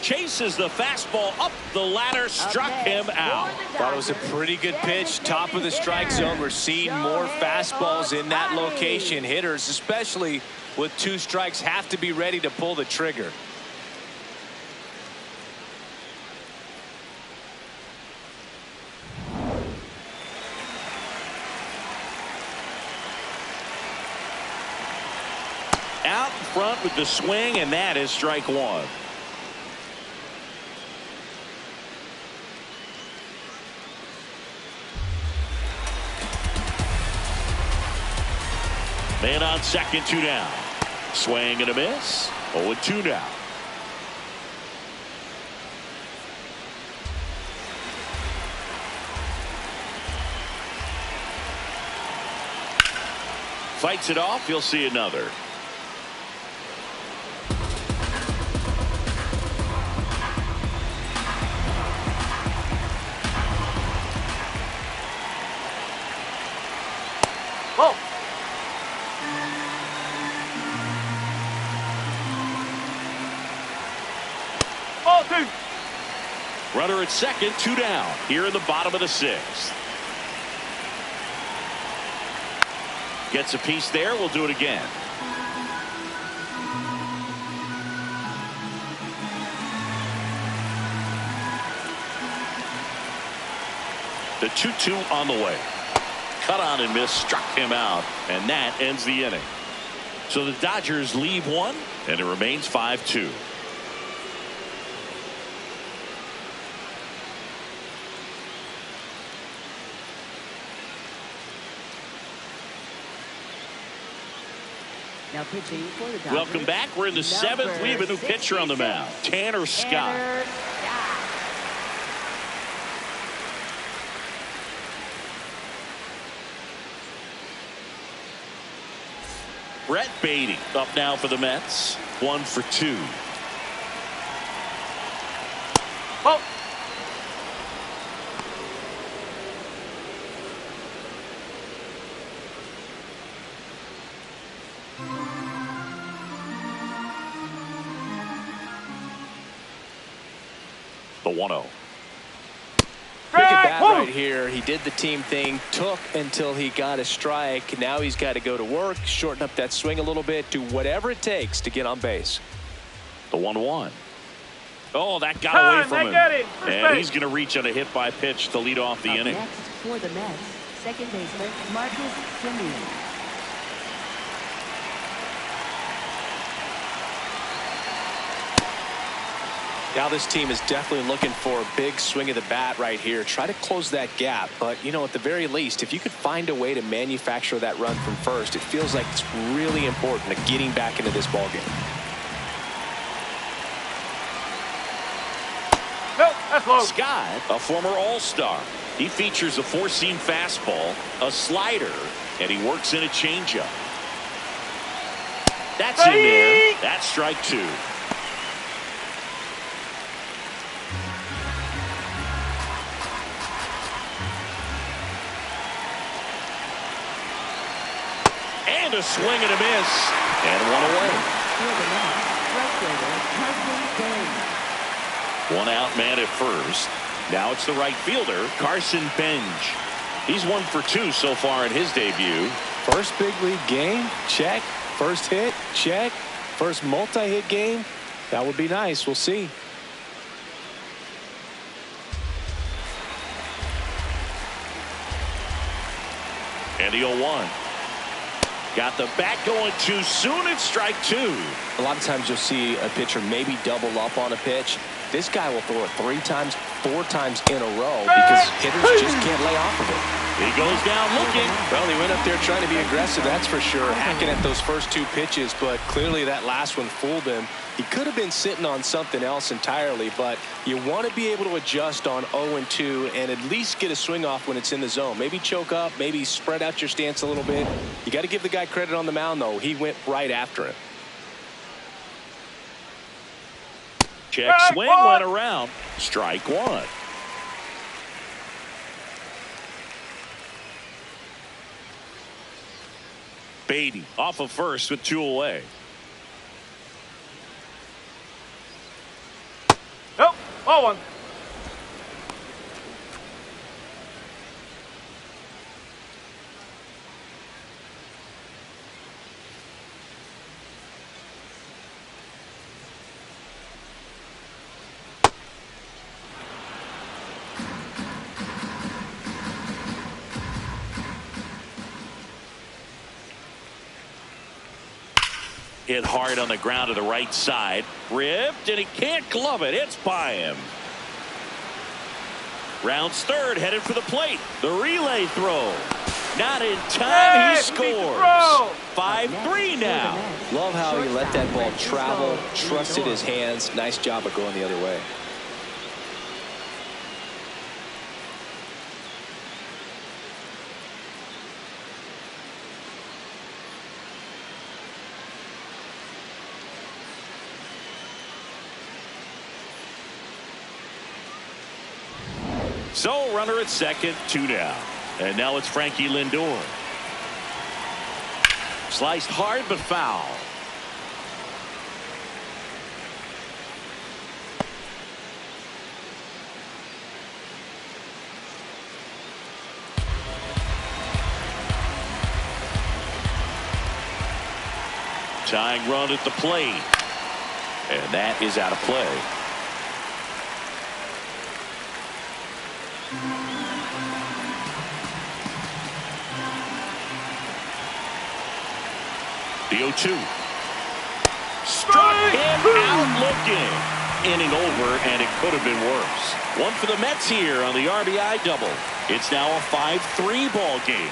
Chases the fastball up the ladder, struck him out. Thought it was a pretty good pitch, top of the strike zone. We're seeing more fastballs in that location. Hitters, especially with 2 strikes, have to be ready to pull the trigger. Out in front with the swing, and that is strike 1. Man on second, 2 down. Swing and a miss. 0-2 now. Fights it off. You'll see another. Ball. Ball 2. Runner at second, 2 down. Here in the bottom of the 6th. Gets a piece there. We'll do it again. The 2-2 on the way. Cut on and miss, struck him out, and that ends the inning. So the Dodgers leave 1, and it remains 5-2. Now pitching for the Dodgers. Welcome back. We're in the seventh. We have a new pitcher on the mound. Tanner Scott. Tanner Scott. Brett Beatty up now for the Mets. 1 for 2. Ball. The 1-0. Look at that Woo! right here. He did the team thing, took until he got a strike. Now he's got to go to work, shorten up that swing a little bit, do whatever it takes to get on base. The 1-1. Oh, that got Time, away from they him. got it. First And base. he's going to reach on a hit by pitch to lead off the Up inning. next for the Mets, second baseman Marcus Semien. Now this team is definitely looking for a big swing of the bat right here. Try to close that gap. But, you know, at the very least, if you could find a way to manufacture that run from first, it feels like it's really important to getting back into this ballgame. Nope, that's low. Scott, a former All-Star. He features a four-seam fastball, a slider, and he works in a changeup. That's in there. That's strike 2. And a swing and a miss. And one away. For the Mets, right fielder Carson Bench. One out man at first. Now it's the right fielder, Carson Bench. He's 1 for 2 so far in his debut. First big league game, check. First hit, check. First multi-hit game, that would be nice. We'll see. And the 0-1. Got the bat going too soon. It's strike 2. A lot of times you'll see a pitcher maybe double up on a pitch. This guy will throw it 3 times, 4 times in a row because hitters just can't lay off of it. He goes down looking. Well, he went up there trying to be aggressive, that's for sure, hacking at those first 2 pitches, but clearly that last one fooled him. He could have been sitting on something else entirely, but you want to be able to adjust on 0-2 and at least get a swing off when it's in the zone. Maybe choke up, maybe spread out your stance a little bit. You got to give the guy credit on the mound, though. He went right after him. Check swing went around. Strike 1. Beatty off of first with 2 away. Nope, ball 1. Hit hard on the ground to the right side. Ripped, and he can't glove it. It's by him. Rounds third, headed for the plate. The relay throw. Not in time. He scores. 5-3 now. Love how he let that ball travel, trusted his hands. Nice job of going the other way. So runner at second, 2 down. And now it's Frankie Lindor. Sliced hard but foul. Tying run at the plate. And that is out of play. The 0-2. Struck him out looking. Inning over, and it could have been worse. One for the Mets here on the RBI double. It's now a 5-3 ball game.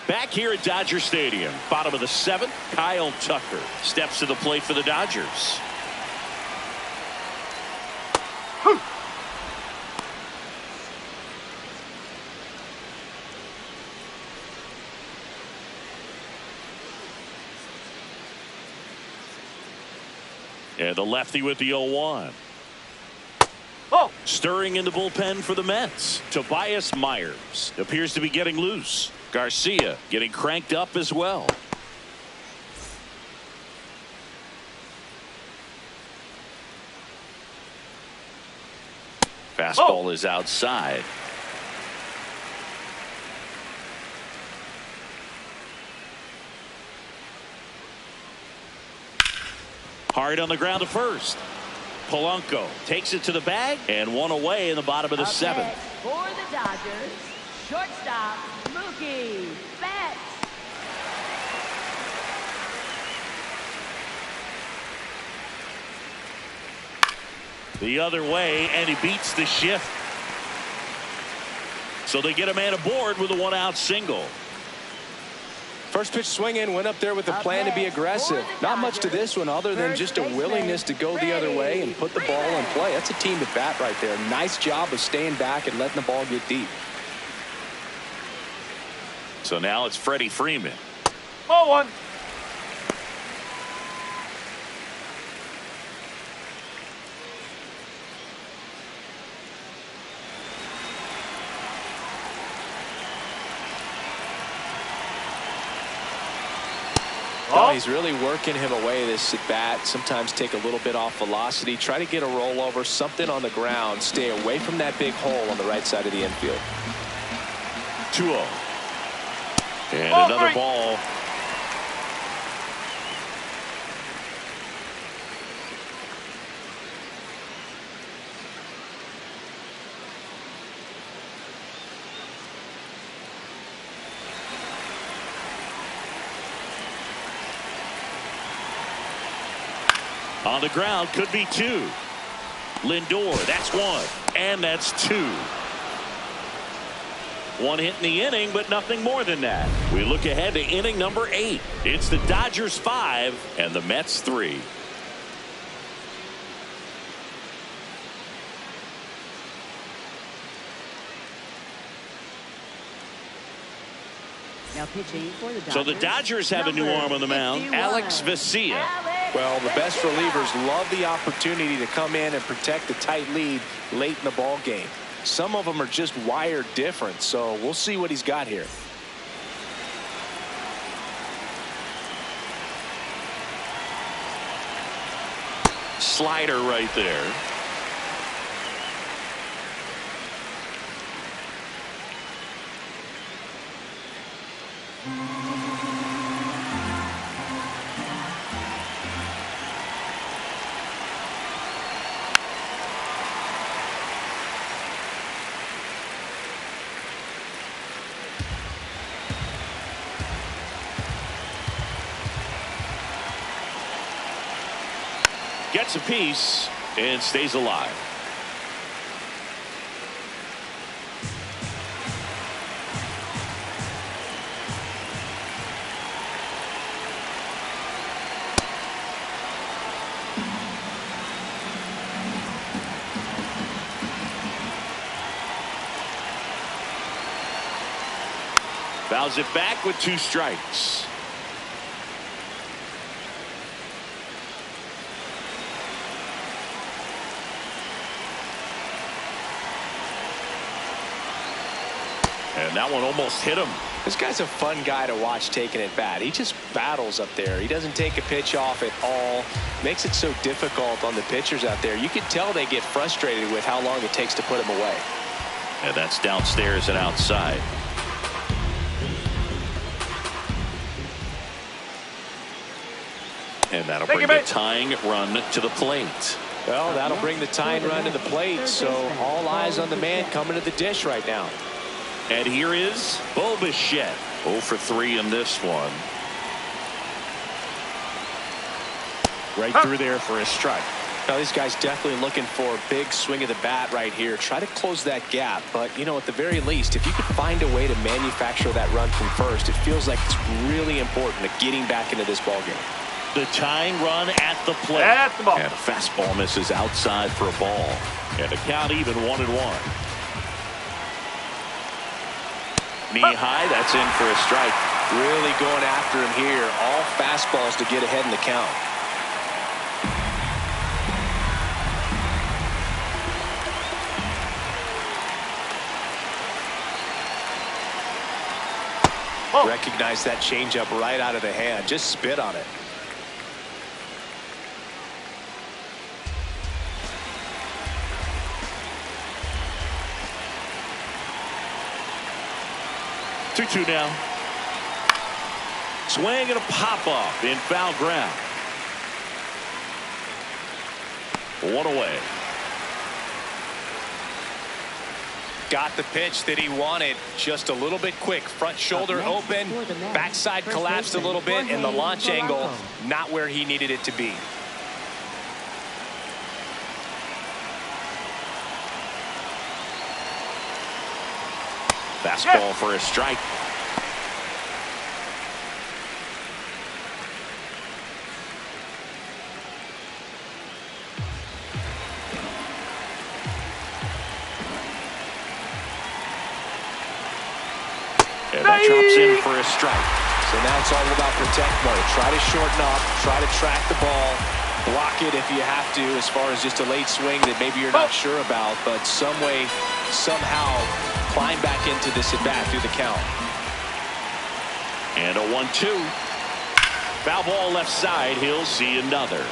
Back here at Dodger Stadium, bottom of the 7th, Kyle Tucker steps to the plate for the Dodgers. And the lefty with the 0-1. Oh. Stirring in the bullpen for the Mets. Tobias Myers appears to be getting loose. Garcia getting cranked up as well. Fastball is outside. Hard on the ground to first. Polanco takes it to the bag and one away in the bottom of the 7th. For the Dodgers, shortstop Mookie Betts. The other way, and he beats the shift. So they get a man aboard with a 1-out single. First pitch swing in, went up there with a plan to be aggressive. Not much to this one other than just a willingness to go the other way and put the ball in play. That's a team at bat right there. Nice job of staying back and letting the ball get deep. So now it's Freddie Freeman. 0-1. Oh, he's really working him away this at bat. Sometimes take a little bit off velocity. Try to get a rollover, something on the ground. Stay away from that big hole on the right side of the infield. 2-0. And another ball. On the ground, could be 2. Lindor, that's 1. And that's 2. 1 hit in the inning, but nothing more than that. We look ahead to inning number 8. It's the Dodgers 5 and the Mets 3. Now pitching for the Dodgers. So the Dodgers have a new arm on the mound, Alex Vesia. Well, the best relievers love the opportunity to come in and protect the tight lead late in the ball game. Some of them are just wired different, so we'll see what he's got here. Slider right there. Gets a piece and stays alive. Fouls it back with 2 strikes. And that one almost hit him. This guy's a fun guy to watch taking at bat. He just battles up there. He doesn't take a pitch off at all. Makes it so difficult on the pitchers out there. You can tell they get frustrated with how long it takes to put him away. And that's downstairs and outside. And that'll bring the tying run to the plate. Well, that'll bring the tying run to the plate. So all eyes on the man coming to the dish right now. And here is Bo Bichette. 0 for 3 in this one. Right through there for a strike. Now, these guys definitely looking for a big swing of the bat right here. Try to close that gap. But, you know, at the very least, if you could find a way to manufacture that run from first, it feels like it's really important to getting back into this ballgame. The tying run at the plate. That's the ball. And a fastball misses outside for a ball. And the count even 1-1. Knee high, that's in for a strike. Really going after him here. All fastballs to get ahead in the count. Recognize that changeup right out of the hand. Just spit on it. Two now. Swing and a pop off in foul ground. 1 away. Got the pitch that he wanted, just a little bit quick. Front shoulder open, backside collapsed a little bit, and the launch angle not where he needed it to be. Fastball for a strike. And that drops in for a strike. So now it's all about protect mode. Try to shorten up, try to track the ball, block it if you have to, as far as just a late swing that maybe you're not sure about, but some way, somehow climb back into this at bat through the count. And a 1-2. Foul ball left side. He'll see another.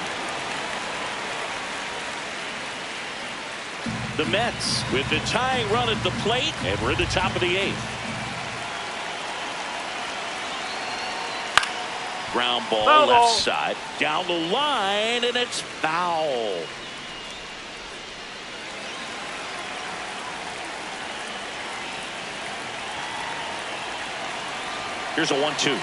The Mets with the tying run at the plate, and we're at the top of the 8th. Ground ball left side, down the line, and it's foul. Here's a 1-2.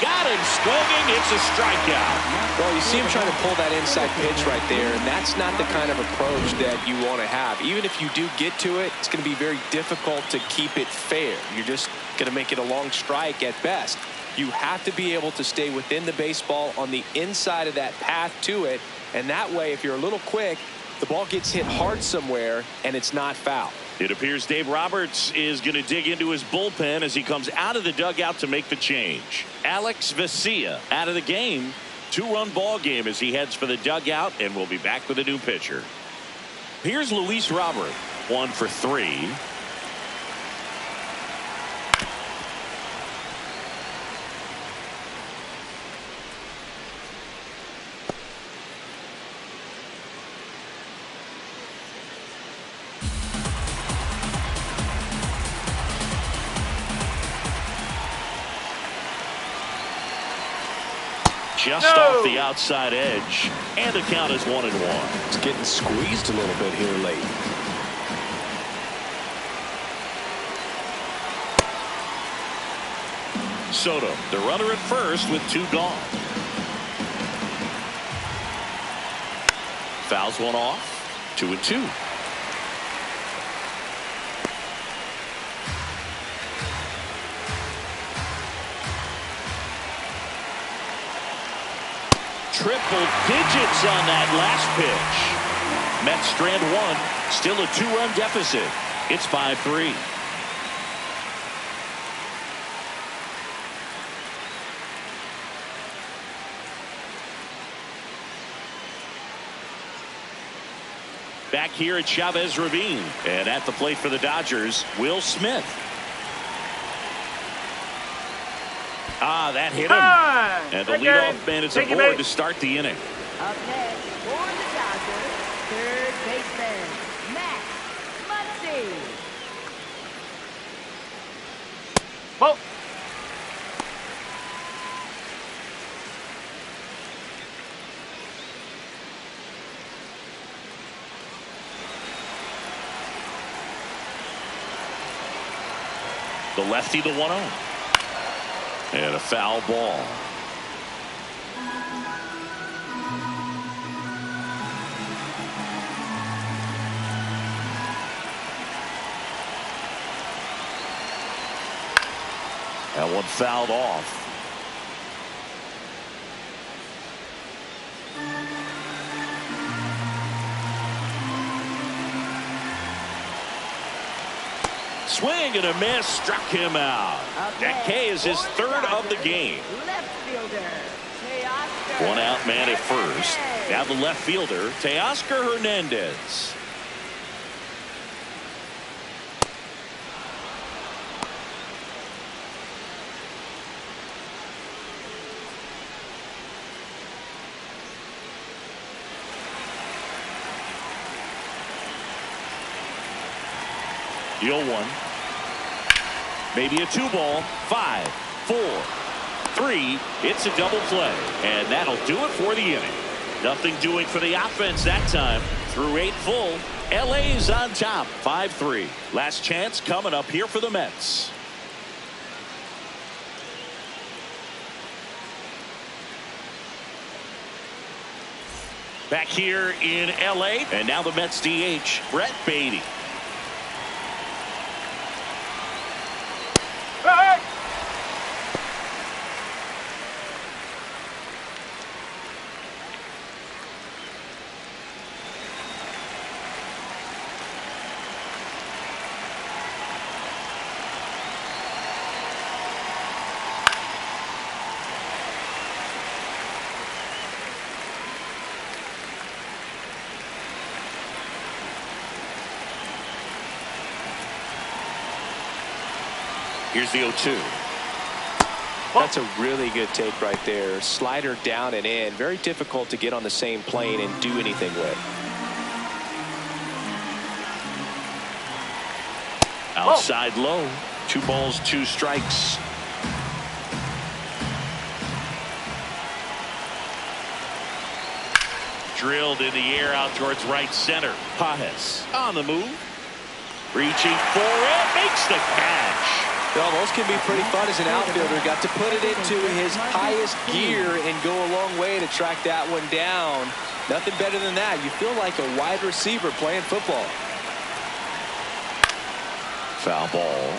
Got him swinging. It's a strikeout. Well, you see him trying to pull that inside pitch right there, and that's not the kind of approach that you want to have. Even if you do get to it, it's going to be very difficult to keep it fair. You're just going to make it a long strike at best. You have to be able to stay within the baseball on the inside of that path to it, and that way, if you're a little quick, the ball gets hit hard somewhere, and it's not foul. It appears Dave Roberts is going to dig into his bullpen as he comes out of the dugout to make the change. Alex Vesia out of the game. 2-run ball game as he heads for the dugout, and we'll be back with a new pitcher. Here's Luis Robert, 1 for 3. Just off the outside edge, and the count is 1-1. It's getting squeezed a little bit here late. Soto, the runner at first with 2 gone. Fouls one off. 2-2. Triple digits on that last pitch. Mets strand 1. Still a 2-run deficit. It's 5-3. Back here at Chavez Ravine, and at the plate for the Dodgers, Will Smith. That hit him. And the leadoff man is aboard to start the inning. Up next for the Dodgers, third baseman, Max Muncy. Ball. The lefty, the 1-0. And a foul ball. That one fouled off. Swing and a miss, struck him out. That K is his third of the game. Left fielder, One out man at first. Now the left fielder, Teoscar Hernandez. Deal one. Maybe a 2-ball. 5, 4, 3. It's a double play. And that'll do it for the inning. Nothing doing for the offense that time. Through 8 full. LA's on top. 5-3. Last chance coming up here for the Mets. Back here in LA. And now the Mets DH, Brett Beatty. Hey! Here's the 0-2. That's a really good take right there. Slider down and in. Very difficult to get on the same plane and do anything with. Outside low. 2 balls, 2 strikes. Drilled in the air out towards right center. Pajes on the move. Reaching for it. Makes the catch. Well, those can be pretty fun as an outfielder. Got to put it into his highest gear and go a long way to track that one down. Nothing better than that. You feel like a wide receiver playing football. Foul ball.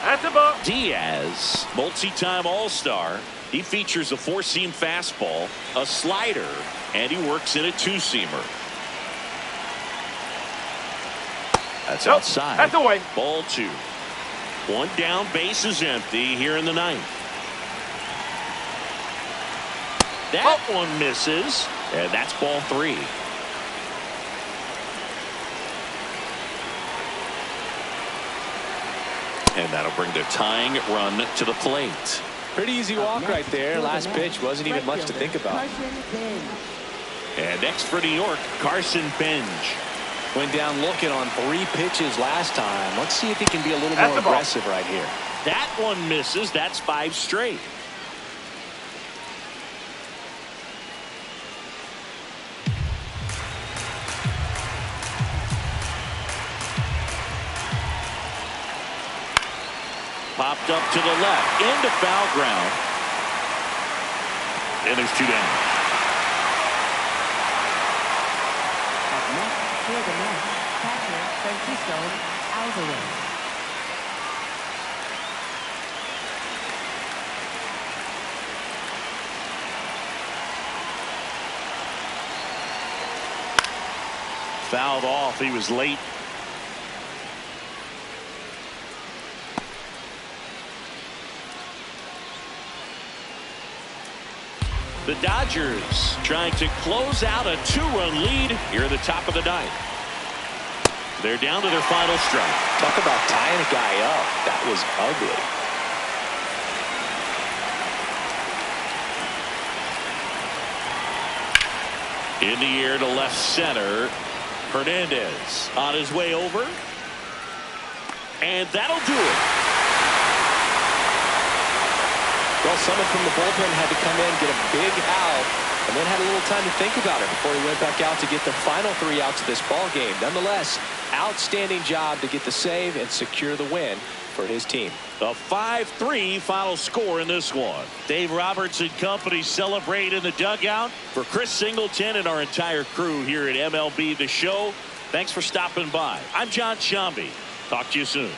That's a ball. Diaz, multi-time All-Star. He features a 4-seam fastball, a slider, and he works in a 2-seamer. That's outside. That's away. Ball 2. 1 down, base is empty here in the 9th. That one misses, and that's ball 3. And that'll bring the tying run to the plate. Pretty easy walk right there. Last pitch wasn't even much to think about. And next for New York, Carson Bench. Went down looking on 3 pitches last time. Let's see if he can be a little more aggressive right here. That one misses. That's 5 straight. Popped up to the left, into foul ground. And there's 2 down. Up next for the Mets, catcher Francisco Alvarez. Fouled off. He was late. The Dodgers trying to close out a 2-run lead here at the top of the 9th. They're down to their final strike. Talk about tying a guy up. That was ugly. In the air to left center. Hernandez on his way over. And that'll do it. Well, someone from the bullpen had to come in, get a big out, and then had a little time to think about it before he went back out to get the final 3 outs of this ball game. Nonetheless, outstanding job to get the save and secure the win for his team. A 5-3 final score in this one. Dave Roberts and company celebrate in the dugout. For Chris Singleton and our entire crew here at MLB The Show, thanks for stopping by. I'm John Sciambi. Talk to you soon.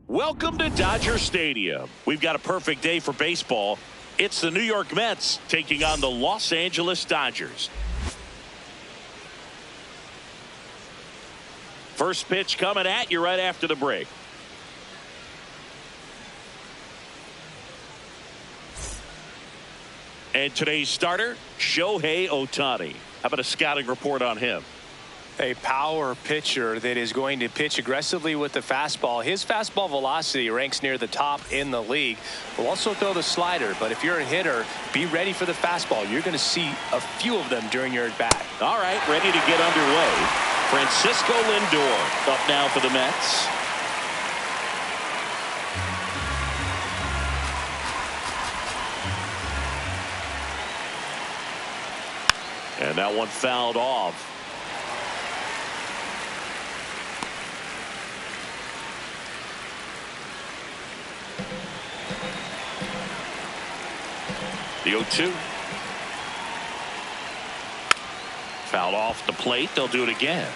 Welcome to Dodger Stadium. We've got a perfect day for baseball. It's the New York Mets taking on the Los Angeles Dodgers. First pitch coming at you right after the break. And today's starter, Shohei Ohtani. How about a scouting report on him? A power pitcher that is going to pitch aggressively with the fastball. His fastball velocity ranks near the top in the league. Will also throw the slider, but if you're a hitter, be ready for the fastball. You're going to see a few of them during your at-bat. All right, ready to get underway. Francisco Lindor up now for the Mets. And that one fouled off. The 0-2. Fouled off the plate. They'll do it again.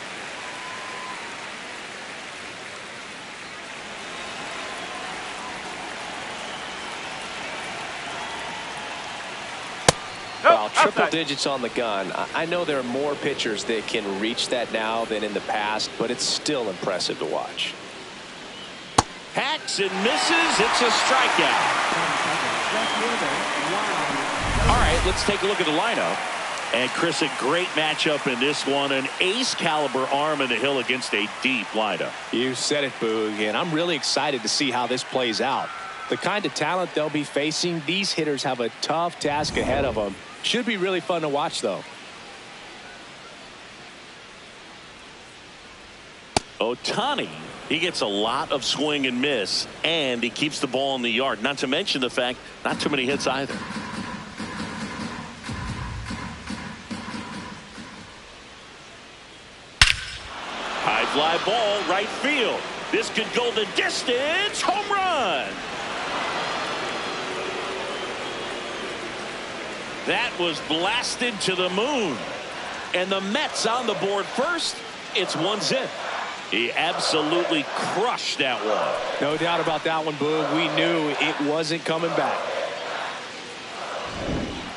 Well, triple digits on the gun. I know there are more pitchers that can reach that now than in the past, but it's still impressive to watch. Hacks and misses. It's a strikeout. All right, let's take a look at the lineup. And Chris, a great matchup in this one. An ace caliber arm in the hill against a deep lineup. You said it, Boog, and I'm really excited to see how this plays out. The kind of talent they'll be facing, these hitters have a tough task ahead of them. Should be really fun to watch, though. Ohtani, he gets a lot of swing and miss, and he keeps the ball in the yard. Not to mention the fact, not too many hits either. High fly ball, right field. This could go the distance. Home run. That was blasted to the moon. And the Mets on the board first. It's 1-0. He absolutely crushed that one. No doubt about that one, Boog. We knew it wasn't coming back.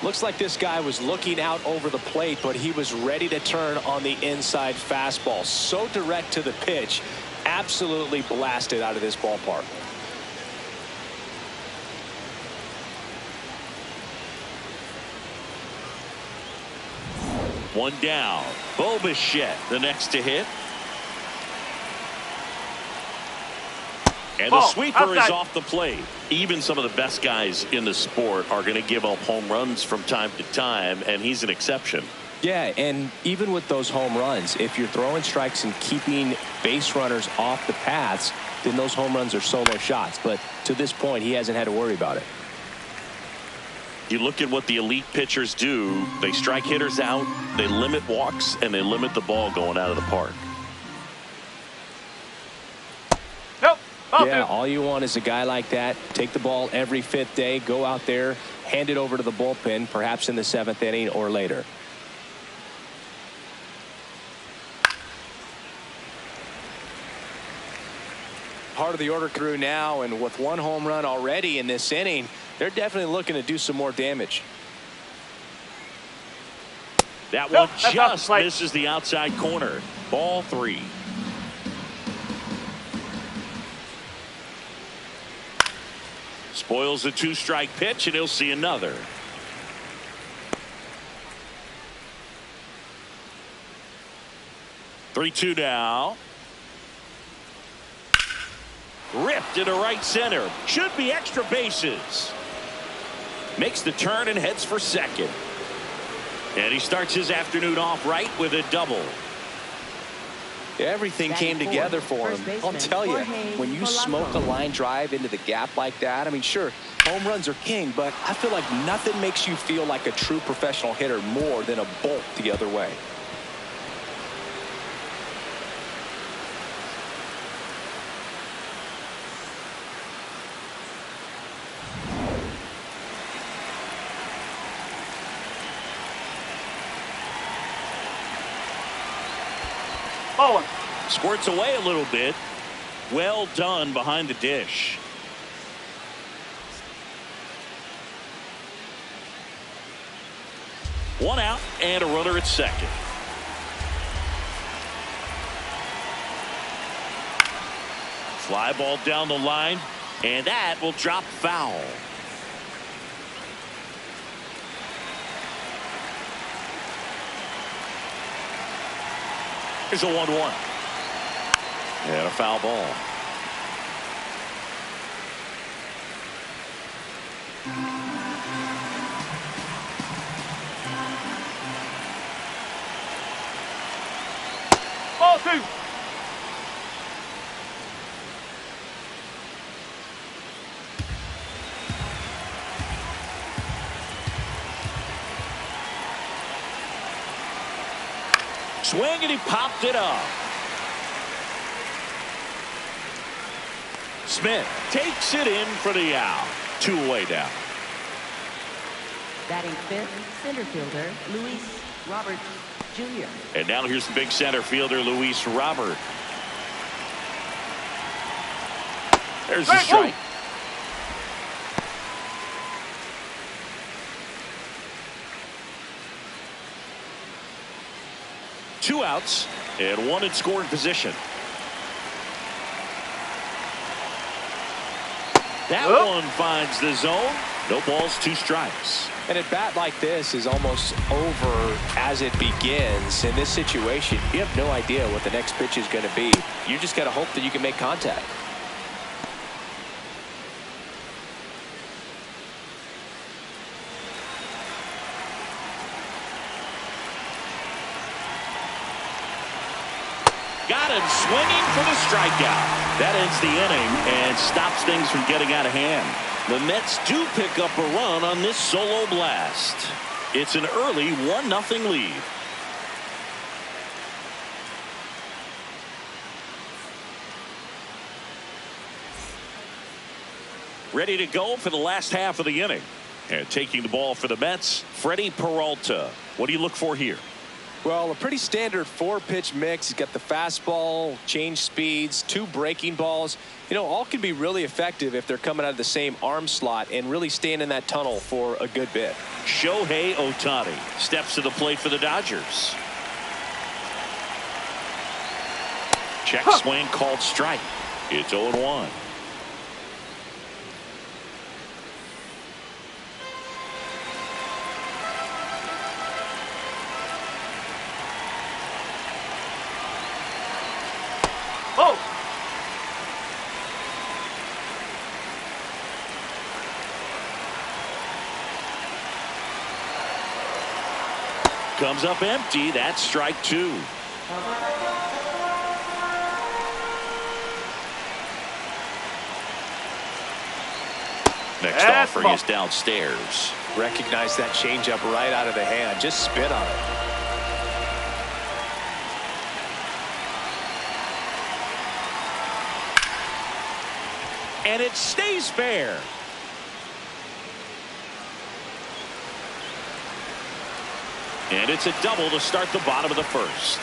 Looks like this guy was looking out over the plate, but he was ready to turn on the inside fastball. So direct to the pitch. Absolutely blasted out of this ballpark. One down. Bo Bichette, the next to hit. And the sweeper is off the plate. Even some of the best guys in the sport are going to give up home runs from time to time, and he's an exception. Yeah, and even with those home runs, if you're throwing strikes and keeping base runners off the paths, then those home runs are solo shots. But to this point, he hasn't had to worry about it. You look at what the elite pitchers do. They strike hitters out, they limit walks, and they limit the ball going out of the park. Yeah, all you want is a guy like that. Take the ball every fifth day, go out there, hand it over to the bullpen, perhaps in the seventh inning or later. Part of the order through now, and with one home run already in this inning, they're definitely looking to do some more damage. That one just misses the outside corner. Ball 3. Spoils the 2-strike pitch, and he'll see another. Three-2 now. Ripped into right center. Should be extra bases. Makes the turn and heads for second. And he starts his afternoon off right with a double. Everything came together for him. I'll tell you, when you smoke a line drive into the gap like that, I mean, sure, home runs are king, but I feel like nothing makes you feel like a true professional hitter more than a bolt the other way. Squirts away a little bit. Well done behind the dish. One out and a runner at second. Fly ball down the line, and that will drop foul. Here's a 1-1. And a foul ball. Ball 2. Swing, and he popped it up. Smith takes it in for the out. 2 away down. Batting fifth, center fielder Luis Robert Jr. And now here's the big center fielder, Luis Robert. There's the strike. Two outs and one in scoring position. That one finds the zone. No balls, 2 strikes. And a bat like this is almost over as it begins. In this situation, you have no idea what the next pitch is going to be. You just got to hope that you can make contact. Got him swinging for the strikeout. That ends the inning and stops things from getting out of hand. The Mets do pick up a run on this solo blast. It's an early 1-0 lead. Ready to go for the last half of the inning. And taking the ball for the Mets, Freddie Peralta. What do you look for here? Well, a pretty standard 4-pitch mix. He's got the fastball, change speeds, 2 breaking balls. You know, all can be really effective if they're coming out of the same arm slot and really staying in that tunnel for a good bit. Shohei Ohtani steps to the plate for the Dodgers. Check swing called strike. It's 0-1. Oh! Comes up empty. That's strike 2. Next offering is downstairs. Recognize that changeup right out of the hand. Just spit on it. And it stays fair. And it's a double to start the bottom of the first.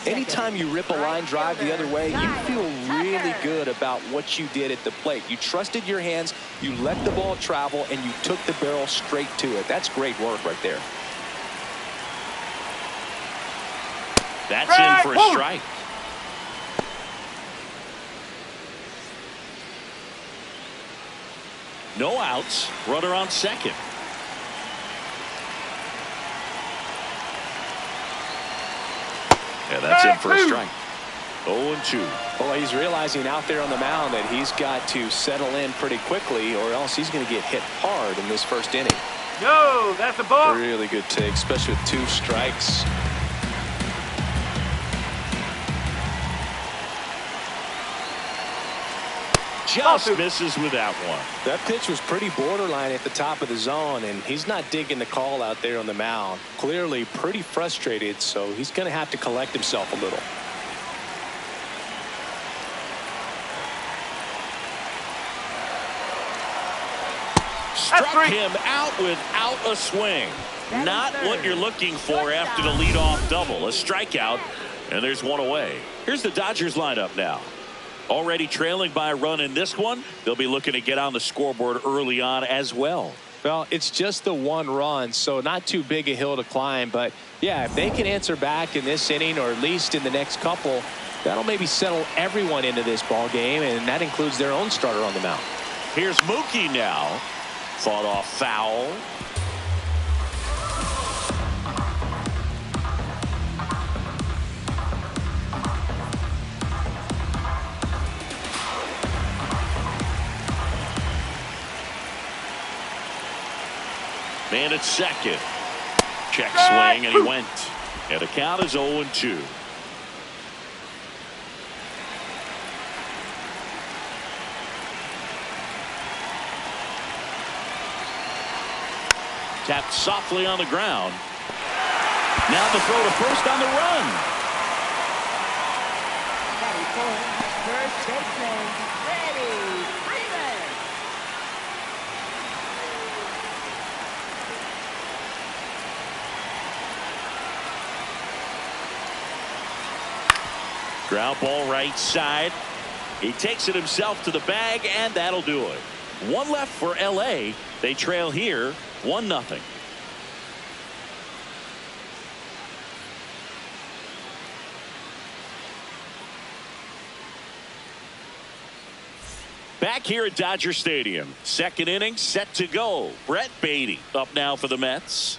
Anytime you rip a line drive the other way, you feel really good about what you did at the plate. You trusted your hands, you let the ball travel, and you took the barrel straight to it. That's great work right there. That's in for a strike. No outs. Runner on second. Yeah, that's in for a strike. 0-2. Well, he's realizing out there on the mound that he's got to settle in pretty quickly or else he's going to get hit hard in this first inning. No, that's a ball. Really good take, especially with 2 strikes. Just misses with that one. That pitch was pretty borderline at the top of the zone, and he's not digging the call out there on the mound. Clearly pretty frustrated, so he's going to have to collect himself a little. Struck him out without a swing. Not what you're looking for after the leadoff double. A strikeout, and there's one away. Here's the Dodgers lineup now. Already trailing by a run in this one. They'll be looking to get on the scoreboard early on as well. Well, it's just the one run, so not too big a hill to climb. But, yeah, if they can answer back in this inning or at least in the next couple, that'll maybe settle everyone into this ball game, and that includes their own starter on the mound. Here's Mookie now. Fought off foul. Man at second. Check swing, and he went. And the count is 0-2. Tapped softly on the ground. Now the throw to first on the run. First baseman, Freddie Freeman. Ground ball right side. He takes it himself to the bag, and that'll do it. One left for LA. They trail here 1-0. Back here at Dodger Stadium. Second inning set to go. Brett Beatty up now for the Mets.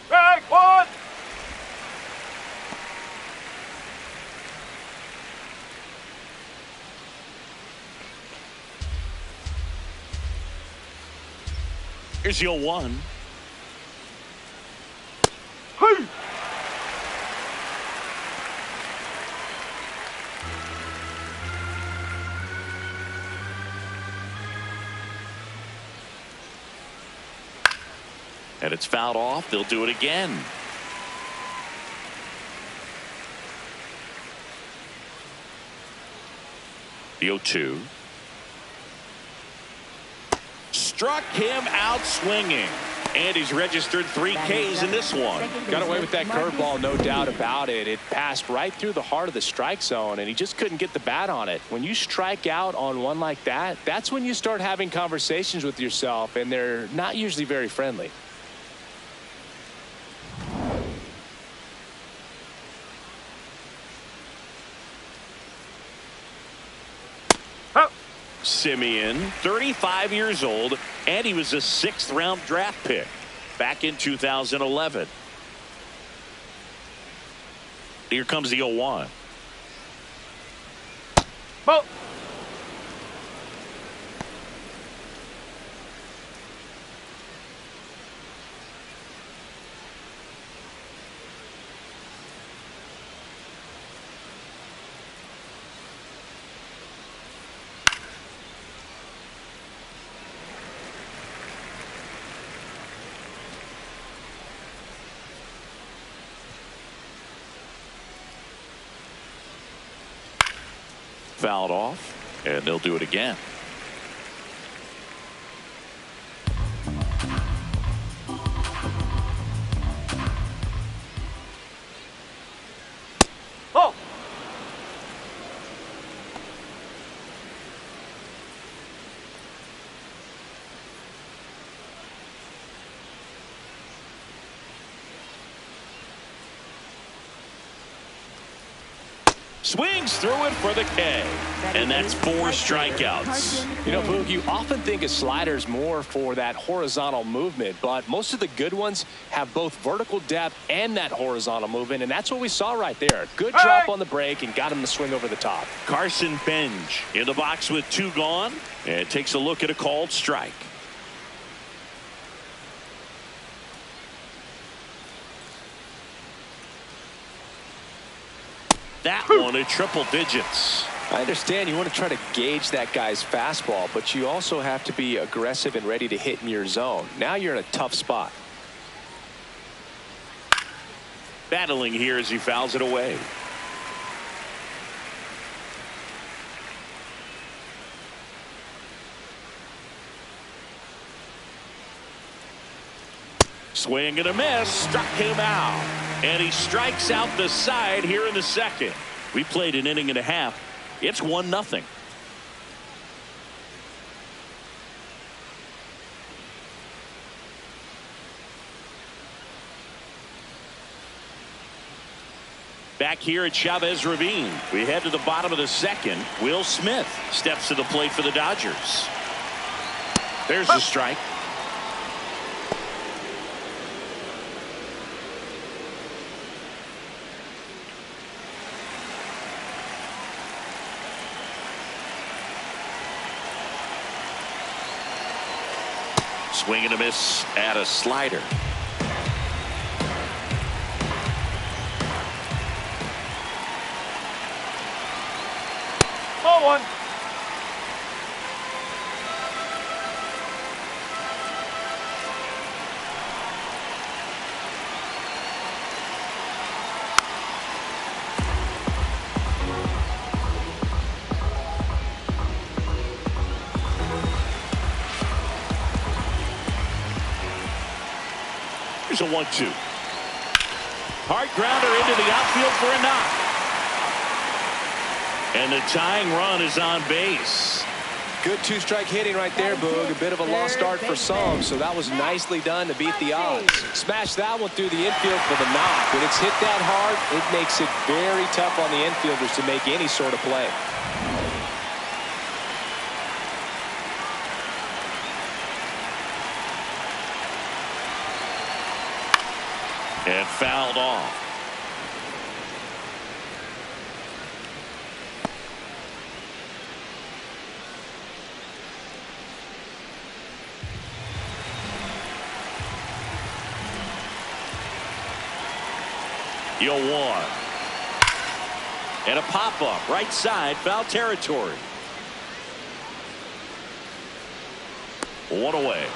Strike one. Here's your 1. Hey. And it's fouled off. They'll do it again. The 0-2. Struck him out swinging. And he's registered 3 Ks in this one. Got away with that curveball, no doubt about it. It passed right through the heart of the strike zone, and he just couldn't get the bat on it. When you strike out on one like that, that's when you start having conversations with yourself, and they're not usually very friendly. Simeon, 35 years old, and he was a 6th-round draft pick back in 2011. Here comes the 0-1. Ball. Fouled off, and they'll do it again. Oh. Swings through it for the K. And that's 4 strikeouts. You know, Boog, you often think of sliders more for that horizontal movement, but most of the good ones have both vertical depth and that horizontal movement, and that's what we saw right there. Good drop on the break and got him to swing over the top. Carson Benj in the box with 2 gone, and takes a look at a called strike. That one at triple digits. I understand you want to try to gauge that guy's fastball, but you also have to be aggressive and ready to hit in your zone. Now you're in a tough spot. Battling here as he fouls it away. Swing and a miss. Struck him out. And he strikes out the side here in the second. We played an inning and a half. It's 1-0. Back here at Chavez Ravine, we head to the bottom of the second. Will Smith steps to the plate for the Dodgers. There's the strike. Swing and a miss at a slider. Ball one. Here's a 1-2. Hard grounder into the outfield for a knock. And the tying run is on base. Good two-strike hitting right there, Boog. A bit of a lost start for some, so that was nicely done to beat the odds. Smash that one through the infield for the knock. When it's hit that hard, it makes it very tough on the infielders to make any sort of play. And fouled off. The 0-1. And a pop-up right side, foul territory. One away.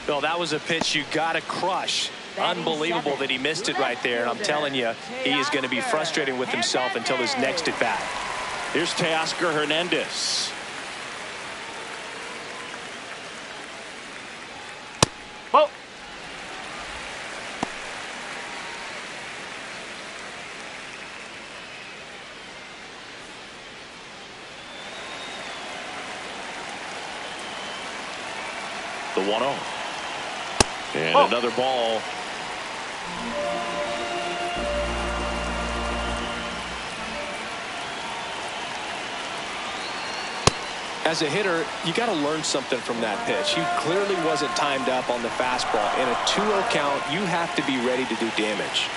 Bill, that was a pitch you got to crush. Unbelievable that he missed it right there. And I'm telling you, he is going to be frustrated with himself until his next at bat. Here's Teoscar Hernandez. Ball. The 1-0. And another ball. As a hitter, you got to learn something from that pitch. He clearly wasn't timed up on the fastball. In a 2-0 count, you have to be ready to do damage.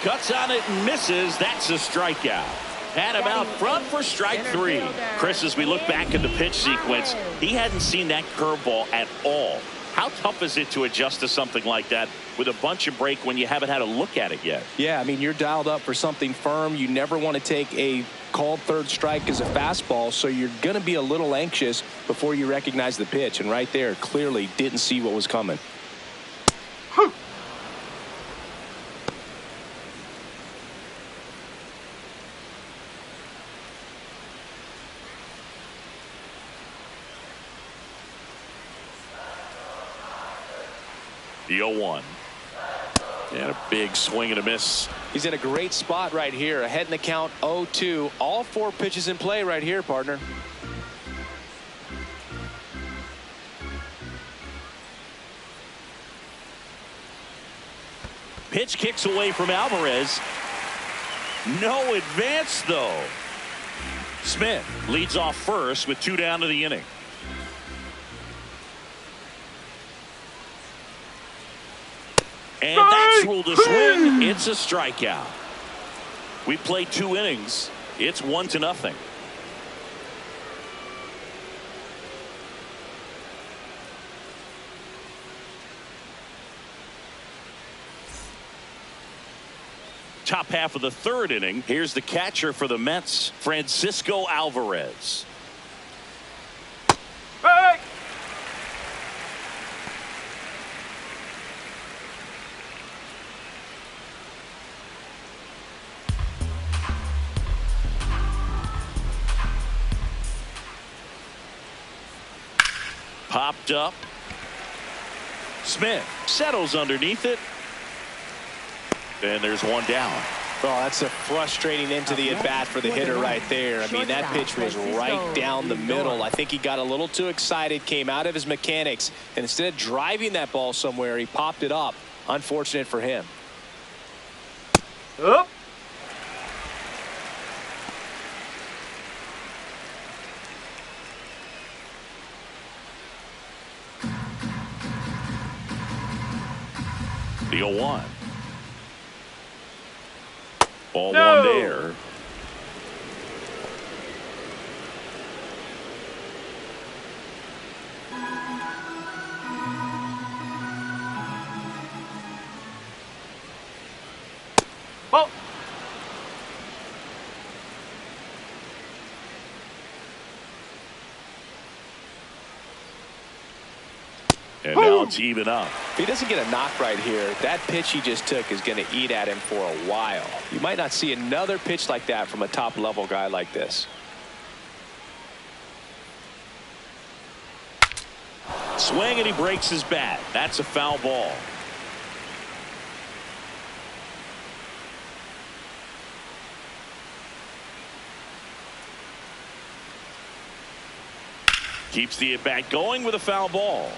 Cuts on it and misses. That's a strikeout. Had him out front for strike 3. Chris, as we look back at the pitch sequence, he hadn't seen that curveball at all. How tough is it to adjust to something like that with a bunch of break when you haven't had a look at it yet? Yeah, I mean, you're dialed up for something firm. You never want to take a called third strike as a fastball, so you're going to be a little anxious before you recognize the pitch. And right there, clearly didn't see what was coming. The 0-1. And a big swing and a miss. He's in a great spot right here. Ahead in the count 0-2. All 4 pitches in play right here, partner. Pitch kicks away from Alvarez. No advance, though. Smith leads off first with 2 down to the inning. And that's ruled a swing. It's a strikeout. We played 2 innings. It's 1-0. Top half of the 3rd inning. Here's the catcher for the Mets, Francisco Alvarez. Back. Popped up. Smith settles underneath it. And there's one down. Well, that's a frustrating end to the at-bat for the hitter right there. I mean, that pitch was right down the middle. I think he got a little too excited, came out of his mechanics, and instead of driving that ball somewhere, he popped it up. Unfortunate for him. Up. The 0-1. Ball No. one there. Ball. And now it's even up. If he doesn't get a knock right here, that pitch he just took is going to eat at him for a while. You might not see another pitch like that from a top-level guy like this. Swing and he breaks his bat. That's a foul ball. Keeps the at bat going with a foul ball.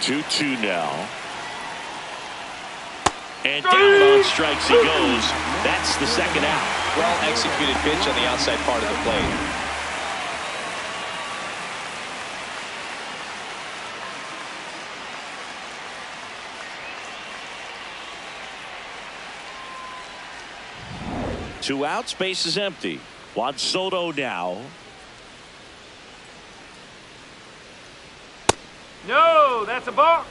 Two now. And down on strikes he goes. That's the second out. Well executed pitch on the outside part of the plate. Two outs, base is empty. Juan Soto now. No, that's a ball.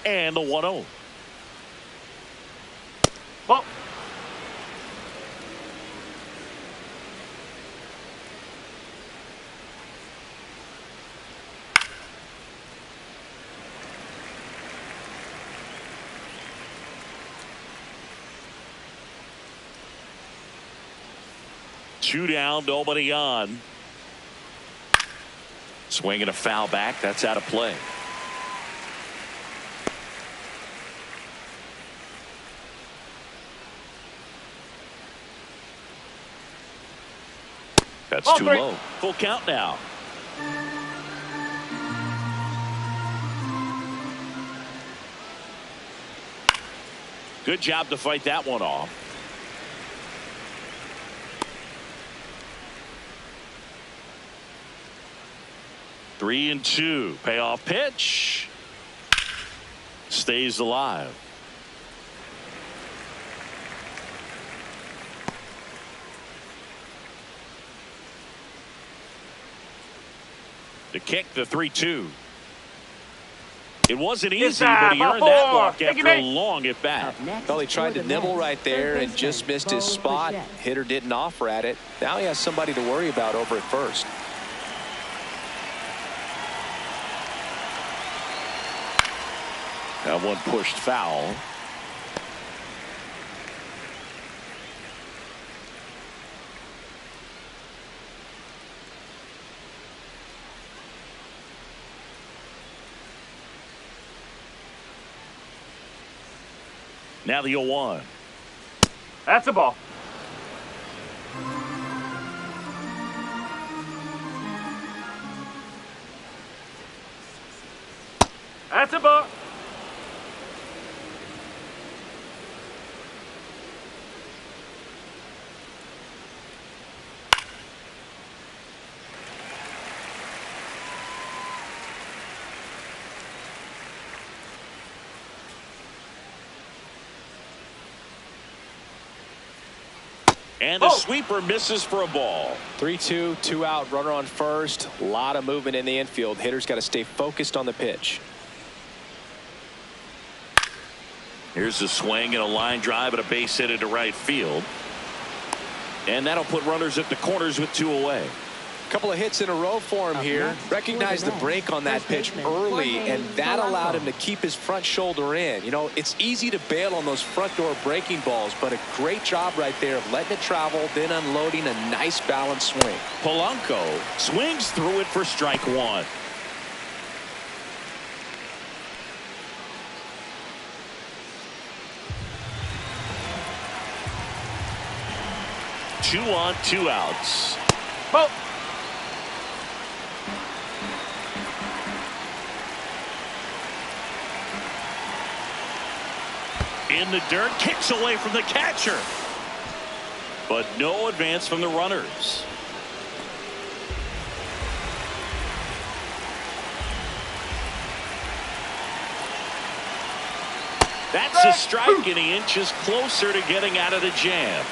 And the 1-0. Ball. Two down, nobody on. Swinging a foul back. That's out of play. That's too low. Full count now. Good job to fight that one off. Three and two. Payoff pitch. Stays alive. The kick, the 3-2. It wasn't easy, but he earned that walk after a long at bat. Well, he tried to nibble right there and just missed his spot. Hitter didn't offer at it. Now he has somebody to worry about over at first. That one pushed foul. Now the 0-1. That's a ball. That's a ball. And the sweeper misses for a ball. 3-2, 2 out, runner on first. A lot of movement in the infield. Hitter's got to stay focused on the pitch. Here's a swing and a line drive and a base hit into right field. And that'll put runners at the corners with 2 away. A couple of hits in a row for him here. Recognized the break on that pitch early, and that allowed him to keep his front shoulder in. You know, it's easy to bail on those front door breaking balls, but a great job right there of letting it travel, then unloading a nice balanced swing. Polanco swings through it for strike 1. Two on, 2 outs. Ball. In the dirt, kicks away from the catcher. But no advance from the runners. That's a strike, and he inches closer to getting out of the jam.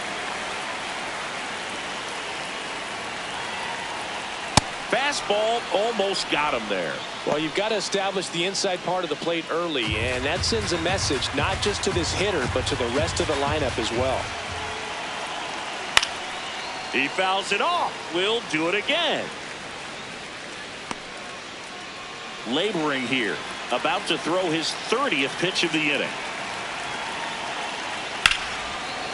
Fastball almost got him there. Well, you've got to establish the inside part of the plate early, and that sends a message not just to this hitter, but to the rest of the lineup as well. He fouls it off. We'll do it again. Laboring here. About to throw his 30th pitch of the inning.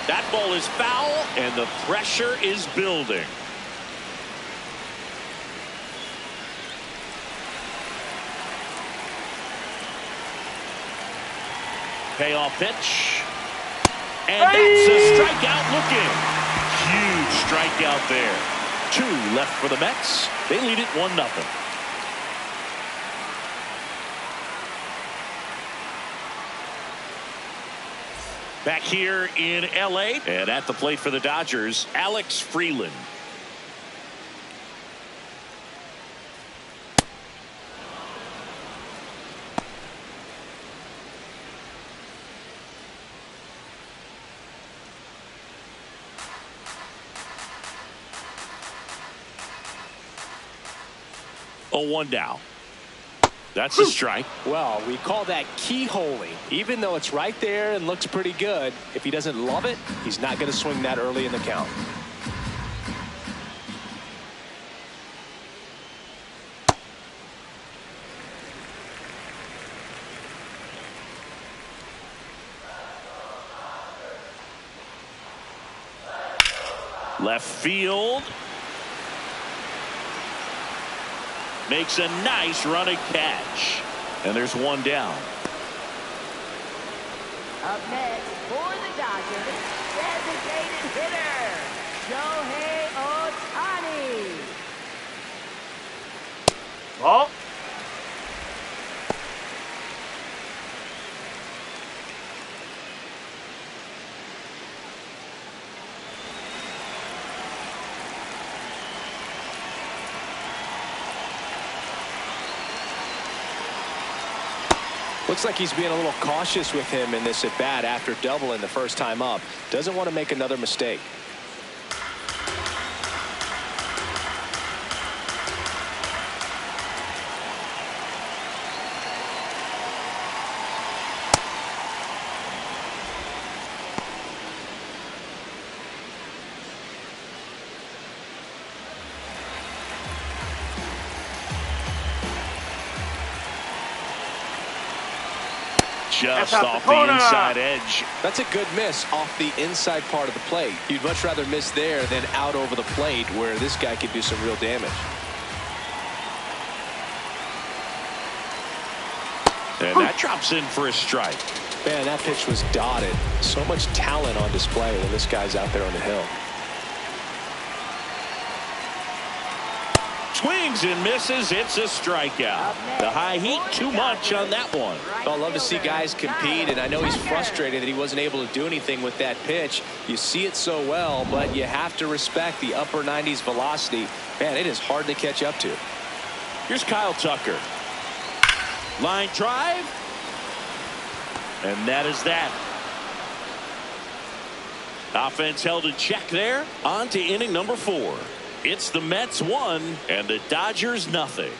That ball is foul, and the pressure is building. Payoff pitch. And that's a strikeout looking. Huge strikeout there. 2 left for the Mets. They lead it 1-0. Back here in LA, and at the plate for the Dodgers, Alex Freeland. Oh, 1 down. That's a strike. Well, we call that keyholing. Even though it's right there and looks pretty good, if he doesn't love it, he's not going to swing that early in the count. Left field. Makes a nice running catch. And there's 1 down. Up next for the Dodgers, designated hitter, Shohei Ohtani. Ball. Looks like he's being a little cautious with him in this at bat after doubling the first time up. Doesn't want to make another mistake. Just off the inside edge. That's a good miss off the inside part of the plate. You'd much rather miss there than out over the plate where this guy could do some real damage. And that drops in for a strike. Man, that pitch was dotted. So much talent on display when this guy's out there on the hill. Swings and misses. It's a strikeout. The high heat, too much on that one. Well, I love to see guys compete, and I know he's frustrated that he wasn't able to do anything with that pitch. You see it so well, but you have to respect the upper 90s velocity. Man, it is hard to catch up to. Here's Kyle Tucker. Line drive. And that is that. Offense held in check there. On to inning number 4. It's the Mets 1 and the Dodgers nothing.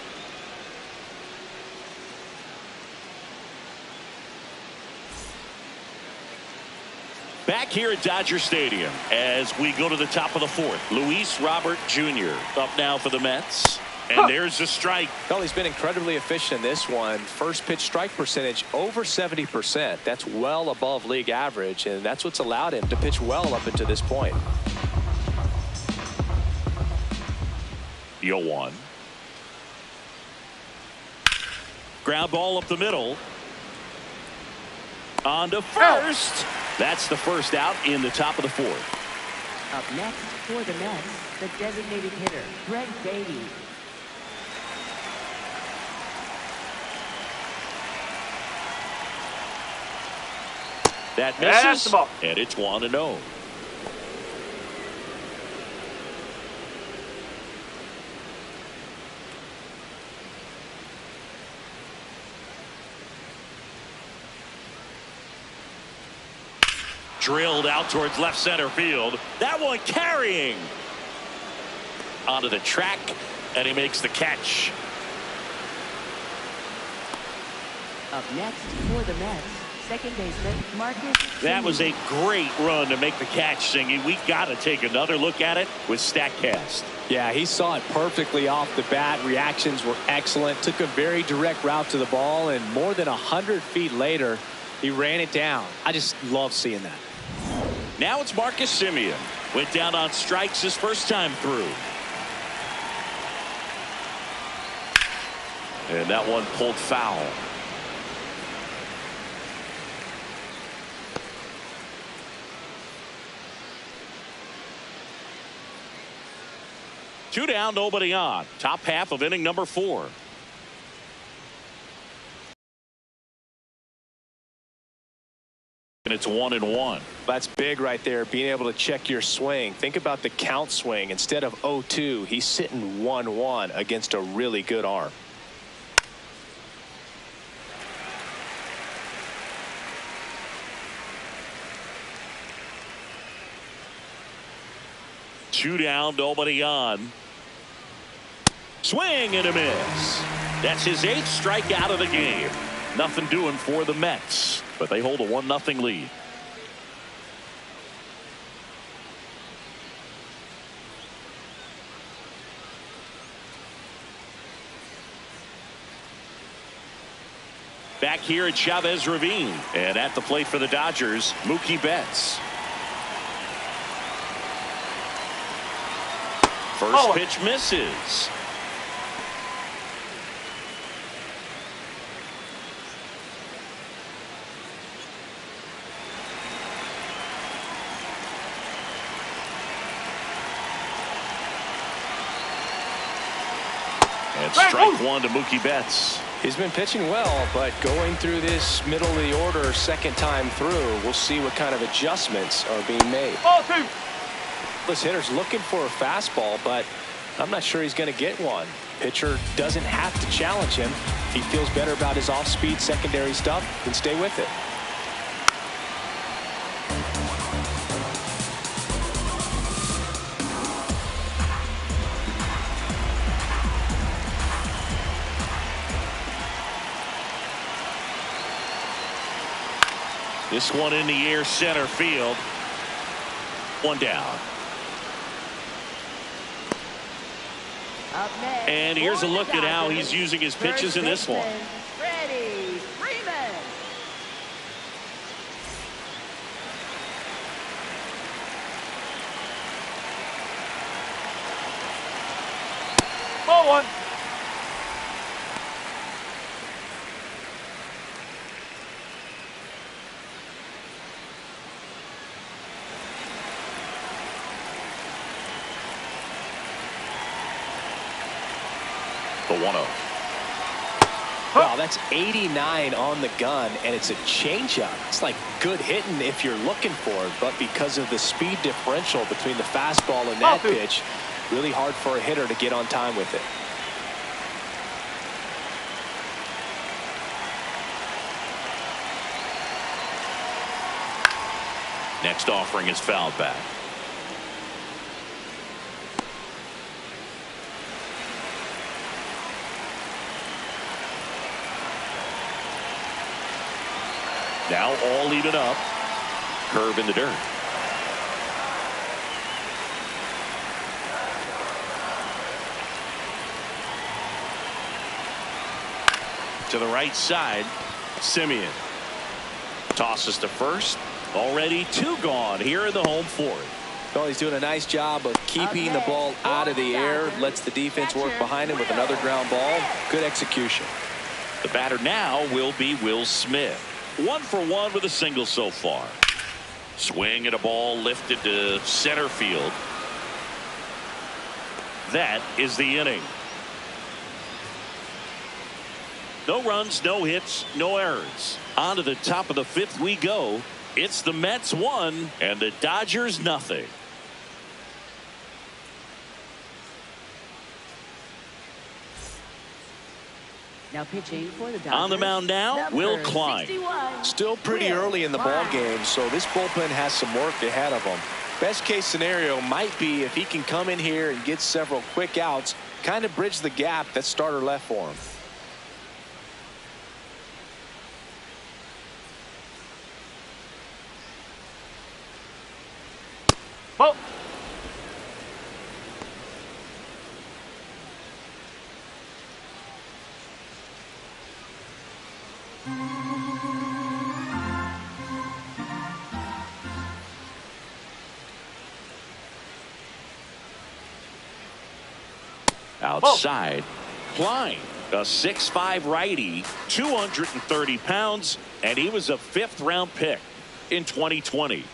Back here at Dodger Stadium as we go to the top of the fourth. Luis Robert Jr. up now for the Mets. And there's a strike. Well, he's been incredibly efficient in this one. First pitch strike percentage over 70%. That's well above league average, and that's what's allowed him to pitch well up until this point. 0-1. Ground ball up the middle. On to first. That's the first out in the top of the fourth. Up next for the Mets, the designated hitter, Brett Baty. That That's misses, the ball. and it's 1-0. Drilled out towards left center field. That one carrying onto the track, and he makes the catch. Up next for the Mets, second baseman, Marcus. That was a great run to make the catch, Singy. We got to take another look at it with StatCast. Yeah, he saw it perfectly off the bat. Reactions were excellent. Took a very direct route to the ball, and more than 100 feet later, he ran it down. I just love seeing that. Now it's Marcus Semien. Went down on strikes his first time through. And that one pulled foul. Two down, nobody on. Top half of inning number 4. And it's 1-1. That's big right there, being able to check your swing. Think about the count swing. Instead of 0-2, he's sitting 1-1 against a really good arm. Two down, nobody on. Swing and a miss. That's his 8th strikeout of the game. Nothing doing for the Mets, but they hold a 1-0 lead. Back here at Chavez Ravine, and at the plate for the Dodgers, Mookie Betts. First pitch misses. And strike one to Mookie Betts. He's been pitching well, but going through this middle of the order second time through, we'll see what kind of adjustments are being made. This hitter's looking for a fastball, but I'm not sure he's going to get one. Pitcher doesn't have to challenge him. If he feels better about his off-speed secondary stuff, then stay with it. This one in the air, center field. One down. And here's a look at how he's using his pitches in this one. Freddie Freeman. Ball one. The 1-0. Wow, that's 89 on the gun, and it's a changeup. It's like good hitting if you're looking for it, but because of the speed differential between the fastball and that pitch, really hard for a hitter to get on time with it. Next offering is fouled back. Now all even up. curve in the dirt. To the right side, Simeon tosses to first. Already 2 gone here in the home fourth. Well, he's doing a nice job of keeping the ball out of the air. Lets the defense work behind him with another ground ball. Good execution. The batter now will be Will Smith. 1 for 1 with a single so far. Swing at a ball lifted to center field. That is the inning. No runs, no hits, no errors. On to the top of the 5th we go. It's the Mets 1 and the Dodgers nothing. Now pitching for the Dodgers. On the mound now, Will Klein. Still pretty early in the ball game, so this bullpen has some work ahead of him. Best case scenario might be if he can come in here and get several quick outs, kind of bridge the gap that starter left for him. Ball. Outside, Klein, a 6'5" righty, 230 pounds, and he was a 5th-round pick in 2020.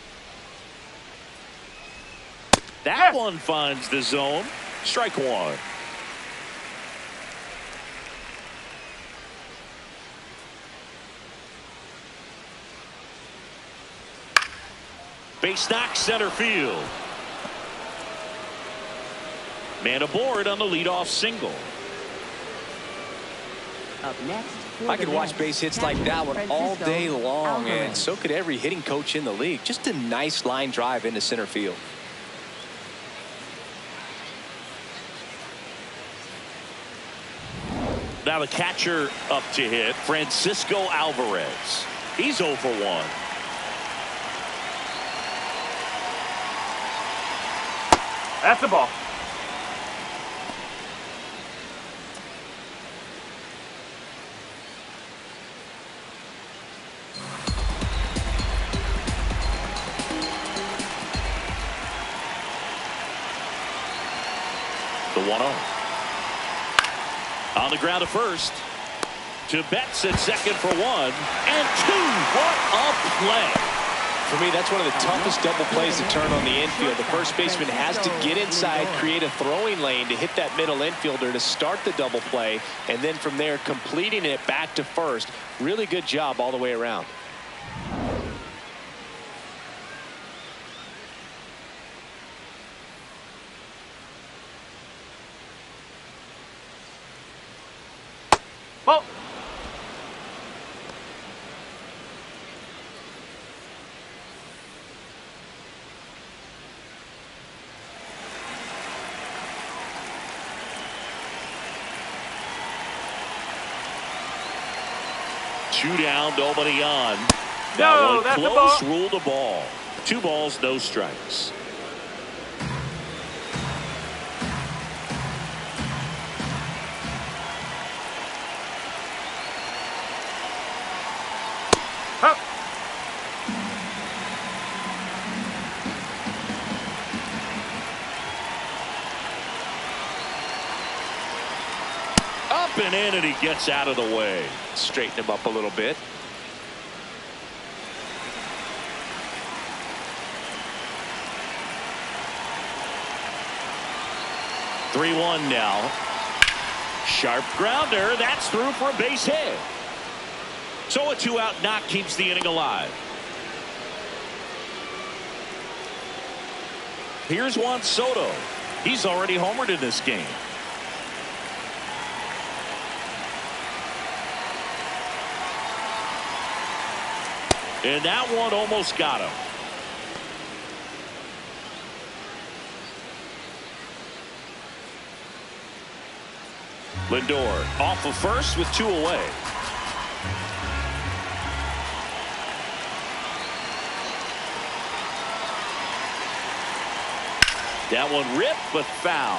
That one finds the zone. Strike 1. Base knock center field. Man aboard on the leadoff single. Up next, I could watch base hits like that one all day long, and so could every hitting coach in the league. Just a nice line drive into center field. Now the catcher up to hit, Francisco Alvarez. He's 0 for 1. That's the ball. The 1-0. On the ground to first. To Betts at second for 1 and 2. What a play. For me, that's one of the toughest double plays to turn on the infield. The first baseman has to get inside, create a throwing lane to hit that middle infielder to start the double play, and then from there completing it back to first. Really good job all the way around. Ball. Two down, nobody on. No, That one that's a close, ball. ruled a ball. 2 balls, no strikes. Up. Up and in, and he gets out of the way. Straighten him up a little bit. Three 1 now. Sharp grounder. That's through for a base hit. So a 2-out knock keeps the inning alive. Here's Juan Soto. He's already homered in this game. And that one almost got him. Lindor off of first with 2 away. That one ripped, but foul.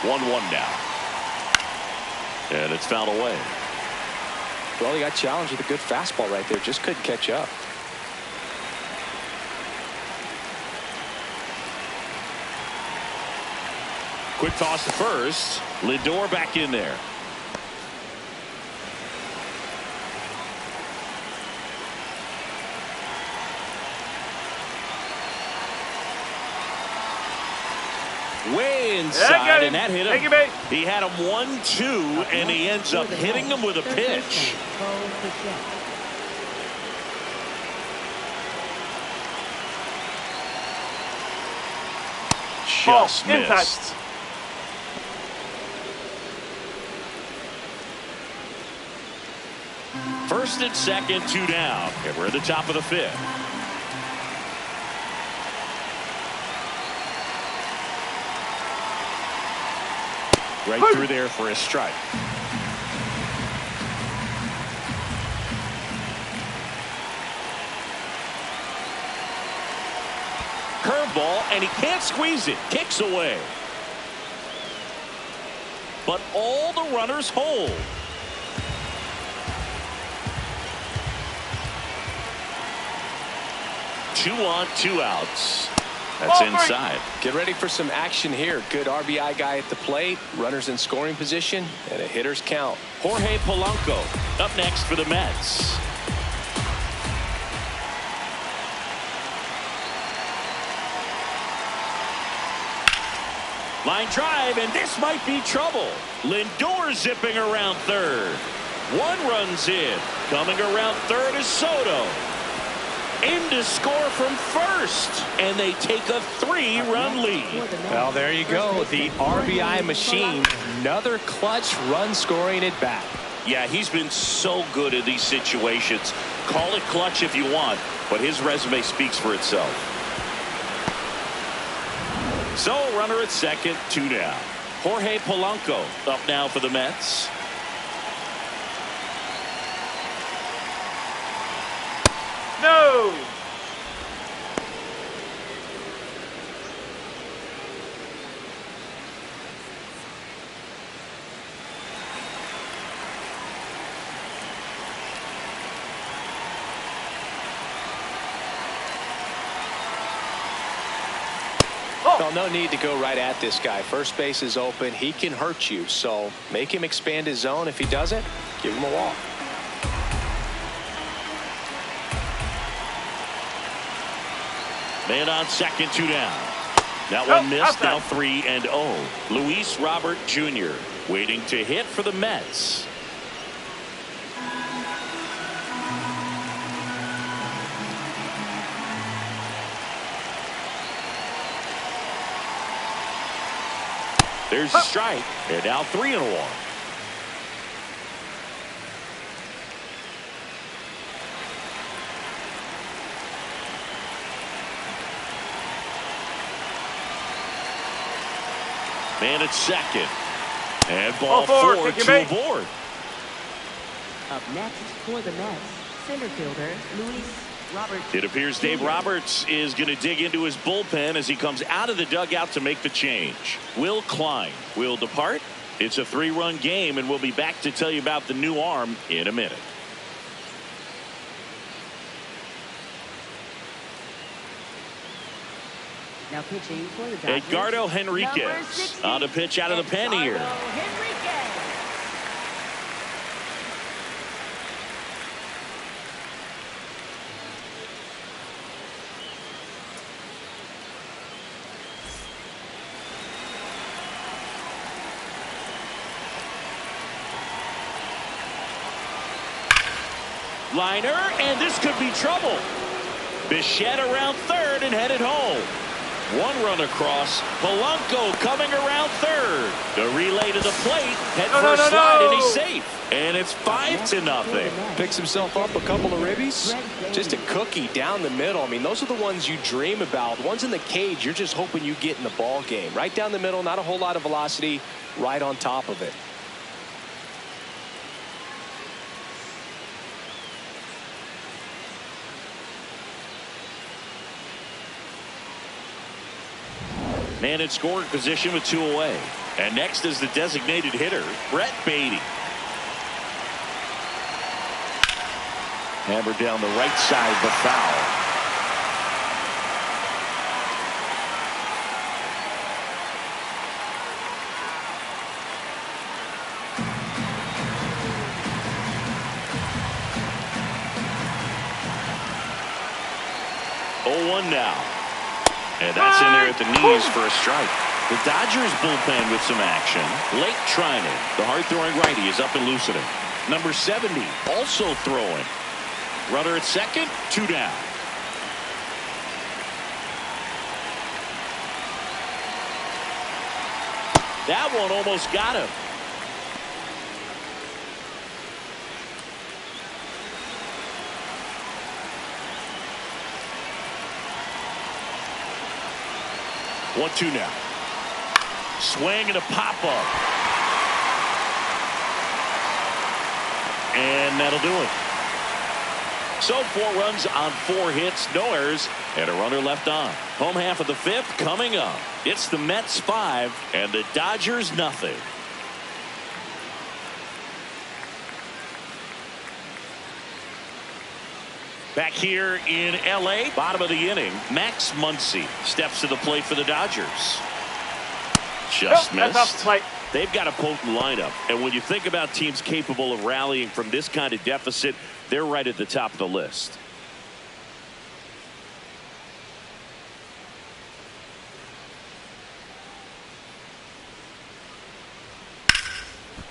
One now. And it's fouled away. Well, he got challenged with a good fastball right there. Just couldn't catch up. Quick toss to first. Lindor back in there. Way inside, and that hit him. He had him 1-2, and he ends up hitting him with a pitch. Just missed. First and second, 2 down. And we're at the top of the 5th. Right through there for a strike. Curveball, and he can't squeeze it. Kicks away. But all the runners hold. Two on, 2 outs. That's inside. Get ready for some action here. Good RBI guy at the plate. Runners in scoring position. And a hitter's count. Jorge Polanco up next for the Mets. Line drive, and this might be trouble. Lindor zipping around third. 1 run's in. Coming around third is Soto. In to score from first, and they take a 3-run lead. Well, there you go. The RBI machine. Another clutch run scoring at bat. Yeah, he's been so good in these situations. Call it clutch if you want, but his resume speaks for itself. So, runner at second, 2 down. Jorge Polanco up now for the Mets. No. Well, no need to go right at this guy. First base is open. He can hurt you. So make him expand his zone. If he doesn't, give him a walk. Man on second, 2 down. That one missed. Now 3-0. Luis Robert Jr. waiting to hit for the Mets. There's a strike, and now 3-1. Man at second. And ball 4 to aboard. Up next for the Mets, center fielder Luis Robert. It appears Dave Roberts is going to dig into his bullpen as he comes out of the dugout to make the change. Will Klein will depart. It's a 3-run game, and we'll be back to tell you about the new arm in a minute. Now pitching for the Dodgers, Edgardo Henriquez on the pitch out of the pen here. Liner, and this could be trouble. Bichette around third and headed home. One run across. Polanco coming around third. The relay to the plate. Head first slide, and he's safe. And it's 5-0. Picks himself up a couple of ribbies. Just a cookie down the middle. I mean, those are the ones you dream about. Ones in the cage, you're just hoping you get in the ball game. Right down the middle, not a whole lot of velocity, right on top of it. Man in scoring position with 2 away. And next is the designated hitter, Brett Beatty. Hammered down the right side, the foul. Oh, 1 now. And that's in there at the knees for a strike. The Dodgers bullpen with some action. Lake Trinan, the hard-throwing righty, is up and loosening. Number 70 also throwing. Runner at second, 2 down. That one almost got him. One, 2 now. Swing and a pop-up. And that'll do it. So 4 runs on 4 hits, no errors, and a runner left on. Home half of the 5th coming up. It's the Mets 5 and the Dodgers nothing. Back here in L.A., bottom of the inning, Max Muncy steps to the plate for the Dodgers. Just missed. That's off the plate. They've got a potent lineup, and when you think about teams capable of rallying from this kind of deficit, they're right at the top of the list.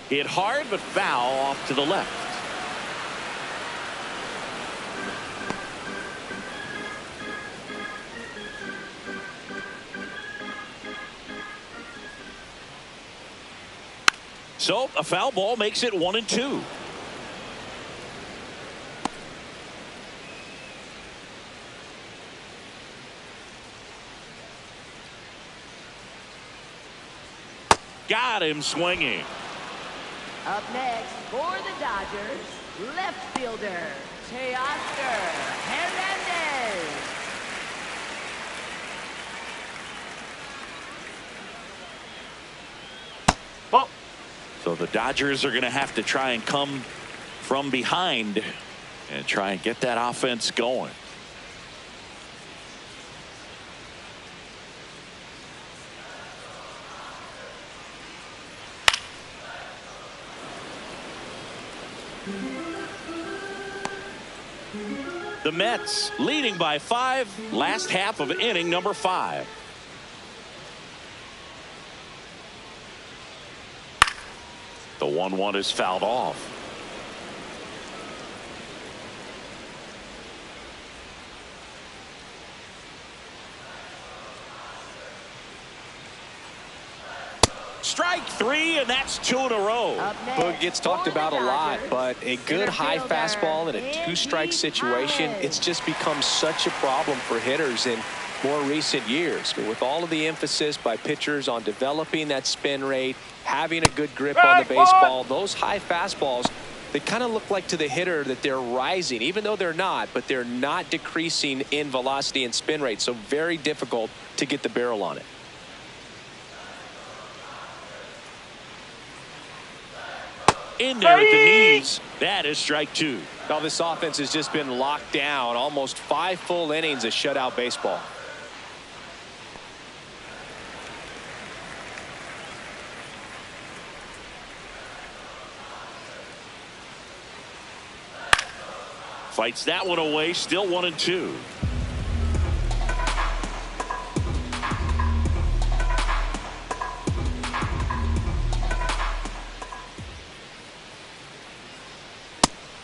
Hit hard, but foul off to the left. So a foul ball makes it 1-2. Got him swinging. Up next for the Dodgers, left fielder, Teoscar Hernandez. Ball. So the Dodgers are going to have to try and come from behind and try and get that offense going. The Mets leading by 5, last half of inning number 5. The 1-1 is fouled off. Strike 3, and that's 2 in a row. Boog gets talked about a lot, but a good high fastball in a 2-strike situation, it's just become such a problem for hitters in more recent years. But with all of the emphasis by pitchers on developing that spin rate, having a good grip on the baseball, those high fastballs, they kind of look like to the hitter that they're rising, even though they're not, but they're not decreasing in velocity and spin rate. So very difficult to get the barrel on it. In there at the knees. That is strike 2. Now this offense has just been locked down. Almost 5 full innings of shutout baseball. Fights that one away. Still 1-2.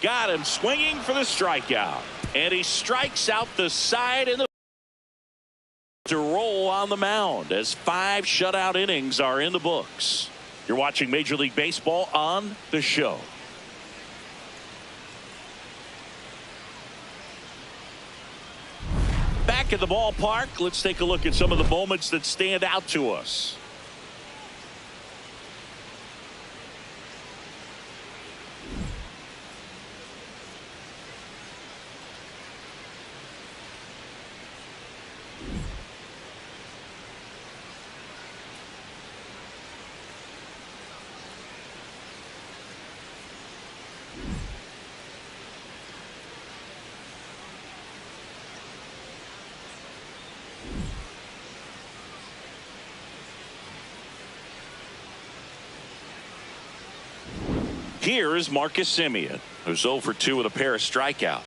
Got him swinging for the strikeout. And he strikes out the side in the To roll on the mound as 5 shutout innings are in the books. You're watching Major League Baseball on The Show. Back at the ballpark, let's take a look at some of the moments that stand out to us. Here is Marcus Semien, who's 0 for 2 with a pair of strikeouts.